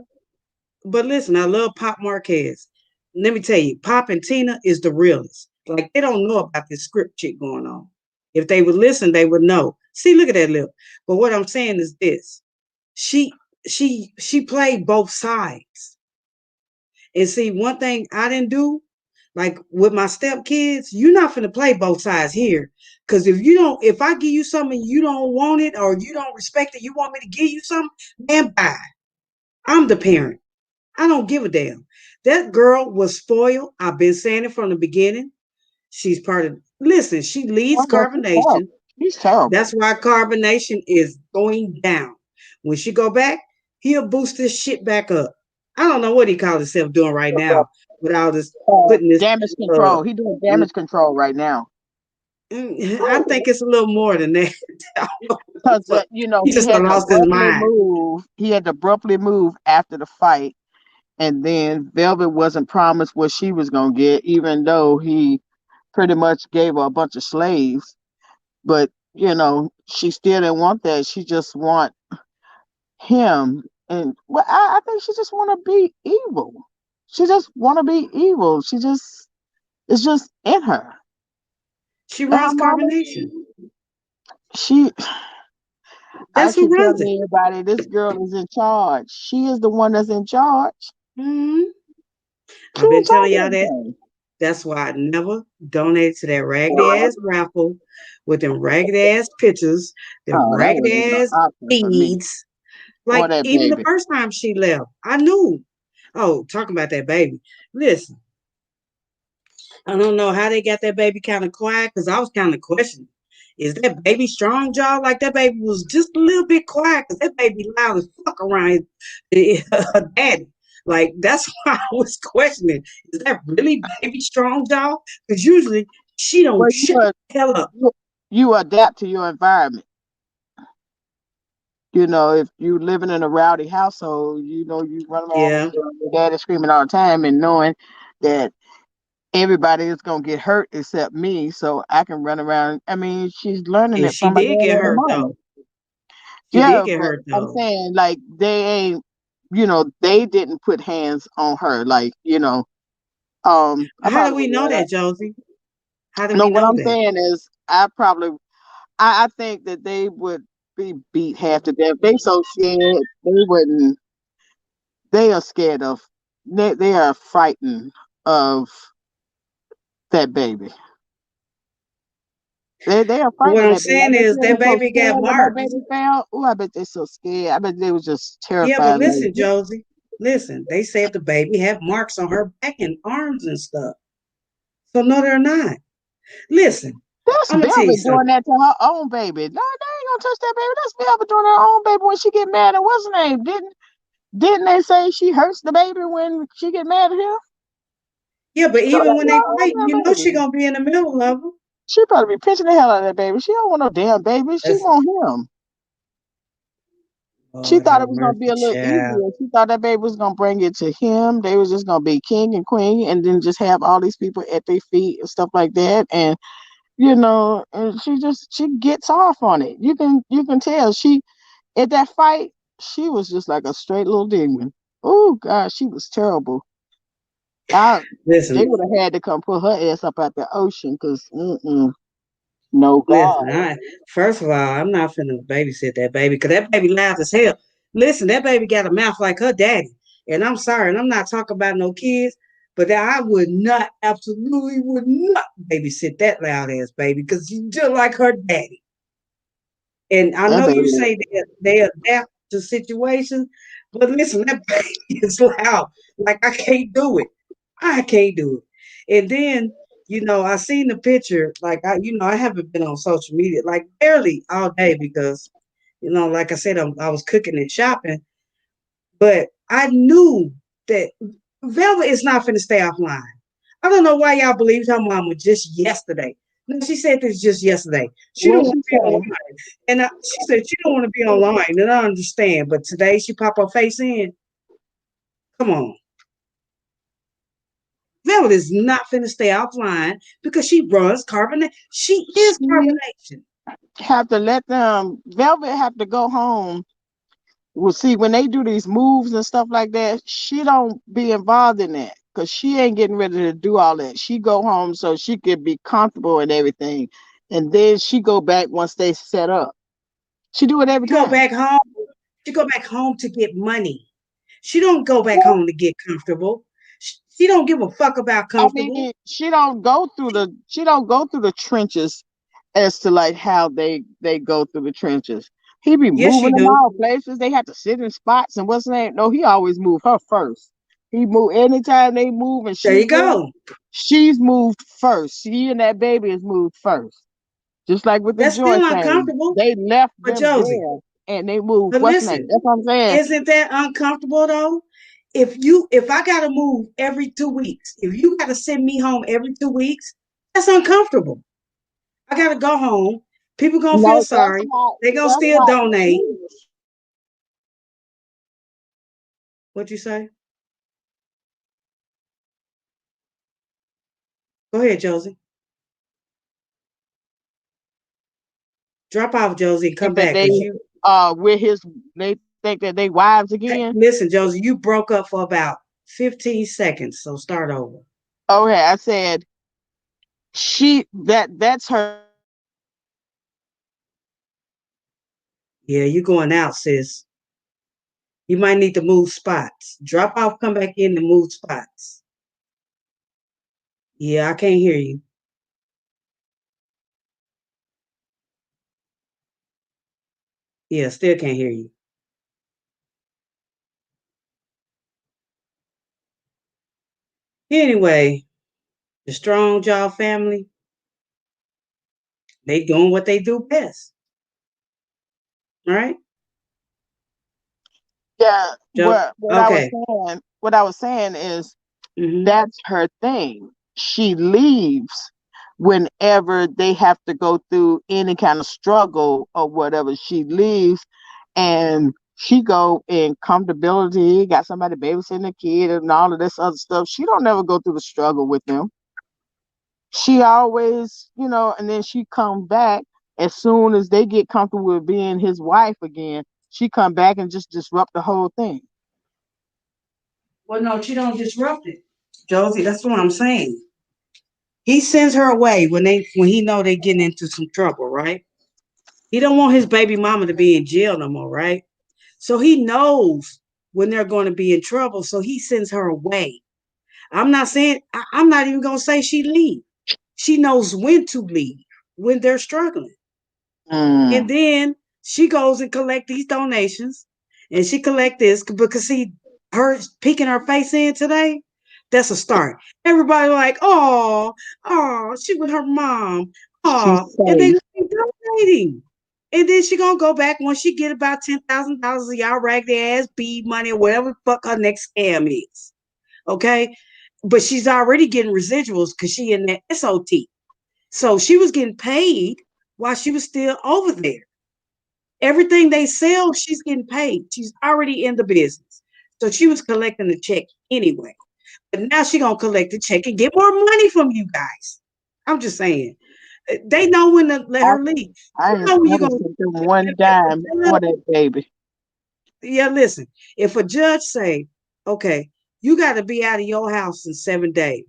listen, I love Pop Marquez. Let me tell you, Pop and Tina is the realest. Like, they don't know about this script shit going on. If they would listen, they would know. See, look at that lip. But what I'm saying is this. She played both sides. And see, one thing I didn't do, like with my stepkids, you're not finna play both sides here. Cause if I give you something you don't want it or you don't respect it, you want me to give you something, man, bye. I'm the parent. I don't give a damn. That girl was spoiled. I've been saying it from the beginning. She's part of, listen, she leads Oh, yeah, she's terrible. Carbonation. She's terrible. That's why Carbonation is going down. When she go back, he'll boost this shit back up. I don't know what he calls himself doing right now with all this putting this. Damage control. He doing damage control right now. I think it's a little more than that. Because you know, he just lost his mind. He had to abruptly move after the fight, and then Velvet wasn't promised what she was gonna get, even though he pretty much gave her a bunch of slaves. But you know, she still didn't want that. She just want him, and well, I think she just want to be evil. She just want to be evil. It's just in her. She runs Carbonation. She. That's I who keep runs telling it. everybody this girl is in charge. She is the one that's in charge. Mm-hmm. She I've been in charge telling of y'all that. everything. That's why I never donated to that raggedy ass raffle with them raggedy ass pictures, them Oh, that raggedy wasn't even an ass option for me. feeds. Or Like, that even the baby. first time she left, I knew. Oh, talking about that baby. Listen, I don't know how they got that baby kind of quiet, because I was kind of questioning. Is that baby Strong Jaw? Like, that baby was just a little bit quiet, because that baby loud as fuck around her daddy. Like, that's why I was questioning. Is that really baby Strong Jaw? Because usually she don't Well, shut the hell up. you adapt to your environment. You know, if you living in a rowdy household, you know, you run around Yeah. with your daddy screaming all the time and knowing that everybody is gonna get hurt except me, so I can run around. I mean, she's learning And it she from her did dad get and her hurt, mama. though. She did Yeah, get but hurt, I'm though. saying like they ain't, you know, they didn't put hands on her. Like, you know, How about do we know that, Josie? How do no, we what know I'm that? saying is I think that they would be beat half to death. They so scared they wouldn't. They are scared of. They are frightened of that baby. They are What frightened I'm of that baby. I saying bet is they that were so baby got scared when that marks. baby fell. Oh, I bet they're so scared. I bet they was just Yeah, but terrified. listen, Josie. Listen, they said the baby had marks on her back and arms and stuff. So no, they're not. Listen, That's I'm gonna tell you Velvet doing something. that to her own baby. No, they ain't gonna touch that baby. That's Velvet doing her own baby when she get mad at what's her name? Didn't they say she hurts the baby when she get mad at him? Yeah, but So even that's when they her fight, own you damn know she baby. gonna be in the middle of them. She probably be pinching the hell out of that baby. She don't want no damn baby. She That's want him. She Lord thought have it was gonna be mercy, a little child. easier. She thought that baby was gonna bring it to him. They was just gonna be king and queen, and then just have all these people at their feet and stuff like that. And you know, and she gets off on it. You can tell she at that fight she was just like a straight little demon. Oh God, she was terrible. I They Listen, would have had to come put her ass up at the ocean because no listen. God. First of all, I'm not finna babysit that baby because that baby loud as hell. Listen, that baby got a mouth like her daddy. And I'm sorry, and I'm not talking about no kids. But I would not, absolutely would not babysit that loud ass baby because she's just like her daddy. And I That know you baby. say they adapt to situations, but listen, that baby is loud. Like I can't do it. I can't do it. And then, I seen the picture. Like I haven't been on social media like barely all day because, like I said, I was cooking and shopping. But I knew that Velvet is not finna stay offline. I don't know why y'all believed her mama just yesterday. No, she said this just yesterday. She don't What want she to be say? online. And she said she don't want to be online. And I understand. But today she pop her face in. Come on. Velvet is not finna stay offline because she runs carbonation. She is She carbonation. have to let them. Velvet have to go home. Well, see, when they do these moves and stuff like that, she don't be involved in that because she ain't getting ready to do all that. She go home so she could be comfortable and everything, and then she go back once they set up. She do it every She go time. back home. She go back home to get money. She don't go back home to get comfortable. She don't give a fuck about I comfortable. mean, she don't go through the trenches as to like how they go through the trenches. He be Yes, she moving them do. all places. They have to sit in spots and what's the name? No, he always move her first. He move anytime they move and There she's you moved, go. she's moved first. She and that baby is moved first. Just like with the That's Joy still thing, uncomfortable they left for them Josie. there and they moved. But What's the name? listen, That's what I'm saying. isn't that uncomfortable though? If I gotta move every 2 weeks, if you gotta send me home every 2 weeks, that's uncomfortable. I gotta go home. People gonna feel No, that's sorry. not. They gonna That's still not donate. true. What you say? Go ahead, Josie. Drop off, Josie, and come Think that back. they Cause you with his they think that they wives hey, again. listen, Josie, you broke up for about 15 seconds. So start over. Okay, I said that's her. Yeah, you going out, sis. You might need to move spots. Drop off, come back in and move spots. Yeah, I can't hear you. Yeah, still can't hear you. Anyway, the Strong Jaw family, they doing what they do best. All right? Yeah, Joe? Okay. what I was saying is Mm-hmm. that's her thing. She leaves whenever they have to go through any kind of struggle or whatever. She leaves and she go in comfortability, got somebody babysitting the kid and all of this other stuff. She don't never go through the struggle with them. She always, and then she come back as soon as they get comfortable with being his wife again. She come back and just disrupt the whole thing. Well, no, she don't disrupt it. Josie, that's what I'm saying. He sends her away when he know they getting into some trouble, right? He don't want his baby mama to be in jail no more, right? So he knows when they're going to be in trouble, so he sends her away. I'm not even gonna say she leave. She knows when to leave when they're struggling. And Mm. then she goes and collect these donations and she collect this because see her peeking her face in today, that's a start. Everybody like, she with her mom. She's And safe. they donating. And then she gonna go back once she get about $10,000 of y'all raggedy ass bead money or whatever the fuck her next scam is. Okay. But she's already getting residuals because she in that SOT. So she was getting paid while she was still over there. Everything they sell, she's getting paid. She's already in the business. So she was collecting the check anyway. But now she gonna collect the check and get more money from you guys. I'm just saying. They know when to let I, her leave. I You ain't know when you never gonna sent them one dime for that baby. yeah, listen. If a judge say, okay, you got to be out of your house in 7 days,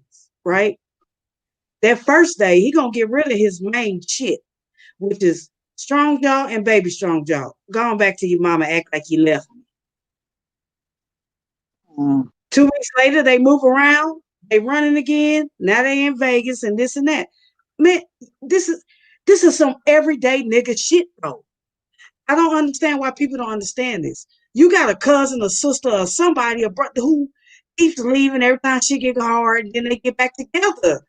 right? That first day, he gonna get rid of his main shit, which is strong jaw and baby strong jaw. Going back to your mama, act like you left me. Mm. 2 weeks later, they move around. They running again. Now they in Vegas and this and that. Man, this is some everyday nigga shit, bro. I don't understand why people don't understand this. You got a cousin, a sister, or somebody, a brother who keeps leaving every time she get hard, and then they get back together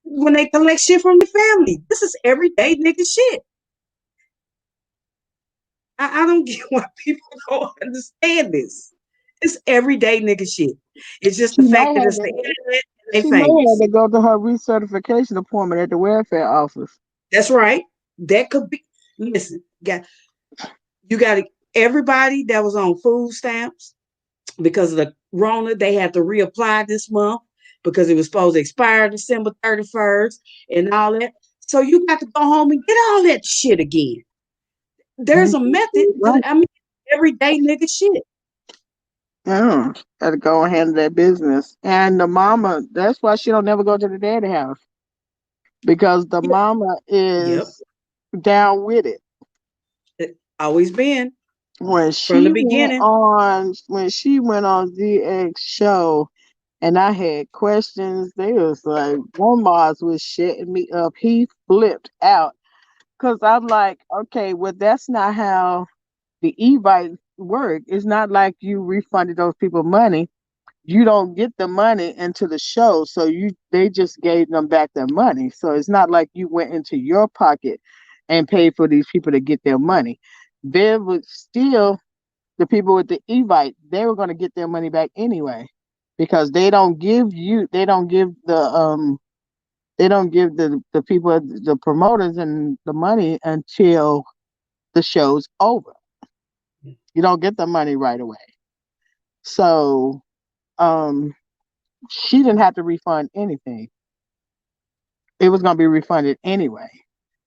when they collect shit from the family. This is everyday nigga shit. I don't get why people don't understand this. It's everyday nigga shit. It's just the fact that it's the internet and they She may famous. have to go to her recertification appointment at the welfare office. That's right. That could be. Listen, you got everybody that was on food stamps because of the Rona. They had to reapply this month because it was supposed to expire December 31st and all that. So you got to go home and get all that shit again. There's a method. I mean, everyday nigga shit. Yeah, got to go and handle that business. And the mama, that's why she don't never go to the daddy house, because the mama is down with it. Always been. When from the beginning. When she went on ZX show, and I had questions, they was like, one Mars was shitting me up. He flipped out because I'm like, okay, well, that's not how the Evite work. It's not like you refunded those people money. You don't get the money into the show, so they just gave them back their money. So it's not like you went into your pocket and paid for these people to get their money. There was still the people with the Evite, they were going to get their money back anyway, because they don't give the people, the promoters, and the money until the show's over. You don't get the money right away. So she didn't have to refund anything. It was going to be refunded anyway.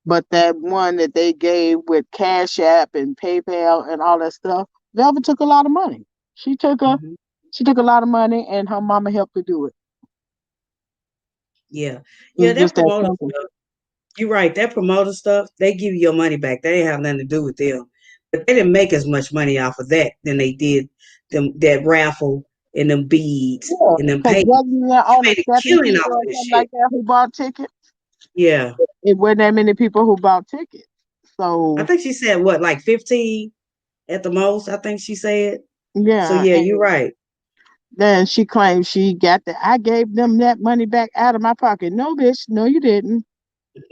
But that one that they gave with Cash App and PayPal and all that stuff, Velvet took a lot of money. She took a lot of money, and her mama helped her do it. Yeah, that promoter stuff. You're right. That promoter stuff, they give you your money back. They ain't have nothing to do with them. But they didn't make as much money off of that than they did that raffle and them beads and them payments. Wasn't there only 7 people like that who bought tickets? Yeah. It wasn't that many people who bought tickets. So I think she said like 15 at the most, I think she said. Yeah. So yeah, you're right. Then she claimed she got I gave them that money back out of my pocket. No, bitch, no, you didn't.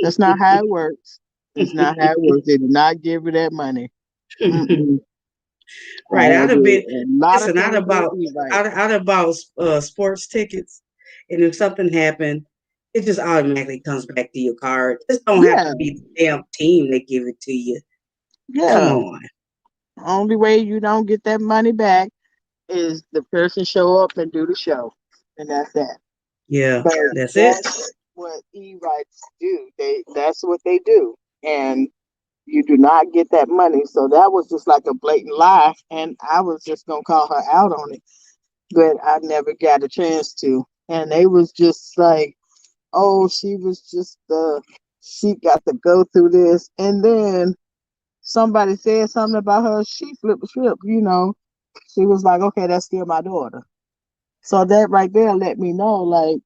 That's not how it works. It's not how it works. They did not give her that money. Right. I'd have bought sports tickets, and if something happened, it just automatically comes back to your card. It don't have to be the damn team that give it to you. Yeah. Come on. Only way you don't get that money back is the person show up and do the show, and that's that. Yeah, that's it. What E-Rights do. That's what they do, and you do not get that money. So that was just like a blatant lie, and I was just gonna call her out on it, but I never got a chance to. And they was just like, oh, she was just she got to go through this, and then somebody said something about her, she flipped the script, She was like, okay, that's still my daughter. So that right there let me know, like,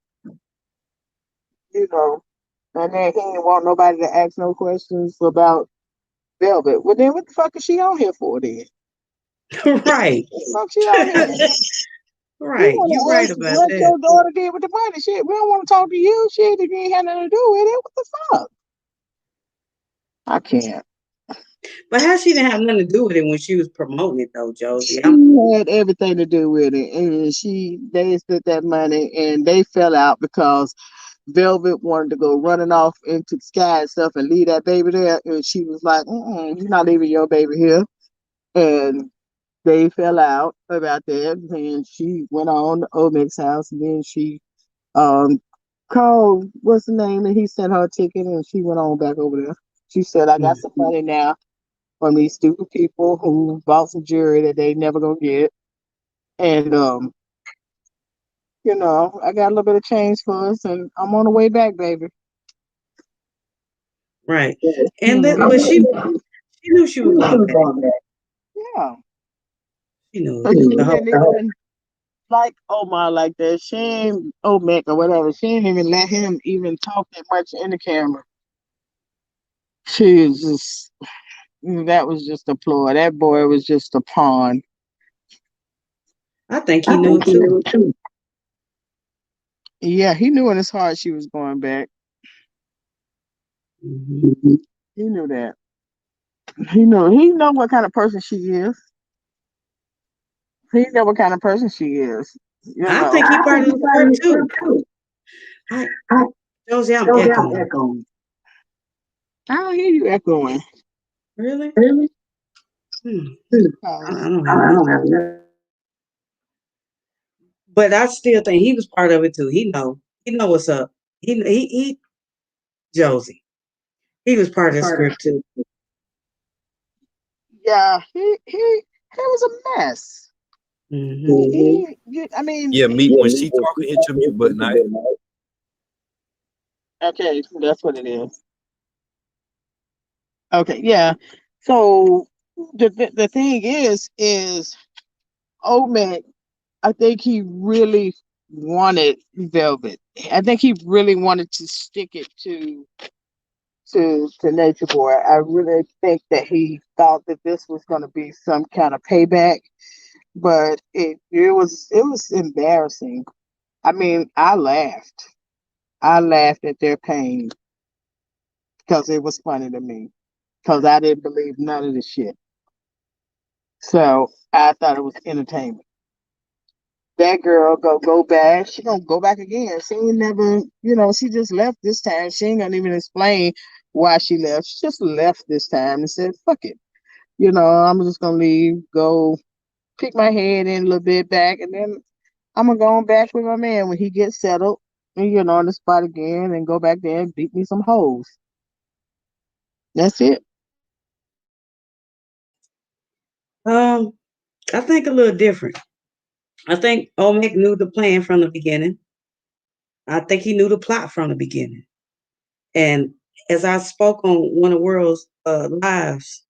and then he didn't want nobody to ask no questions about Velvet. Well, then what the fuck is she on here for then? Right. What the fuck she on here? Right. You're right about what that. Your daughter did with the money. Shit, we don't want to talk to you. Shit, if you ain't had nothing to do with it, what the fuck? I can't. But how she didn't have nothing to do with it when she was promoting it, though, Josie? She had everything to do with it, and they spent that money, and they fell out because Velvet wanted to go running off into the sky and stuff and leave that baby there, and she was like, "You're not leaving your baby here," and they fell out about that, and she went on to Omeg's house, and then she called what's the name, and he sent her a ticket, and she went on back over there. She said, "I got some money now from these stupid people who bought some jewelry that they never gonna get, and I got a little bit of change for us, and I'm on the way back, baby." Right, but she knew she was going back. Yeah. She knew. like Omar like that. She ain't Omek or whatever. She ain't even let him even talk that much in the camera. She was just that was just a ploy. That boy was just a pawn. I think he knew it too. Yeah, he knew in his heart she was going back. Mm-hmm. He knew that. He know what kind of person she is. He know what kind of person she is. You I know. think he I part think of he the probably script too. Josie, I'm echoing. I don't hear you echoing. Really? Really? I don't have nothing. But I still think he was part of it too. He know what's up. He Josie. He was part of the script too. Yeah, he was a mess. Mm-hmm. I mean, Yeah, Meek, when she talking, hit your mute button. Okay, that's what it is. Okay, yeah. So the thing is Omek, I think he really wanted Velvet. I think he really wanted to stick it to Nature Boy. I really think that he thought that this was going to be some kind of payback, but it was embarrassing. I mean, I laughed. I laughed at their pain because it was funny to me because I didn't believe none of the shit. So I thought it was entertainment. That girl go back. She gonna go back again. She ain't never, she just left this time. She ain't gonna even explain why she left. She just left this time and said, "Fuck it." I'm just gonna leave, go pick my head in a little bit back, and then I'm gonna go on back with my man when he gets settled, and on the spot again, and go back there and beat me some hoes. That's it. I think a little different. I think Omek knew the plan from the beginning. I think he knew the plot from the beginning. And as I spoke on one of the world's lives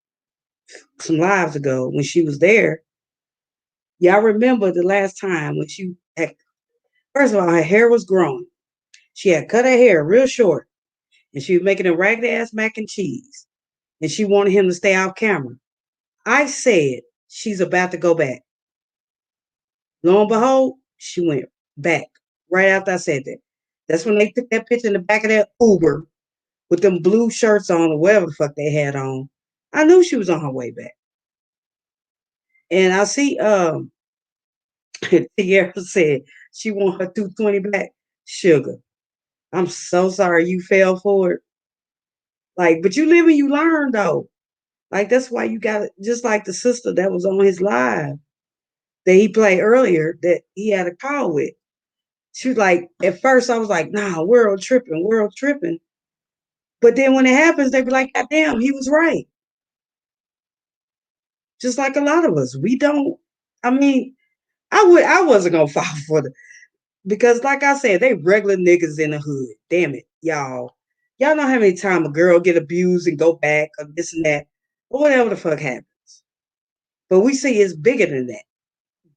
some lives ago when she was there, y'all remember the last time when she had, first of all, her hair was growing. She had cut her hair real short and she was making a ragged ass mac and cheese. And she wanted him to stay off camera. I said, she's about to go back. Lo and behold, she went back right after I said that. That's when they took that picture in the back of that Uber with them blue shirts on or whatever the fuck they had on. I knew she was on her way back. And I see Tierra said she want her 220 back. Sugar, I'm so sorry you fell for it. Like, but you live and you learn though. Like that's why you got it. Just like the sister that was on his live that he played earlier that he had a call with. She was like, at first I was like, nah, world tripping. But then when it happens, they be like, God damn, he was right. Just like a lot of us. We don't, I mean, I wasn't gonna fall for the because like I said, they regular niggas in the hood. Damn it, y'all. Y'all know how many times a girl get abused and go back or this and that, or whatever the fuck happens. But we see it's bigger than that.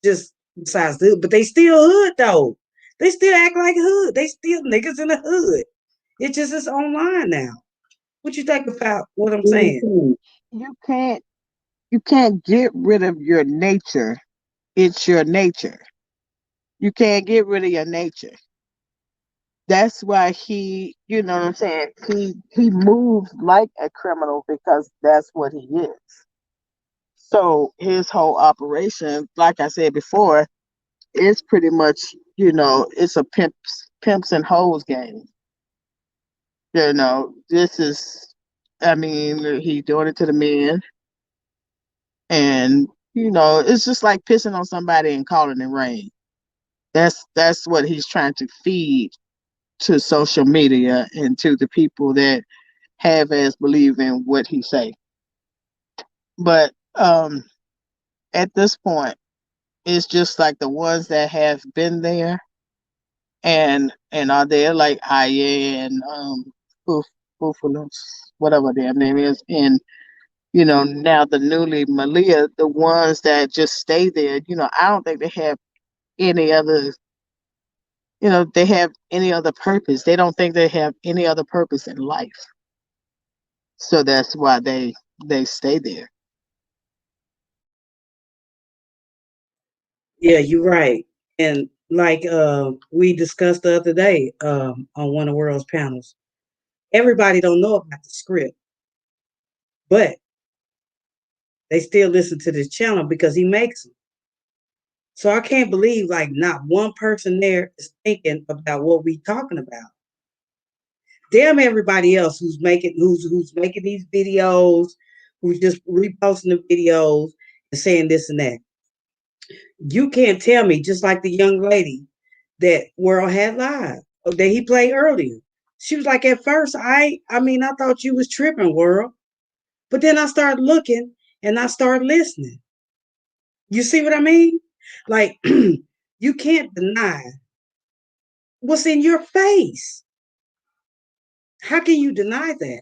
Just besides the hood. But they still hood though. They still act like hood. They still niggas in the hood. It just is online now. What you think about what I'm saying? You can't get rid of your nature. It's your nature. You can't get rid of your nature. That's why you know what I'm saying, he moves like a criminal because that's what he is. So his whole operation, like I said before, is pretty much, it's a pimps and hoes game. This is, I mean, he doing it to the men, and it's just like pissing on somebody and calling it rain. That's what he's trying to feed to social media and to the people that have as believe in what he say. But at this point, it's just like the ones that have been there and are there, like Aya and Bufalus, whatever their name is, and now the newly Malia, the ones that just stay there. I don't think they have any other, they have any other purpose. They don't think they have any other purpose in life. So that's why they stay there. Yeah, you're right. And like we discussed the other day on one of World's panels, everybody don't know about the script, but they still listen to this channel because he makes them. So I can't believe like not one person there is thinking about what we talking about. Damn everybody else who's making these videos, who's just reposting the videos and saying this and that. You can't tell me, just like the young lady that World had live that he played earlier. She was like, at first, I thought you was tripping, World. But then I started looking and I started listening. You see what I mean? Like, you can't deny what's in your face. How can you deny that?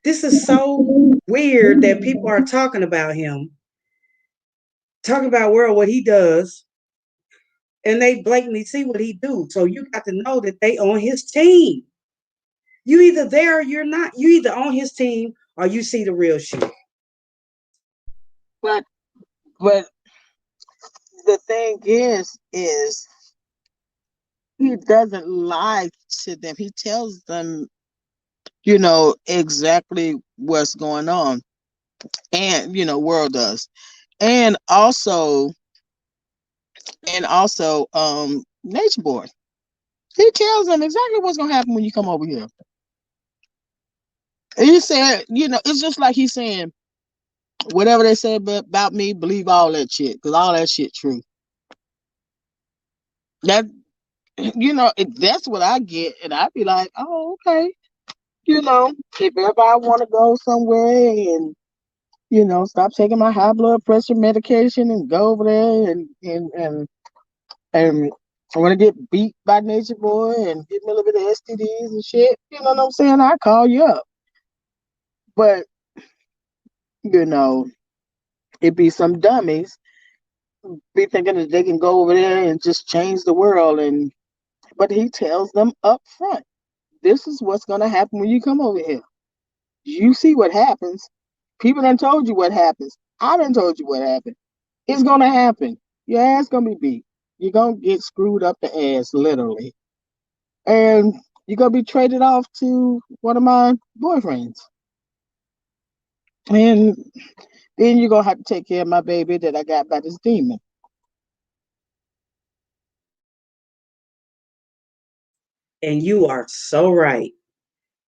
This is so weird that people are talking about him, talking about World, what he does, and they blatantly see what he do. So you got to know that they on his team. You either there or you're not. You either on his team or you see the real shit. But the thing is he doesn't lie to them. He tells them, exactly what's going on. And World does. And also Nature Boy. He tells them exactly what's gonna happen when you come over here. He said, it's just like he's saying, whatever they say about me, believe all that shit, because all that shit true. That that's what I get, and I'd be like, oh, okay. If ever I want to go somewhere and stop taking my high blood pressure medication and go over there and I want to get beat by Nature Boy and get me a little bit of STDs and shit, you know what I'm saying? I call you up. But it be some dummies be thinking that they can go over there and just change the world, but he tells them up front, this is what's gonna happen when you come over here. You see what happens. People done told you what happens. I done told you what happened. It's gonna happen. Your ass gonna be beat. You're gonna get screwed up the ass, literally. And you're gonna be traded off to one of my boyfriends. And then you're gonna have to take care of my baby that I got by this demon. And you are so right.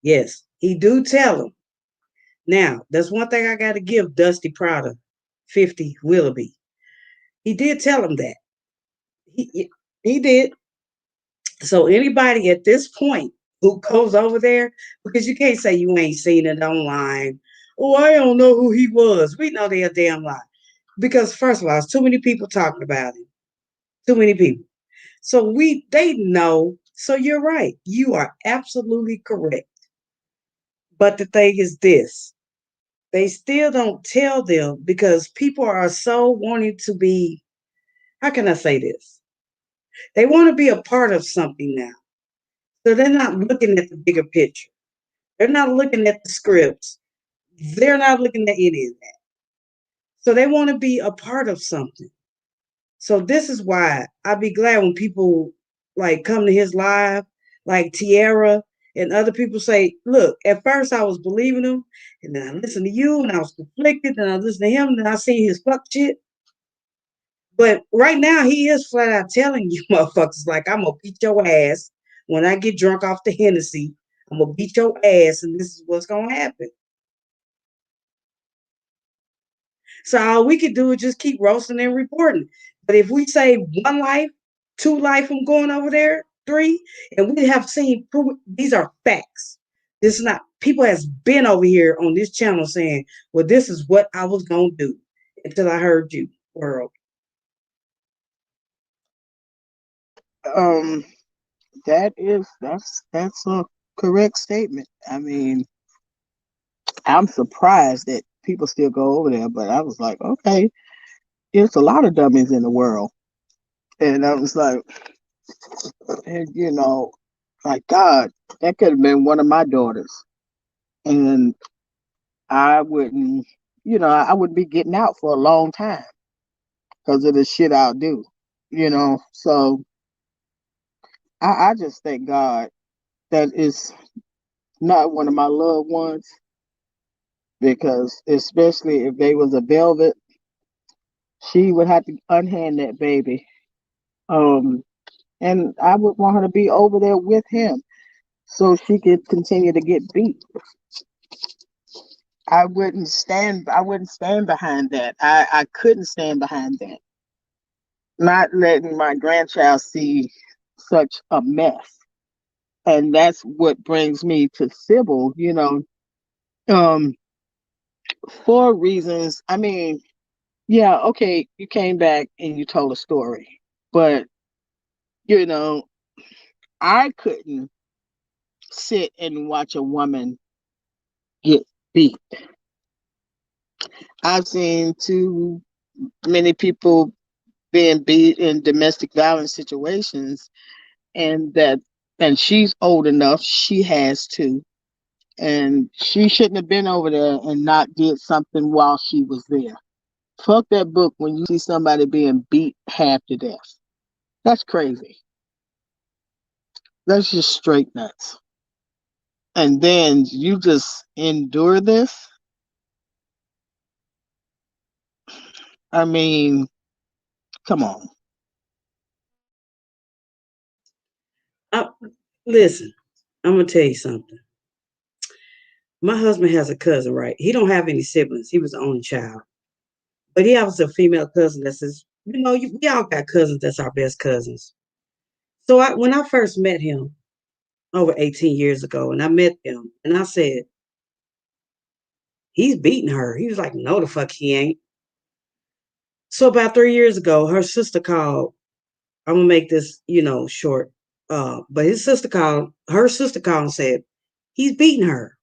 Yes, he do tell him. Now, that's one thing I got to give Dusty Prada, 50 Willoughby. He did tell him that. He did. So anybody at this point who goes over there, because you can't say you ain't seen it online. Oh, I don't know who he was. We know they're a damn lie. Because first of all, there's too many people talking about him. Too many people. So they know. So you're right. You are absolutely correct. But the thing is this. They still don't tell them because people are so wanting to be, how can I say this? They want to be a part of something now. So they're not looking at the bigger picture. They're not looking at the scripts. They're not looking at any of that. So they want to be a part of something. So this is why I'd be glad when people like come to his live, like Tierra and other people say, look, at first I was believing him, and then I listened to you, and I was conflicted, and I listened to him, and then I see his fuck shit. But right now, he is flat out telling you motherfuckers, like, I'm going to beat your ass when I get drunk off the Hennessy. I'm going to beat your ass, and this is what's going to happen. So all we could do is just keep roasting and reporting. But if we say 1 life, 2 life from going over there, 3, and we have seen these are facts. This is not, people has been over here on this channel saying, well, this is what I was going to do until I heard you, World. That's a correct statement. I mean, I'm surprised that people still go over there, but I was like, okay, there's a lot of dummies in the world. And I was like, and, you know, like, God, that could have been one of my daughters. And I wouldn't, I would be getting out for a long time because of the shit I'll do, So I just thank God that it's not one of my loved ones, because especially if they was a velvet, she would have to unhand that baby. And I would want her to be over there with him so she could continue to get beat. I wouldn't stand behind that. I couldn't stand behind that. Not letting my grandchild see such a mess. And that's what brings me to Sybil, um, for reasons. I mean, yeah, okay, you came back and you told a story, but you know, I couldn't sit and watch a woman get beat. I've seen too many people being beat in domestic violence situations, and she's old enough, she has to, and she shouldn't have been over there and not did something while she was there. Fuck that book when you see somebody being beat half to death. That's crazy. That's just straight nuts. And then you just endure this. I mean, come on. Listen, I'm gonna tell you something. My husband has a cousin, right? He don't have any siblings. He was the only child, but he has a female cousin that says, we all got cousins that's our best cousins. So when I first met him over 18 years ago, and I met him, and I said, he's beating her. He was like, no, the fuck he ain't. So about 3 years ago, her sister called. I'm gonna make this, short. But her sister called and said, he's beating her.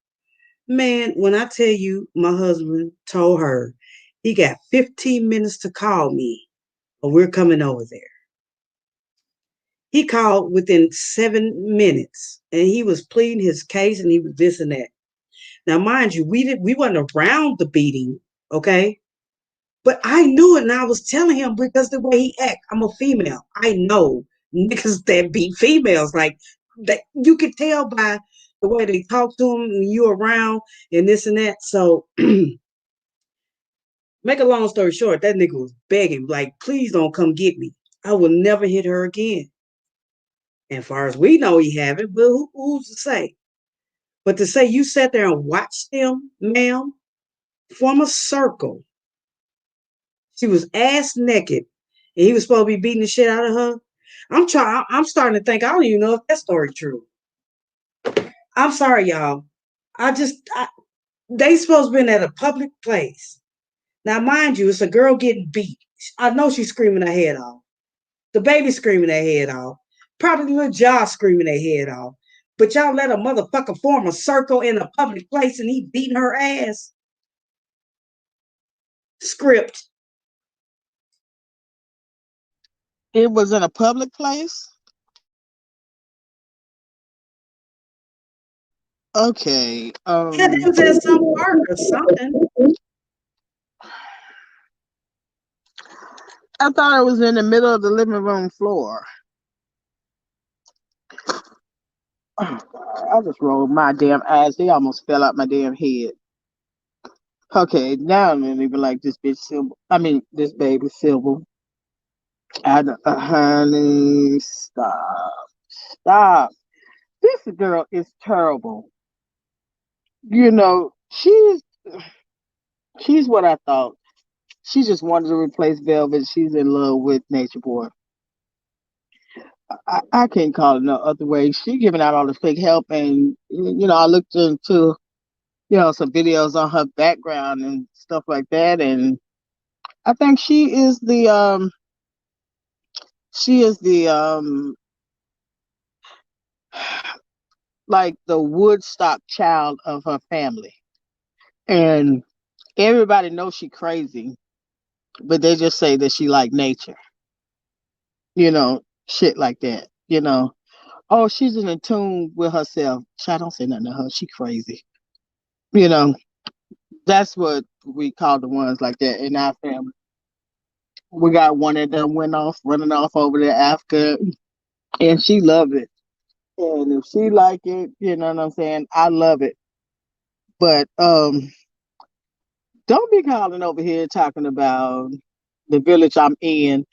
Man, when I tell you, my husband told her he got 15 minutes to call me, or we're coming over there. He called within 7 minutes, and he was pleading his case, and he was this and that. Now, mind you, we weren't around the beating, okay? But I knew it, and I was telling him because the way he act, I'm a female. I know niggas that beat females, like that. You could tell by the way they talk to him when you around and this and that. So, make a long story short, that nigga was begging, like, please don't come get me. I will never hit her again. And far as we know, he haven't. But who's to say? But to say you sat there and watched them, ma'am, form a circle. She was ass naked, and he was supposed to be beating the shit out of her. I'm starting to think I don't even know if that story true. I'm sorry, y'all. They supposed to been at a public place. Now, mind you, it's a girl getting beat. I know she's screaming her head off. The baby screaming their head off. Probably little Josh screaming their head off. But y'all let a motherfucker form a circle in a public place and he beating her ass. Script. It was in a public place? Okay. Yeah, it was at some park or something. I thought it was in the middle of the living room floor. Oh, I just rolled my damn eyes. They almost fell out my damn head. Okay, now I'm even like this bitch Sybil. I mean, this baby Sybil. Honey, stop. Stop. This girl is terrible. She's what I thought. She just wanted to replace Velvet. She's in love with Nature Boy. I can't call it no other way. She giving out all the fake help, and I looked into some videos on her background and stuff like that, and I think she is the like the Woodstock child of her family, and everybody knows she crazy, but they just say that she like nature. shit like that. Oh, she's in tune with herself. Child, don't say nothing to her. She crazy. You know, that's what we call the ones like that in our family. We got one of them went off, running off over there Africa, and she loved it. And if she like it, you know what I'm saying? I love it. But don't be calling over here talking about the village I'm in.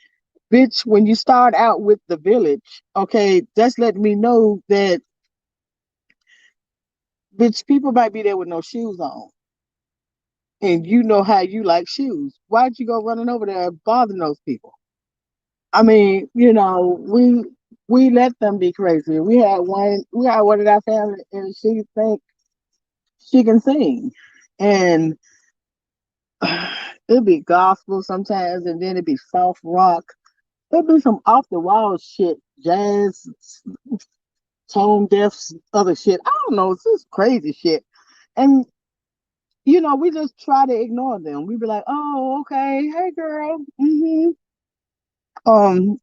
Bitch, when you start out with the village, okay, that's letting me know that, bitch, people might be there with no shoes on. And you know how you like shoes. Why'd you go running over there and bothering those people? I mean, we let them be crazy. We had one in our family and she think she can sing. And it'd be gospel sometimes and then it'd be soft rock. It'd be some off the wall shit, jazz, tone deaf, other shit. I don't know, it's just crazy shit. And we just try to ignore them. We be like, oh, okay, hey girl.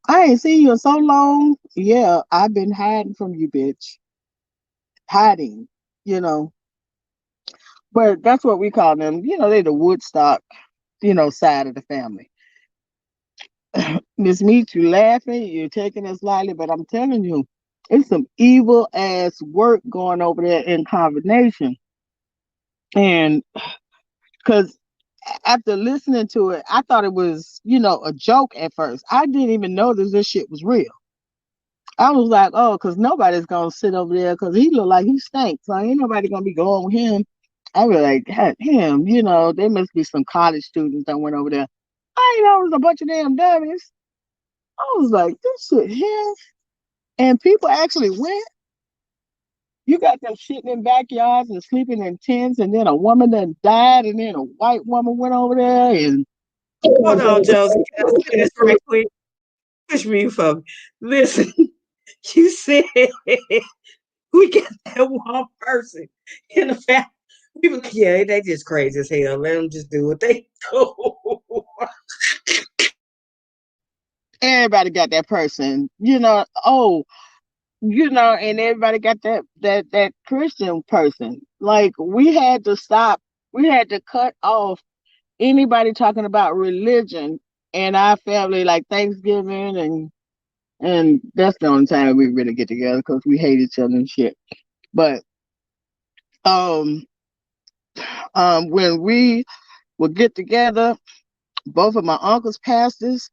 I ain't seen you in so long. Yeah, I've been hiding from you, bitch. Hiding, you know. But that's what we call them. They the Woodstock, side of the family. Miss Meat, you laughing, you're taking us lightly, but I'm telling you, it's some evil ass work going over there in combination. And because after listening to it, I thought it was, a joke at first. I didn't even notice this shit was real. I was like, oh, because nobody's gonna sit over there because he look like he stinks. So ain't nobody gonna be going with him. I was like, him, there must be some college students that went over there. I ain't know it was a bunch of damn dummies. I was like, this shit here. And people actually went. You got them shitting in backyards and sleeping in tents, and then a woman that died, and then a white woman went over there and Hold on, Josie. Can I say this right quick? Push me for listen. You said we got that one person in the family. People, yeah, they just crazy as hell. Let them just do what they do. everybody got that person, and everybody got that Christian person. Like we had to stop, we had to cut off anybody talking about religion in our family, like Thanksgiving, and that's the only time we really get together because we hate each other and shit. But when we would get together, both of my uncles pastors,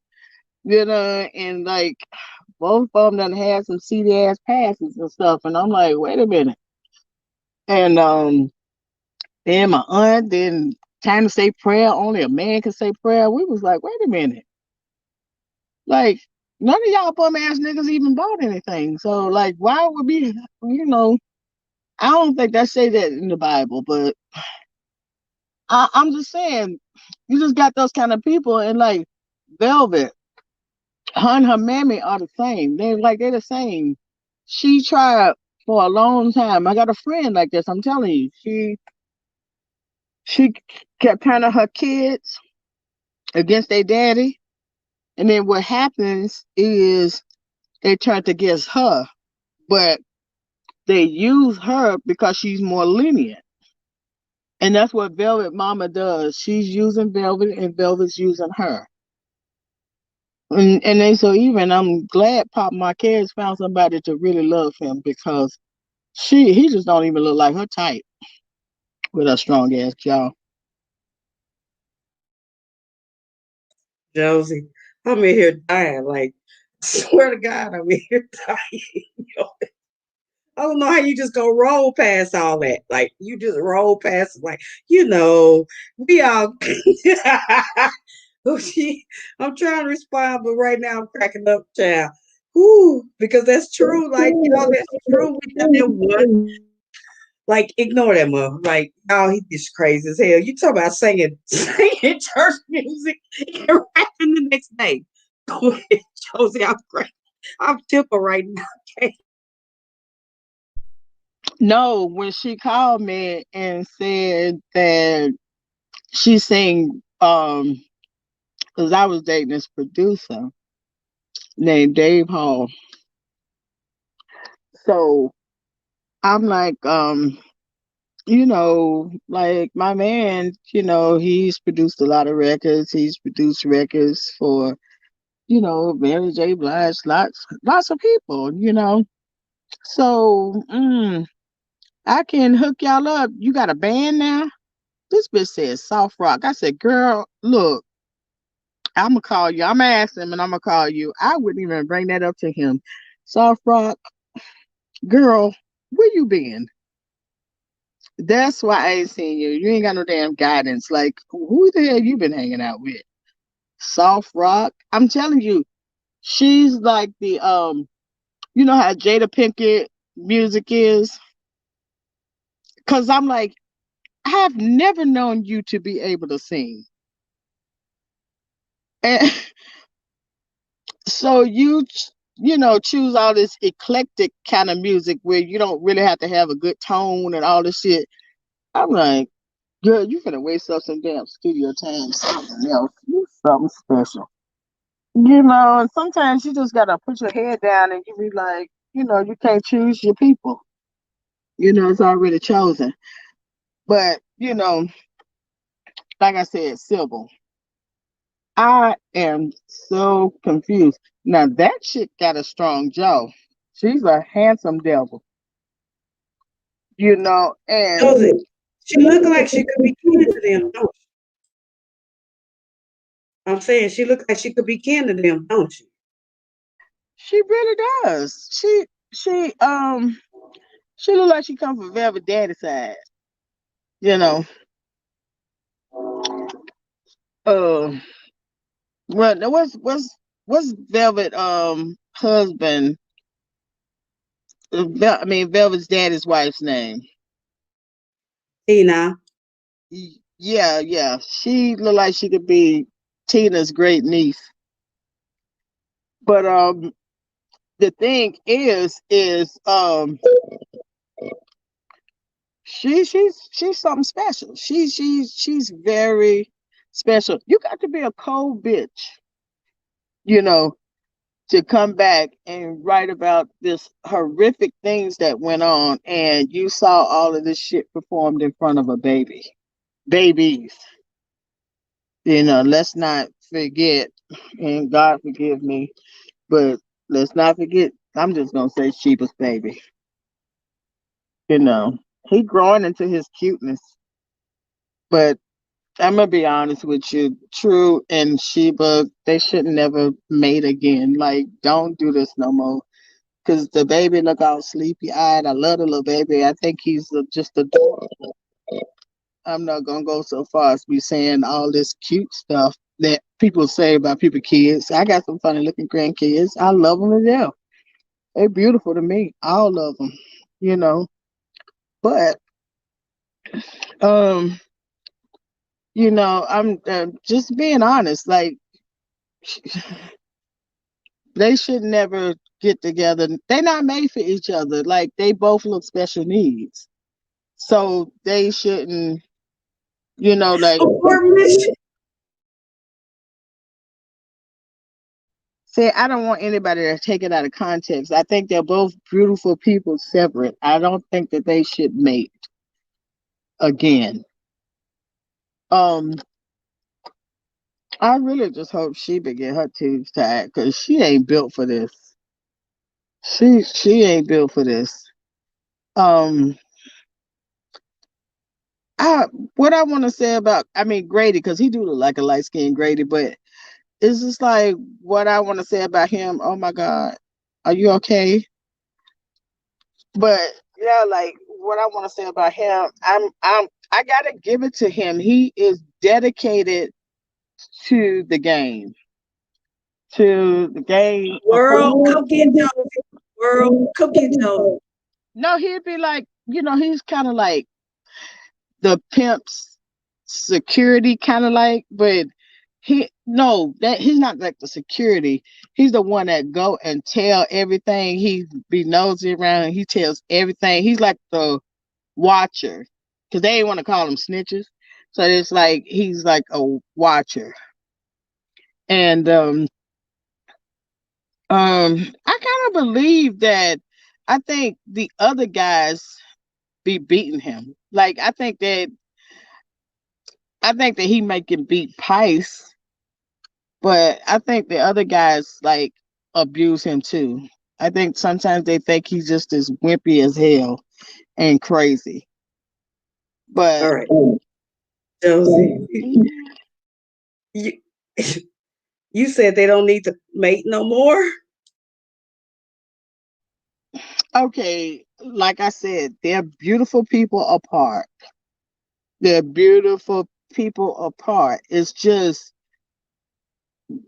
and like both of them done had some seedy ass passes and stuff, and I'm like, wait a minute. And then my aunt, then time to say prayer, only a man can say prayer. We was like, wait a minute. Like, none of y'all bum ass niggas even bought anything. So like why would be, I don't think that say that in the Bible, but I'm just saying, you just got those kind of people, and like Velvet, her and her mammy are the same. They're the same. She tried for a long time. I got a friend like this. I'm telling you, she kept turning her kids against their daddy, and then what happens is they turned against her, but they use her because she's more lenient. And that's what Velvet Mama does. She's using Velvet and Velvet's using her. And they so even I'm glad Pop Marquez found somebody to really love him because he just don't even look like her type with a strong ass jaw. Josie, I'm in here dying. Like, swear to God, I'm in here dying. I don't know how you just go roll past all that. Like you just roll past, like we all. I'm trying to respond, but right now I'm cracking up, child. Ooh, because that's true. Like that's true. We got that one. Like ignore that mother. Like he just crazy as hell. You talk about singing church music and rapping the next day. Go ahead, Josie. I'm great. I'm tickled right now. Okay. No, when she called me and said that she sang, because I was dating this producer, named Dave Hall. So I'm like, like my man, he's produced a lot of records. He's produced records for, Mary J. Blige, lots of people. So I can hook y'all up. You got a band now? This bitch says soft rock. I said, girl, look, I'm gonna call you. I'm gonna ask him and I'm gonna call you. I wouldn't even bring that up to him. Soft rock, girl, where you been? That's why I ain't seen you. You ain't got no damn guidance. Like, who the hell you been hanging out with? Soft rock. I'm telling you, she's like the you know how Jada Pinkett music is? Cause I'm like, I have never known you to be able to sing. And so choose all this eclectic kind of music where you don't really have to have a good tone and all this shit. I'm like, girl, you finna waste up some damn studio time, something else. You something special. And sometimes you just gotta put your head down and you be like, you can't choose your people. It's already chosen. But, like I said, Sybil, I am so confused. Now that chick got a strong jaw. She's a handsome devil. And Josie, she look like she could be kin to them, don't she? I'm saying she look like she could be kin to them, don't she? She really does. She look like she come from Velvet Daddy side. Uh, well, what's Velvet husband? Velvet's daddy's wife's name. Tina. Yeah. She look like she could be Tina's great niece. But the thing is she's something special. She's very special. You got to be a cold bitch, to come back and write about this horrific things that went on, and you saw all of this shit performed in front of babies. Let's not forget, and God forgive me, but let's not forget, I'm just gonna say Sheba's baby. He growing into his cuteness. But I'm gonna be honest with you, True and Sheba, they should never mate again. Like, don't do this no more. Cause the baby look all sleepy eyed. I love the little baby. I think he's just adorable. I'm not gonna go so far as be saying all this cute stuff that people say about people kids. I got some funny looking grandkids. I love them to death. They're beautiful to me. All of them, But I'm just being honest. Like, they should never get together. They're not made for each other. Like, they both look special needs. So they shouldn't, like. See, I don't want anybody to take it out of context. I think they're both beautiful people separate. I don't think that they should mate again. I really just hope Sheba get her tubes tied, because she ain't built for this. She ain't built for this. What I want to say about, Grady, because he do look like a light skinned Grady, but it's just like what I want to say about him. Oh my God, are you okay? But yeah, like what I want to say about him, I gotta give it to him. He is dedicated to the game. World, come get Joe. World, come get Joe. No, he'd be like, he's kind of like the pimp's security, kind of like, but he's not like the security. He's the one that go and tell everything. He be nosy around and he tells everything. He's like the watcher, because they ain't want to call him snitches. So it's like he's like a watcher. And I kind of believe that. I think the other guys be beating him. Like I think that he making beat Pice, but I think the other guys like abuse him too. I think sometimes they think he's just as wimpy as hell and crazy. But All right, Josie, you, you said they don't need to mate no more. okay, like I said, they're beautiful people apart. They're beautiful people apart. It's just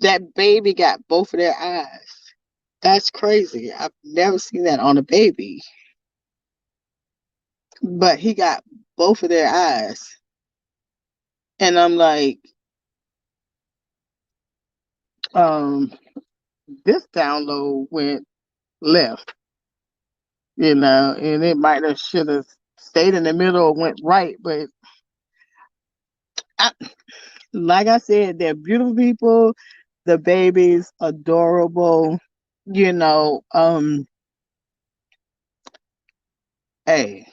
that baby got both of their eyes. That's crazy. I've never seen that on a baby. But he got both of their eyes. And I'm like, this download went left, and it might have should have stayed in the middle or went right, but I, like I said, they're beautiful people. The baby's adorable. You know, hey,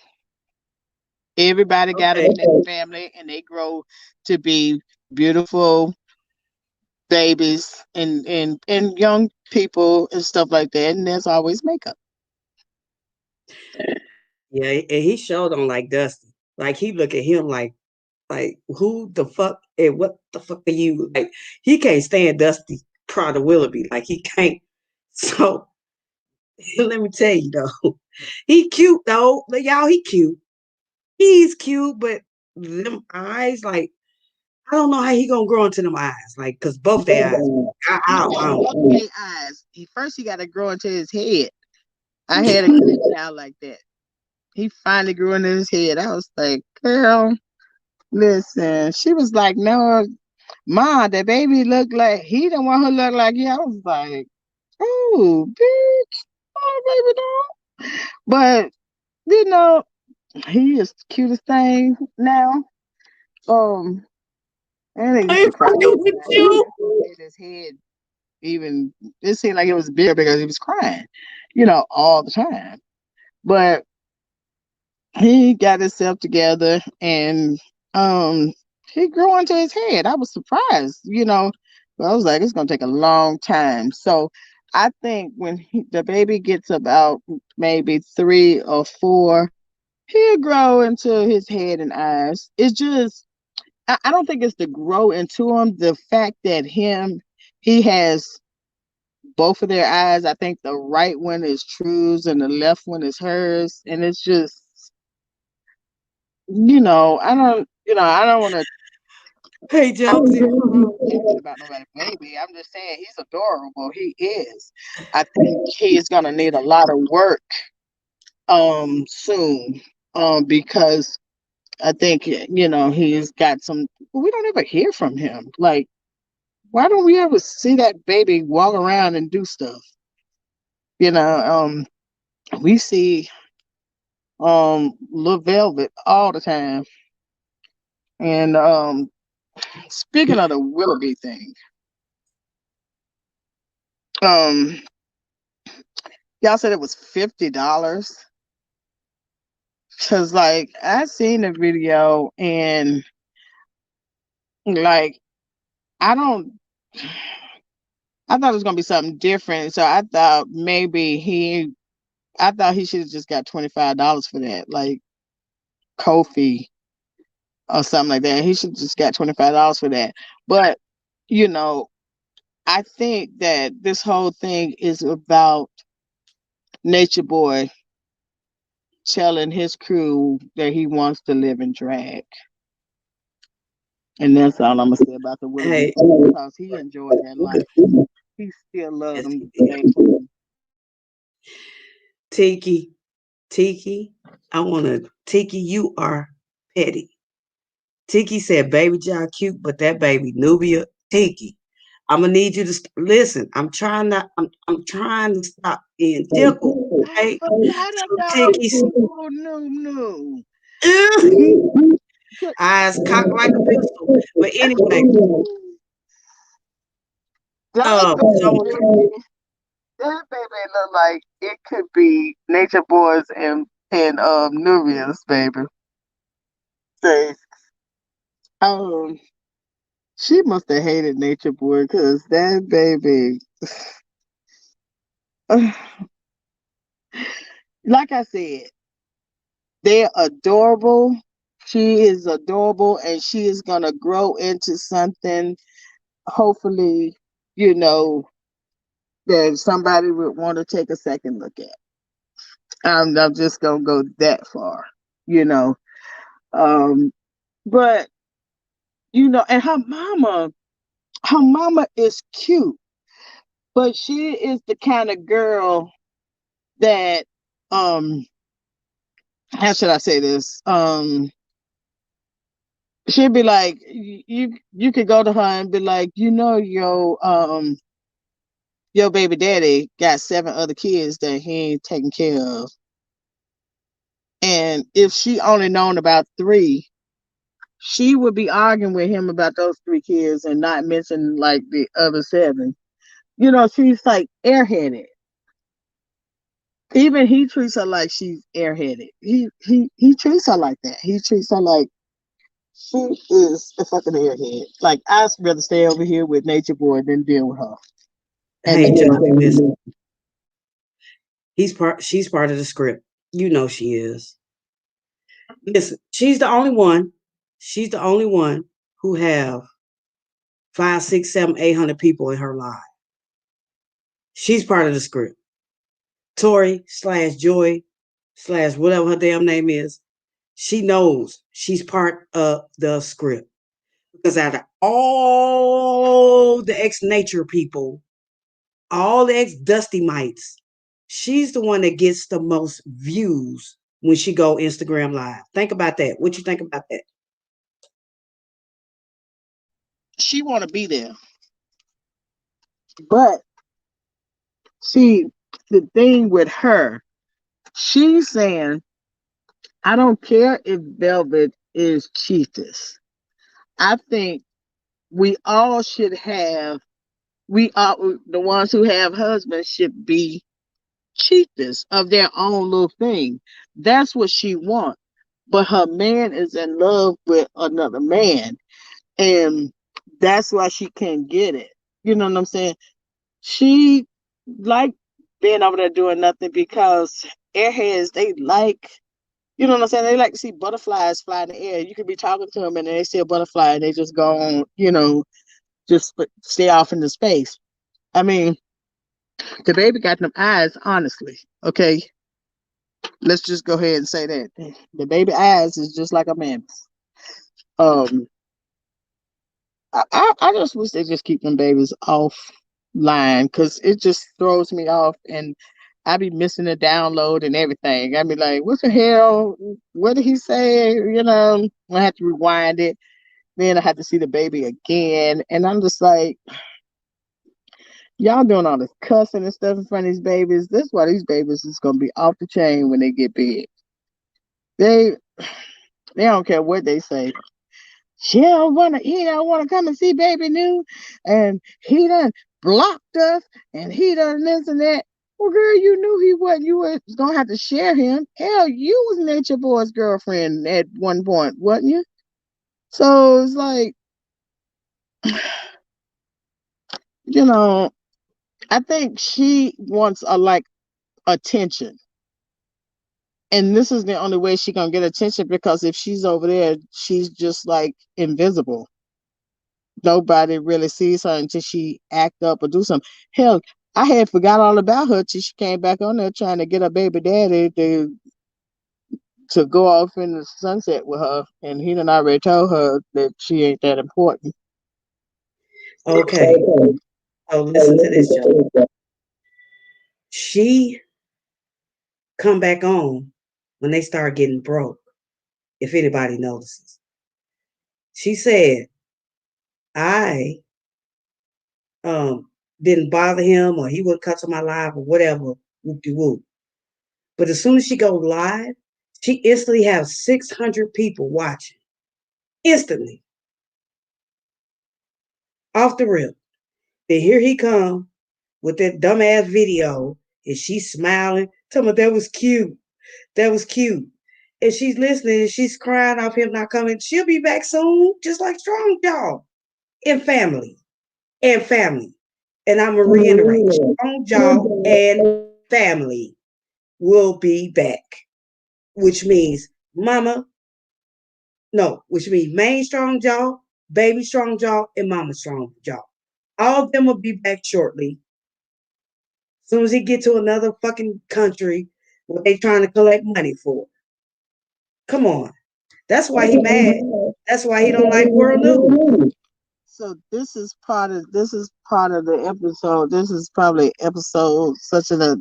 everybody got it in their family, and they grow to be beautiful babies and young people and stuff like that. And there's always makeup. Yeah, and he showed on like Dusty. Like he look at him like who the fuck and what the fuck are you? Like he can't stand Dusty Prada Willoughby. Like he can't. So let me tell you though, he cute though. Like, y'all, he cute. He's cute, but them eyes, like I don't know how he gonna grow into them eyes. Like, cause both their eyes. I don't. Eyes. First, he got to grow into his head. I had a kid out like that. He finally grew into his head. I was like, girl, listen. She was like, no, Ma, the baby looked like he don't want her to look like you. I was like, oh, bitch, oh, baby doll. But he is the cutest thing now. And he used to cry. His head even it seemed like it was bigger because he was crying, all the time. But he got himself together and he grew into his head. I was surprised, but I was like, it's gonna take a long time. So I think when the baby gets about maybe 3 or 4, he'll grow into his head and eyes. It's just I don't think it's to grow into him. The fact that he has both of their eyes. I think the right one is True's and the left one is hers. And it's just, I don't want to. Hey, Josie. About nobody baby. I'm just saying he's adorable. He is. I think he is gonna need a lot of work soon. Because I think he's got some. We don't ever hear from him. Like, why don't we ever see that baby walk around and do stuff? We see Lil Velvet all the time. And speaking of the Willoughby thing, y'all said it was $50. Cause like I seen the video and like I thought it was gonna be something different. So I thought maybe he should have just got $25 for that, like Kofi or something like that. He should just got $25 for that. But I think that this whole thing is about Nature Boy telling his crew that he wants to live in drag. And that's all I'm gonna say about the Willoughby because he enjoyed that life. He still loves him. Tiki, Tiki, you are petty. Tiki said, baby John cute, but that baby Nubia, Tiki. I'm gonna need you to listen. I'm trying to stop being tickled. Okay? Tiki, no. Eyes cocked like a pistol. But anyway, that baby look like it could be Nature Boys and Nubians, baby. Say, she must have hated Nature Boy because that baby, like I said, they're adorable. She is adorable, and she is gonna grow into something. Hopefully, you know, that somebody would want to take a second look at. I'm just gonna go that far, you know. Um, but you know, and her mama is cute, but she is the kind of girl that how should I say this? She'd be like, you could go to her and be like, you know, your baby daddy got 7 other kids that he ain't taking care of. And if she only known about 3, she would be arguing with him about those 3 kids and not mention like the other 7. You know, she's like airheaded. Even he treats her like she's airheaded. He treats her like that. He treats her like she is a fucking airhead. Like I'd rather stay over here with Nature Boy than deal with her. Hey, Johnny, listen. She's part of the script. You know she is. Listen, she's the only one. She's the only one who have 5, 6, 7, 800 people in her life. She's part of the script. Tori / Joy / whatever her damn name is, she knows she's part of the script. Because out of all the ex-nature people, all the ex-dusty mites, she's the one that gets the most views when she go Instagram live. Think about that. What you think about that? She want to be there. But see, the thing with her, she's saying, I don't care if Velvet is chiefess. I think we all should have, we are the ones who have husbands should be chiefess of their own little thing. That's what she wants. But her man is in love with another man. And that's why she can't get it. You know what I'm saying? She like being over there doing nothing because airheads, they like, you know what I'm saying? They like to see butterflies fly in the air. You could be talking to them and they see a butterfly and they just go on, you know, just stay off into space. I mean, the baby got them eyes, honestly. Okay. Let's just go ahead and say that. The baby eyes is just like a man's. Um, I just wish they just keep them babies offline because it just throws me off and I be missing the download and everything. I be like, what the hell? What did he say? You know, I have to rewind it. Then I have to see the baby again. And I'm just like, y'all doing all this cussing and stuff in front of these babies. This is why these babies is gonna be off the chain when they get big. They don't care what they say. He don't wanna come and see baby new, and he done blocked us, and he done this and that. Well, girl, you knew he wasn't. You was gonna have to share him. Hell, you was Nature Boy's girlfriend at one point, wasn't you? So it's like, you know, I think she wants attention. And this is the only way she gonna get attention because if she's over there, she's just like invisible. Nobody really sees her until she act up or do something. Hell, I had forgot all about her till she came back on there trying to get her baby daddy to go off in the sunset with her, and he done already told her that she ain't that important. Okay. So listen to this, Joe. She come back on when they start getting broke, if anybody notices. She said, I didn't bother him or he wouldn't cut to my live or whatever, whoop-de-whoop. But as soon as she go live, she instantly has 600 people watching. Instantly. Off the rip. Then here he come with that dumbass video, and she's smiling. Tell me that was cute. That was cute. And she's listening and she's crying off him not coming. She'll be back soon, just like Strong Jaw. And family. And family. And I'm gonna reiterate, Strong Jaw and family will be back. Which means mama, no, which means main Strong Jaw, baby Strong Jaw, and mama Strong Jaw. All of them will be back shortly. As soon as he get to another fucking country what they trying to collect money for. Come on. That's why he mad. That's why he don't like world news. So this is part of the episode. This is probably episode such a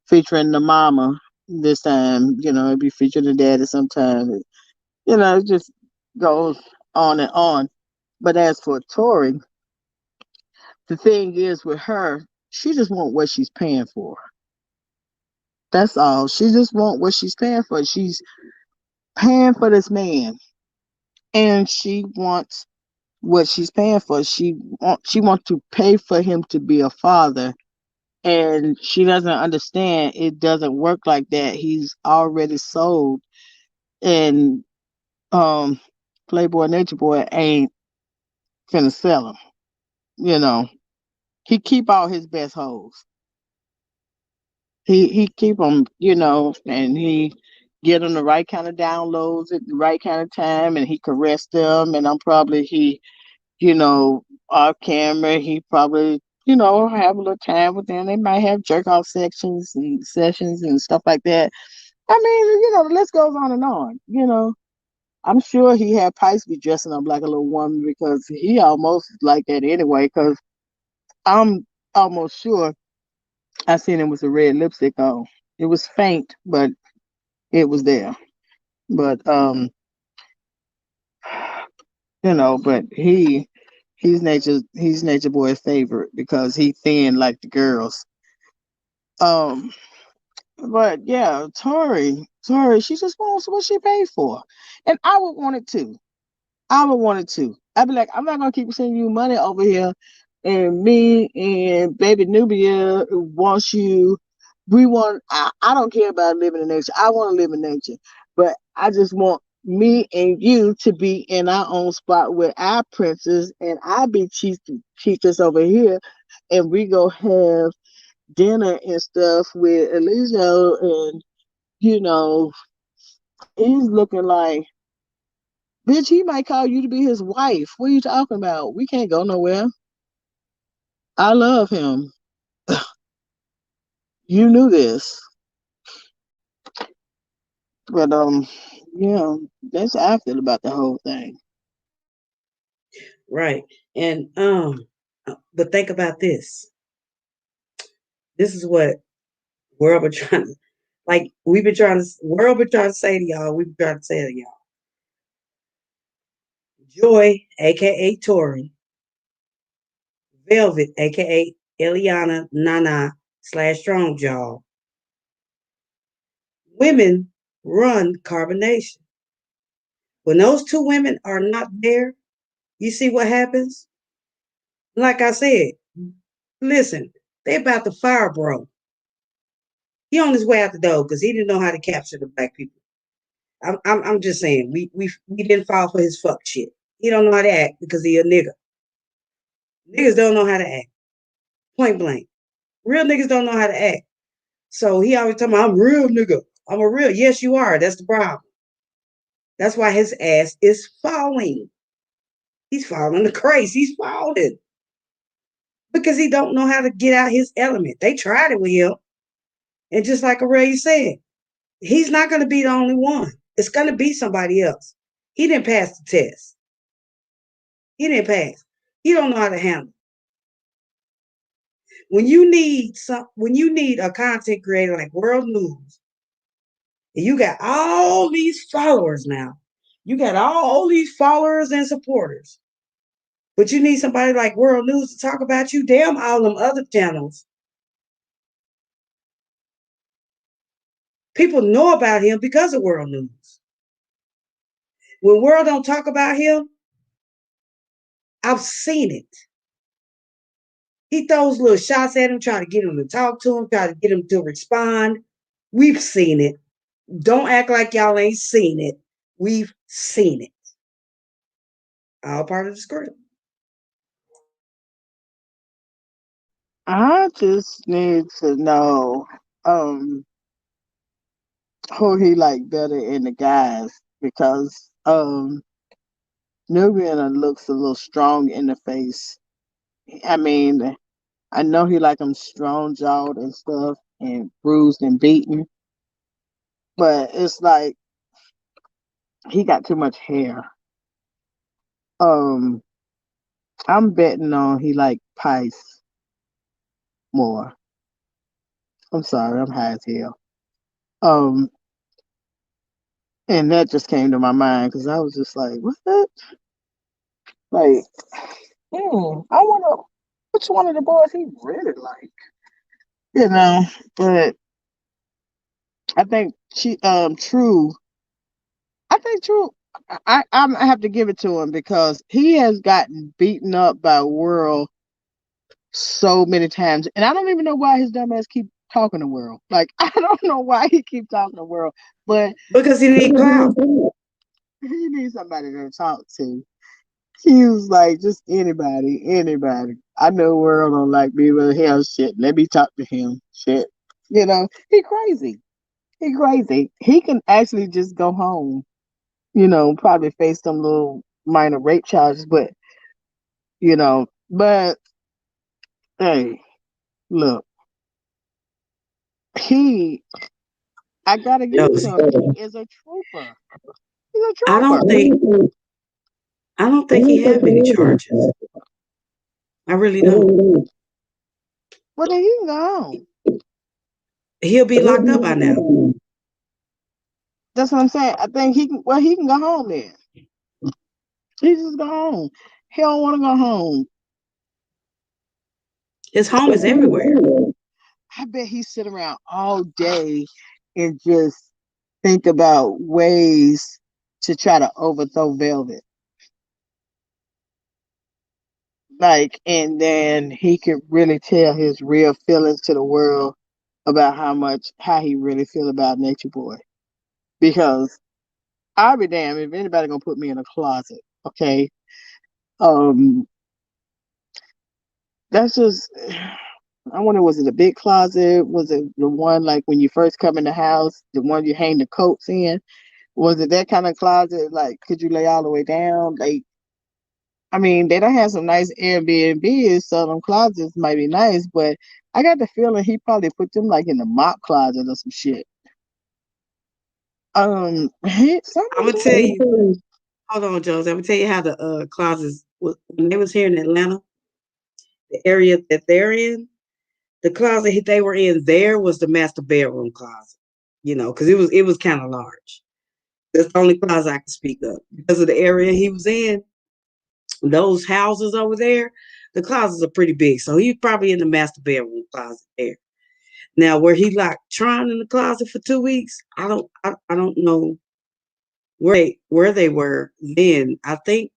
featuring the mama this time. It'd be featuring the daddy sometimes. It just goes on and on. But as for Tori, the thing is with her, she just want what she's paying for. That's all. She just want what she's paying for. She's paying for this man, and she wants what she's paying for. She wants to pay for him to be a father, and she doesn't understand it doesn't work like that. He's already sold, and Playboy Nature Boy ain't finna sell him. He keep all his best hoes. He keep them, and he get them the right kind of downloads at the right kind of time, and he caress them. And I'm probably off camera, he probably have a little time with them. They might have jerk off sections and sessions and stuff like that. I mean, the list goes on and on. I'm sure he had Pikes be dressing up like a little woman because he almost like that anyway. Because I'm almost sure I seen him with a red lipstick on. It was faint, but it was there. But but he's Nature Boy's favorite because he thin like the girls. But yeah, Tori, she just wants what she paid for, and I would want it too. I'd be like, I'm not gonna keep sending you money over here, and me and baby Nubia wants you. I don't care about living in nature. I want to live in nature, but I just want me and you to be in our own spot with our princess, and I be chiefess over here, and we go have dinner and stuff with Elijah, and he's looking like, bitch, he might call you to be his wife. What are you talking about? We can't go nowhere. I love him. You knew this. But yeah, that's how I feel about the whole thing. Right. And but think about this. This is what world been trying to world been trying to say to y'all, we've been trying to say to y'all. Joy, aka Tori, Velvet, aka Eliana Nana / Strong Jaw. Women run carbonation. When those two women are not there, you see what happens? Like I said, listen, they about to fire bro. He on his way out the door because he didn't know how to capture the black people. I'm just saying, we didn't fall for his fuck shit. He don't know how to act because he a nigga. Niggas don't know how to act. Point blank. Real niggas don't know how to act. So he always talking about, I'm real nigga. I'm a real. Yes, you are. That's the problem. That's why his ass is falling. He's falling the craze. He's falling. Because he don't know how to get out his element. They tried it with him. And just like Ray said, he's not going to be the only one. It's going to be somebody else. He didn't pass the test. He didn't pass. He don't know how to handle it. When you need a content creator like World News, and you got all these followers now, you got all these followers and supporters, but you need somebody like World News to talk about you. Damn all them other channels. People know about him because of World News. When World don't talk about him, I've seen it. He throws little shots at him, try to get him to talk to him, try to get him to respond. We've seen it. Don't act like y'all ain't seen it. We've seen it. All part of the script. I just need to know who he like better in the guys because Nubian looks a little strong in the face. I mean, I know he like them strong jawed and stuff and bruised and beaten, but it's like he got too much hair. I'm betting on he like Pice more. I'm sorry, I'm high as hell. And that just came to my mind because I was just like, what? Like, I wonder which one of the boys he really like. But I think True. I think True. I have to give it to him because he has gotten beaten up by World so many times, and I don't even know why his dumb ass keep talking to World. Like I don't know why he keep talking to World, but because he need clout. He needs somebody to talk to. He was like, just anybody. I know World don't like me, but hell shit. Let me talk to him. Shit. He crazy. He can actually just go home. Probably face some little minor rape charges, but hey, look, I gotta give it to him. He is a trooper. He's a trooper. I don't think he have any charges. I really don't. Well, then he can go home. He'll be locked up by now. That's what I'm saying. I think he can go home then. He just go home. He don't want to go home. His home is everywhere. I bet he sit around all day and just think about ways to try to overthrow Velvet. And then he could really tell his real feelings to the world about how he really feel about Nature Boy. Because I'll be damned if anybody gonna put me in a closet, okay? That's just, I wonder, was it a big closet? Was it the one like when you first come in the house, the one you hang the coats in? Was it that kind of closet? Like, could you lay all the way down? Like, I mean, they don't have some nice Airbnbs, so them closets might be nice, but I got the feeling he probably put them like in the mop closet or some shit. I'm gonna tell you. Hold on, Jones. I'm gonna tell you how the closets when they was here in Atlanta, the area that they're in, the closet they were in there was the master bedroom closet. Because it was kind of large. That's the only closet I can speak of because of the area he was in. Those houses over there, the closets are pretty big, so he's probably in the master bedroom closet there. Now, where he locked Tron in the closet for 2 weeks, I don't know where they were then. I think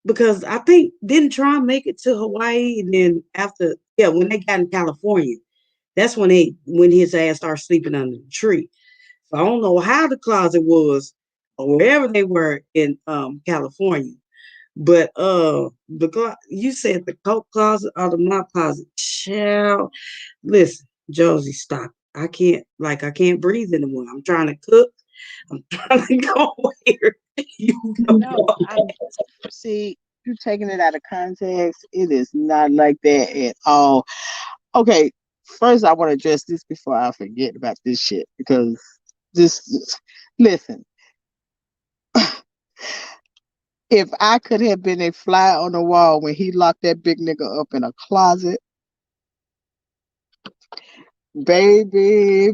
because didn't Tron make it to Hawaii, and then when they got in California, that's when his ass started sleeping under the tree. So I don't know how the closet was or wherever they were in California. But you said the coat closet or the mop closet. Child, listen, Josie, stop. I can't breathe anymore. I'm trying to cook. I'm trying to go where you go. No, see, you're taking it out of context. It is not like that at all. Okay, first I want to address this before I forget about this shit because listen. If I could have been a fly on the wall when he locked that big nigga up in a closet, baby,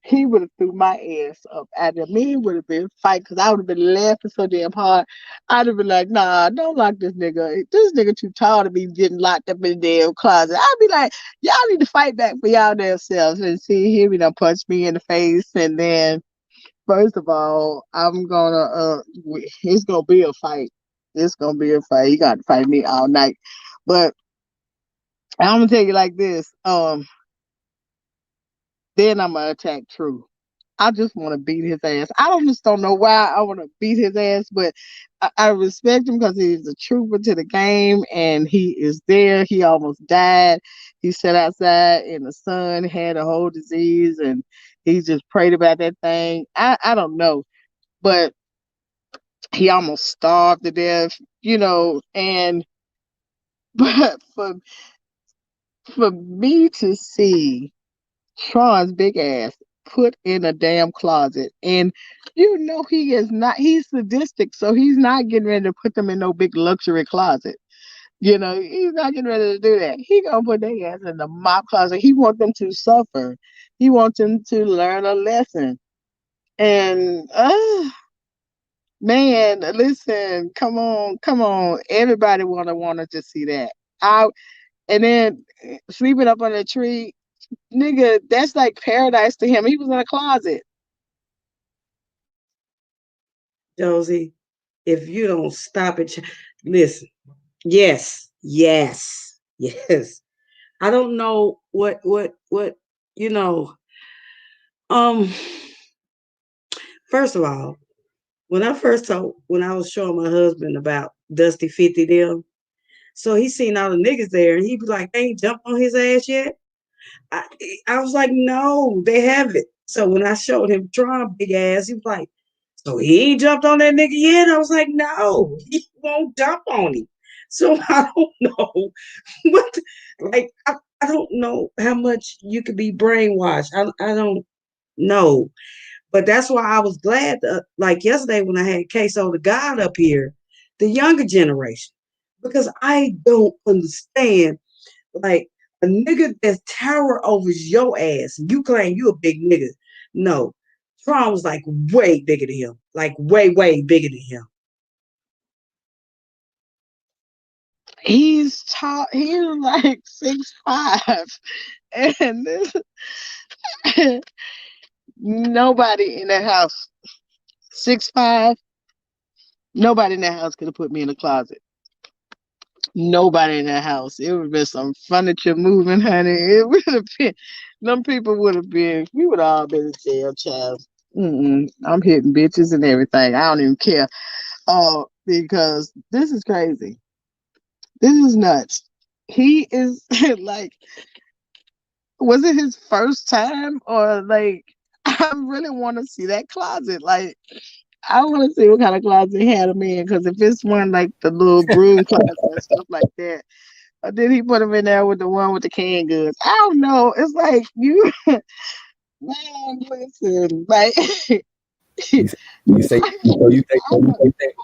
he would have threw my ass up at him. Me would have been fighting because I would have been laughing so damn hard. I'd have been like, nah, don't lock this nigga. This nigga too tall to be getting locked up in the damn closet. I'd be like, y'all need to fight back for y'all damn selves. And see, here he done punch me in the face. And then, first of all, I'm gonna, it's gonna be a fight. It's gonna be a fight. You got to fight me all night. But I'm gonna tell you like this. Then I'm gonna attack True. I just want to beat his ass. Just don't know why I want to beat his ass, but I respect him because he's a trooper to the game and he is there. He almost died. He sat outside in the sun, had a whole disease, and he just prayed about that thing. I don't know, but he almost starved to death, and but for me to see Tron's big ass put in a damn closet. And he is not, he's sadistic, so he's not getting ready to put them in no big luxury closet. He's not getting ready to do that. He gonna put their ass in the mop closet. He wants them to suffer. He wants them to learn a lesson. And man, listen, come on. Everybody wanted to see that. And then sleeping up on a tree, nigga, that's like paradise to him. He was in a closet. Josie, if you don't stop it, listen. Yes. I don't know what first of all, when I was showing my husband about Dusty 50 them, so he seen all the niggas there and he was like, they ain't jumped on his ass yet. I was like, no, they haven't. So when I showed him Tron big ass, he was like, so he ain't jumped on that nigga yet? I was like, no, he won't jump on him. So I don't know what, I don't know how much you could be brainwashed. I don't know. But that's why I was glad, like yesterday when I had Queso the God up here, the younger generation, because I don't understand, like, a nigga that's tower over your ass, and you claim you a big nigga. No, Tron was like way bigger than him, like way bigger than him. He's tall. He's like 6'5", and nobody in that house 6'5". Nobody in that house could have put me in a closet. Nobody in that house. It would have been some furniture moving, honey. It would have been. Them people would have been. We would have all been in jail, child. I'm hitting bitches and everything. I don't even care. Because this is crazy. This is nuts. He is like, was it his first time or like? I really want to see that closet. Like, I want to see what kind of closet he had him in. Because if it's one like the little broom closet and stuff like that, or did he put him in there with the one with the canned goods? I don't know. It's like you, man. Listen, like. You think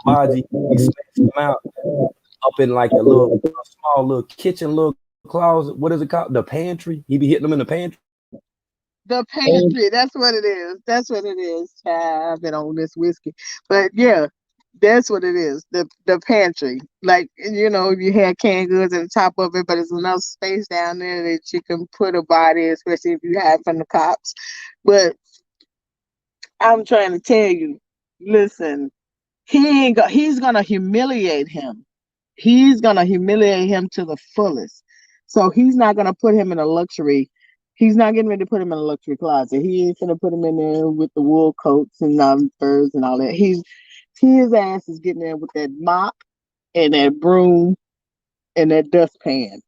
Baji, he smashed him out up in like a small little kitchen, little closet. What is it called? The pantry. He be hitting them in the pantry. The pantry. That's what it is. That's what it is. Child, I've been on this whiskey, but yeah, that's what it is. The pantry. Like, you had canned goods at the top of it, but there's enough space down there that you can put a body, especially if you hide from the cops. But I'm trying to tell you, listen, he's gonna humiliate him. He's gonna humiliate him to the fullest. So he's not gonna put him in a luxury. He's not getting ready to put him in a luxury closet. He ain't gonna put him in there with the wool coats and furs and all that. His ass is getting there with that mop and that broom and that dustpan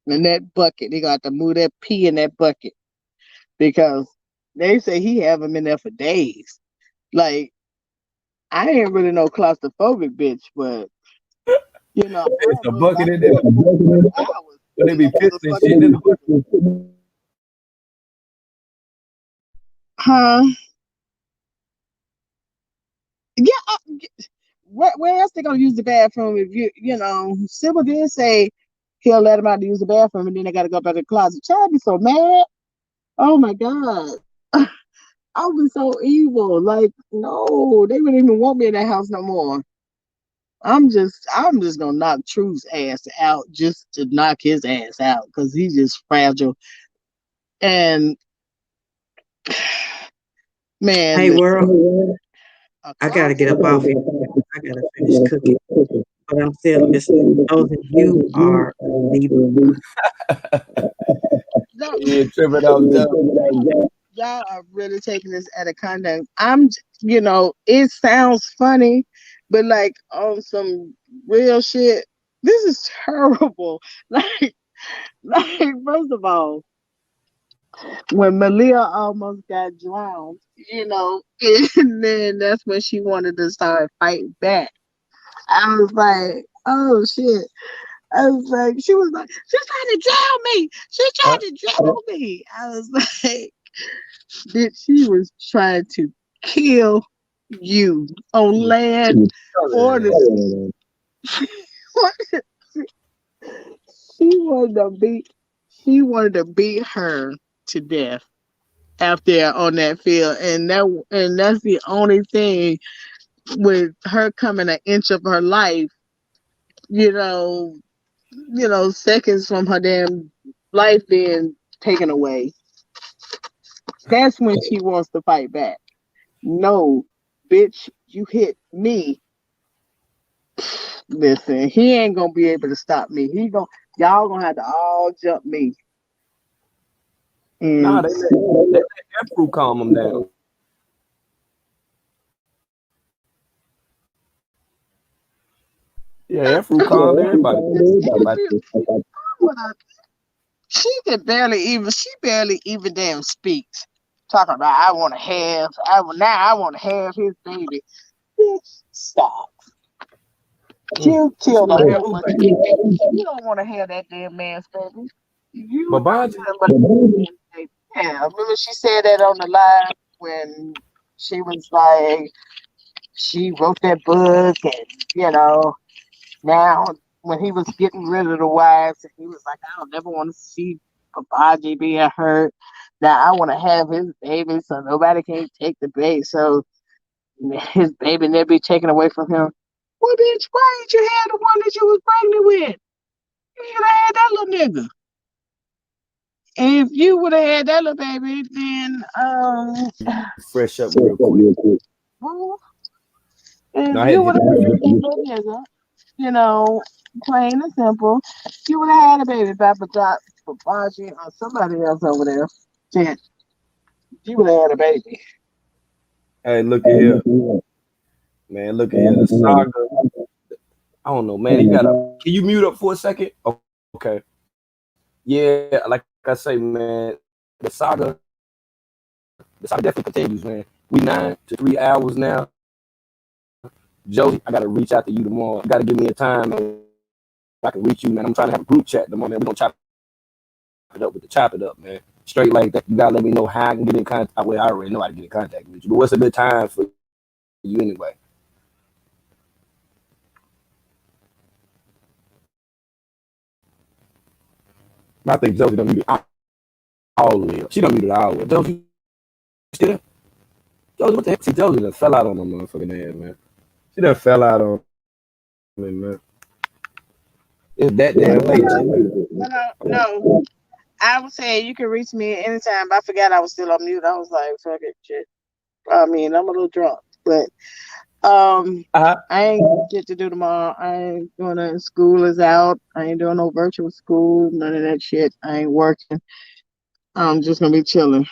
and that bucket. He got to move that pee in that bucket because they say he have him in there for days. Like, I ain't really no claustrophobic bitch, but it's a bucket in there. They be pissing shit in the bucket. Huh? Yeah. Where else they gonna use the bathroom if Sybil did say he'll let him out to use the bathroom and then they gotta go back to the closet. Child be so mad. Oh my God. I was so evil. Like, no, they wouldn't even want me in that house no more. I'm just gonna knock Truth's ass out just to knock his ass out because he's just fragile. And man, hey, world, I gotta get up off here. I gotta finish cooking. but I'm still listening. Josie, you are a leader. Yeah, tripping out there. Y'all are really taking this out of context. It sounds funny, but like on some real shit, this is terrible. Like first of all, when Malia almost got drowned, and then that's when she wanted to start fighting back. I was like, oh shit. I was like, she was like, she's trying to drown me. She's trying to drown me. I was like, she was trying to kill you on land or the she wanted to beat her to death out there on that field, and that's the only thing with her coming an inch of her life, seconds from her damn life being taken away. That's when she wants to fight back. No, bitch, you hit me. Listen, he ain't gonna be able to stop me. Y'all gonna have to all jump me. And Nah, they let F-Crew calm them down. Yeah, F-Crew calmed everybody. She barely even damn speaks. Talking about I want to have his baby. Bitch, stop. You killed a whole bunch of people. You don't want to have that damn man's baby. But Babaji, yeah, remember she said that on the live when she was like, she wrote that book, and now when he was getting rid of the wives, and he was like, I don't never want to see Babaji being hurt. Now I want to have his baby, so nobody can take the baby, so his baby never be taken away from him. Well, bitch, why didn't you have the one that you was pregnant with? You should have had that little nigga. And if you would have had that little baby, then fresh up real quick. If you would have had that little nigga, plain and simple, you would have had a baby by Babaji or somebody else over there. Shit, you would have had a baby. Hey, look at here. Man, look at here. The saga. I don't know, man. Can you mute up for a second? Oh, okay. Yeah, like I say, man, the saga definitely continues, man. We 9 to 3 hours now. Joey, I gotta reach out to you tomorrow. You gotta give me a time, man. I can reach you, man. I'm trying to have a group chat tomorrow, man. We're gonna chop it up, man. Straight like that. You gotta let me know how I can get in contact. Well, I already know how to get in contact with you, but what's a good time for you anyway? I think Josie done muted all the way up. She done muted all the way. Josie, still there? Josie, what the heck? See, Josie done fell out on my motherfucking ass, man. She done fell out on me, man. It's that damn late. No. I was saying you can reach me anytime. I forgot I was still on mute. I was like, fuck it, shit. I mean, I'm a little drunk, but I ain't gonna get to do tomorrow. I ain't doing school is out. I ain't doing no virtual school, none of that shit. I ain't working. I'm just gonna be chilling.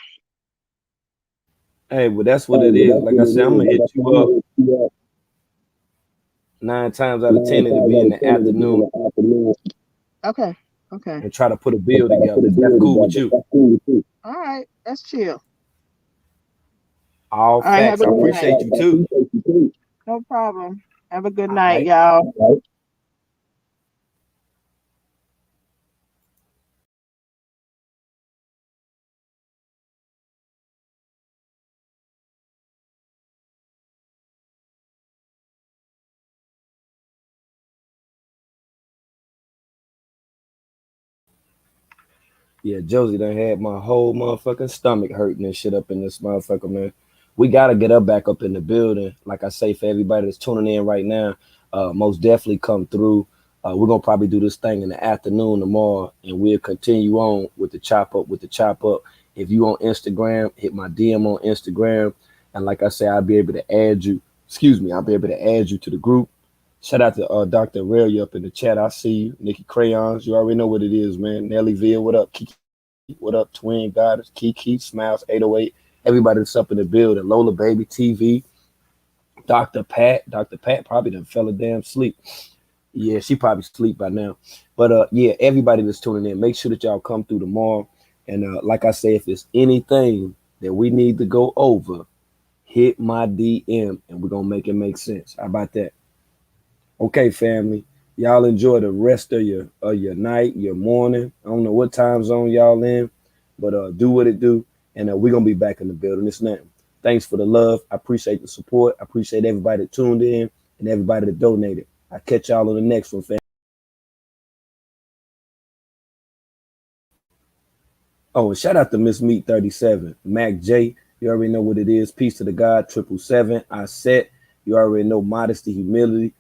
Hey, well, that's what it is. Like I said, I'm gonna hit you up 9 times out of 10. It'll be in the afternoon. Okay. And try to put a bill together. That's cool with you. All right, that's chill. All facts. I appreciate you too. No problem. Have a good night, y'all. Yeah, Josie done had my whole motherfucking stomach hurting and shit up in this motherfucker, man. We gotta get her back up in the building. Like I say, for everybody that's tuning in right now, most definitely come through. We're gonna probably do this thing in the afternoon tomorrow, and we'll continue on with the chop up. If you on Instagram, hit my DM on Instagram, and like I say, I'll be able to add you. I'll be able to add you to the group Shout out to Dr. Aurelia up in the chat. I see you. Nikki Crayons, you already know what it is, man. Nellyville, what up? Kiki, what up? Twin Goddess, Kiki, Smiles 808. Everybody that's up in the building. Lola Baby TV. Dr. Pat. Dr. Pat probably done fell a damn sleep. Yeah, she probably sleep by now. But yeah, everybody that's tuning in, make sure that y'all come through tomorrow. And like I say, if there's anything that we need to go over, hit my DM and we're gonna make it make sense. How about that? Okay, family. Y'all enjoy the rest of your night, your morning. I don't know what time zone y'all in, but do what it do. And we're gonna be back in the building. It's nothing. Thanks for the love. I appreciate the support. I appreciate everybody that tuned in and everybody that donated. I'll catch y'all on the next one, fam. Oh, and shout out to Miss Meat 37, Mac J. You already know what it is. Peace to the God 777. I set. You already know modesty, humility.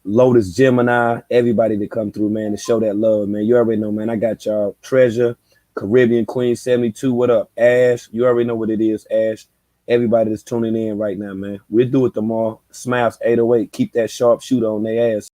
Lotus Gemini, everybody that come through, man, to show that love, man. You already know, man. I got y'all. Treasure, Caribbean Queen 72. What up, Ash? You already know what it is, Ash. Everybody that's tuning in right now, man. We'll do it tomorrow. Smiles 808. Keep that sharp shooter on their ass.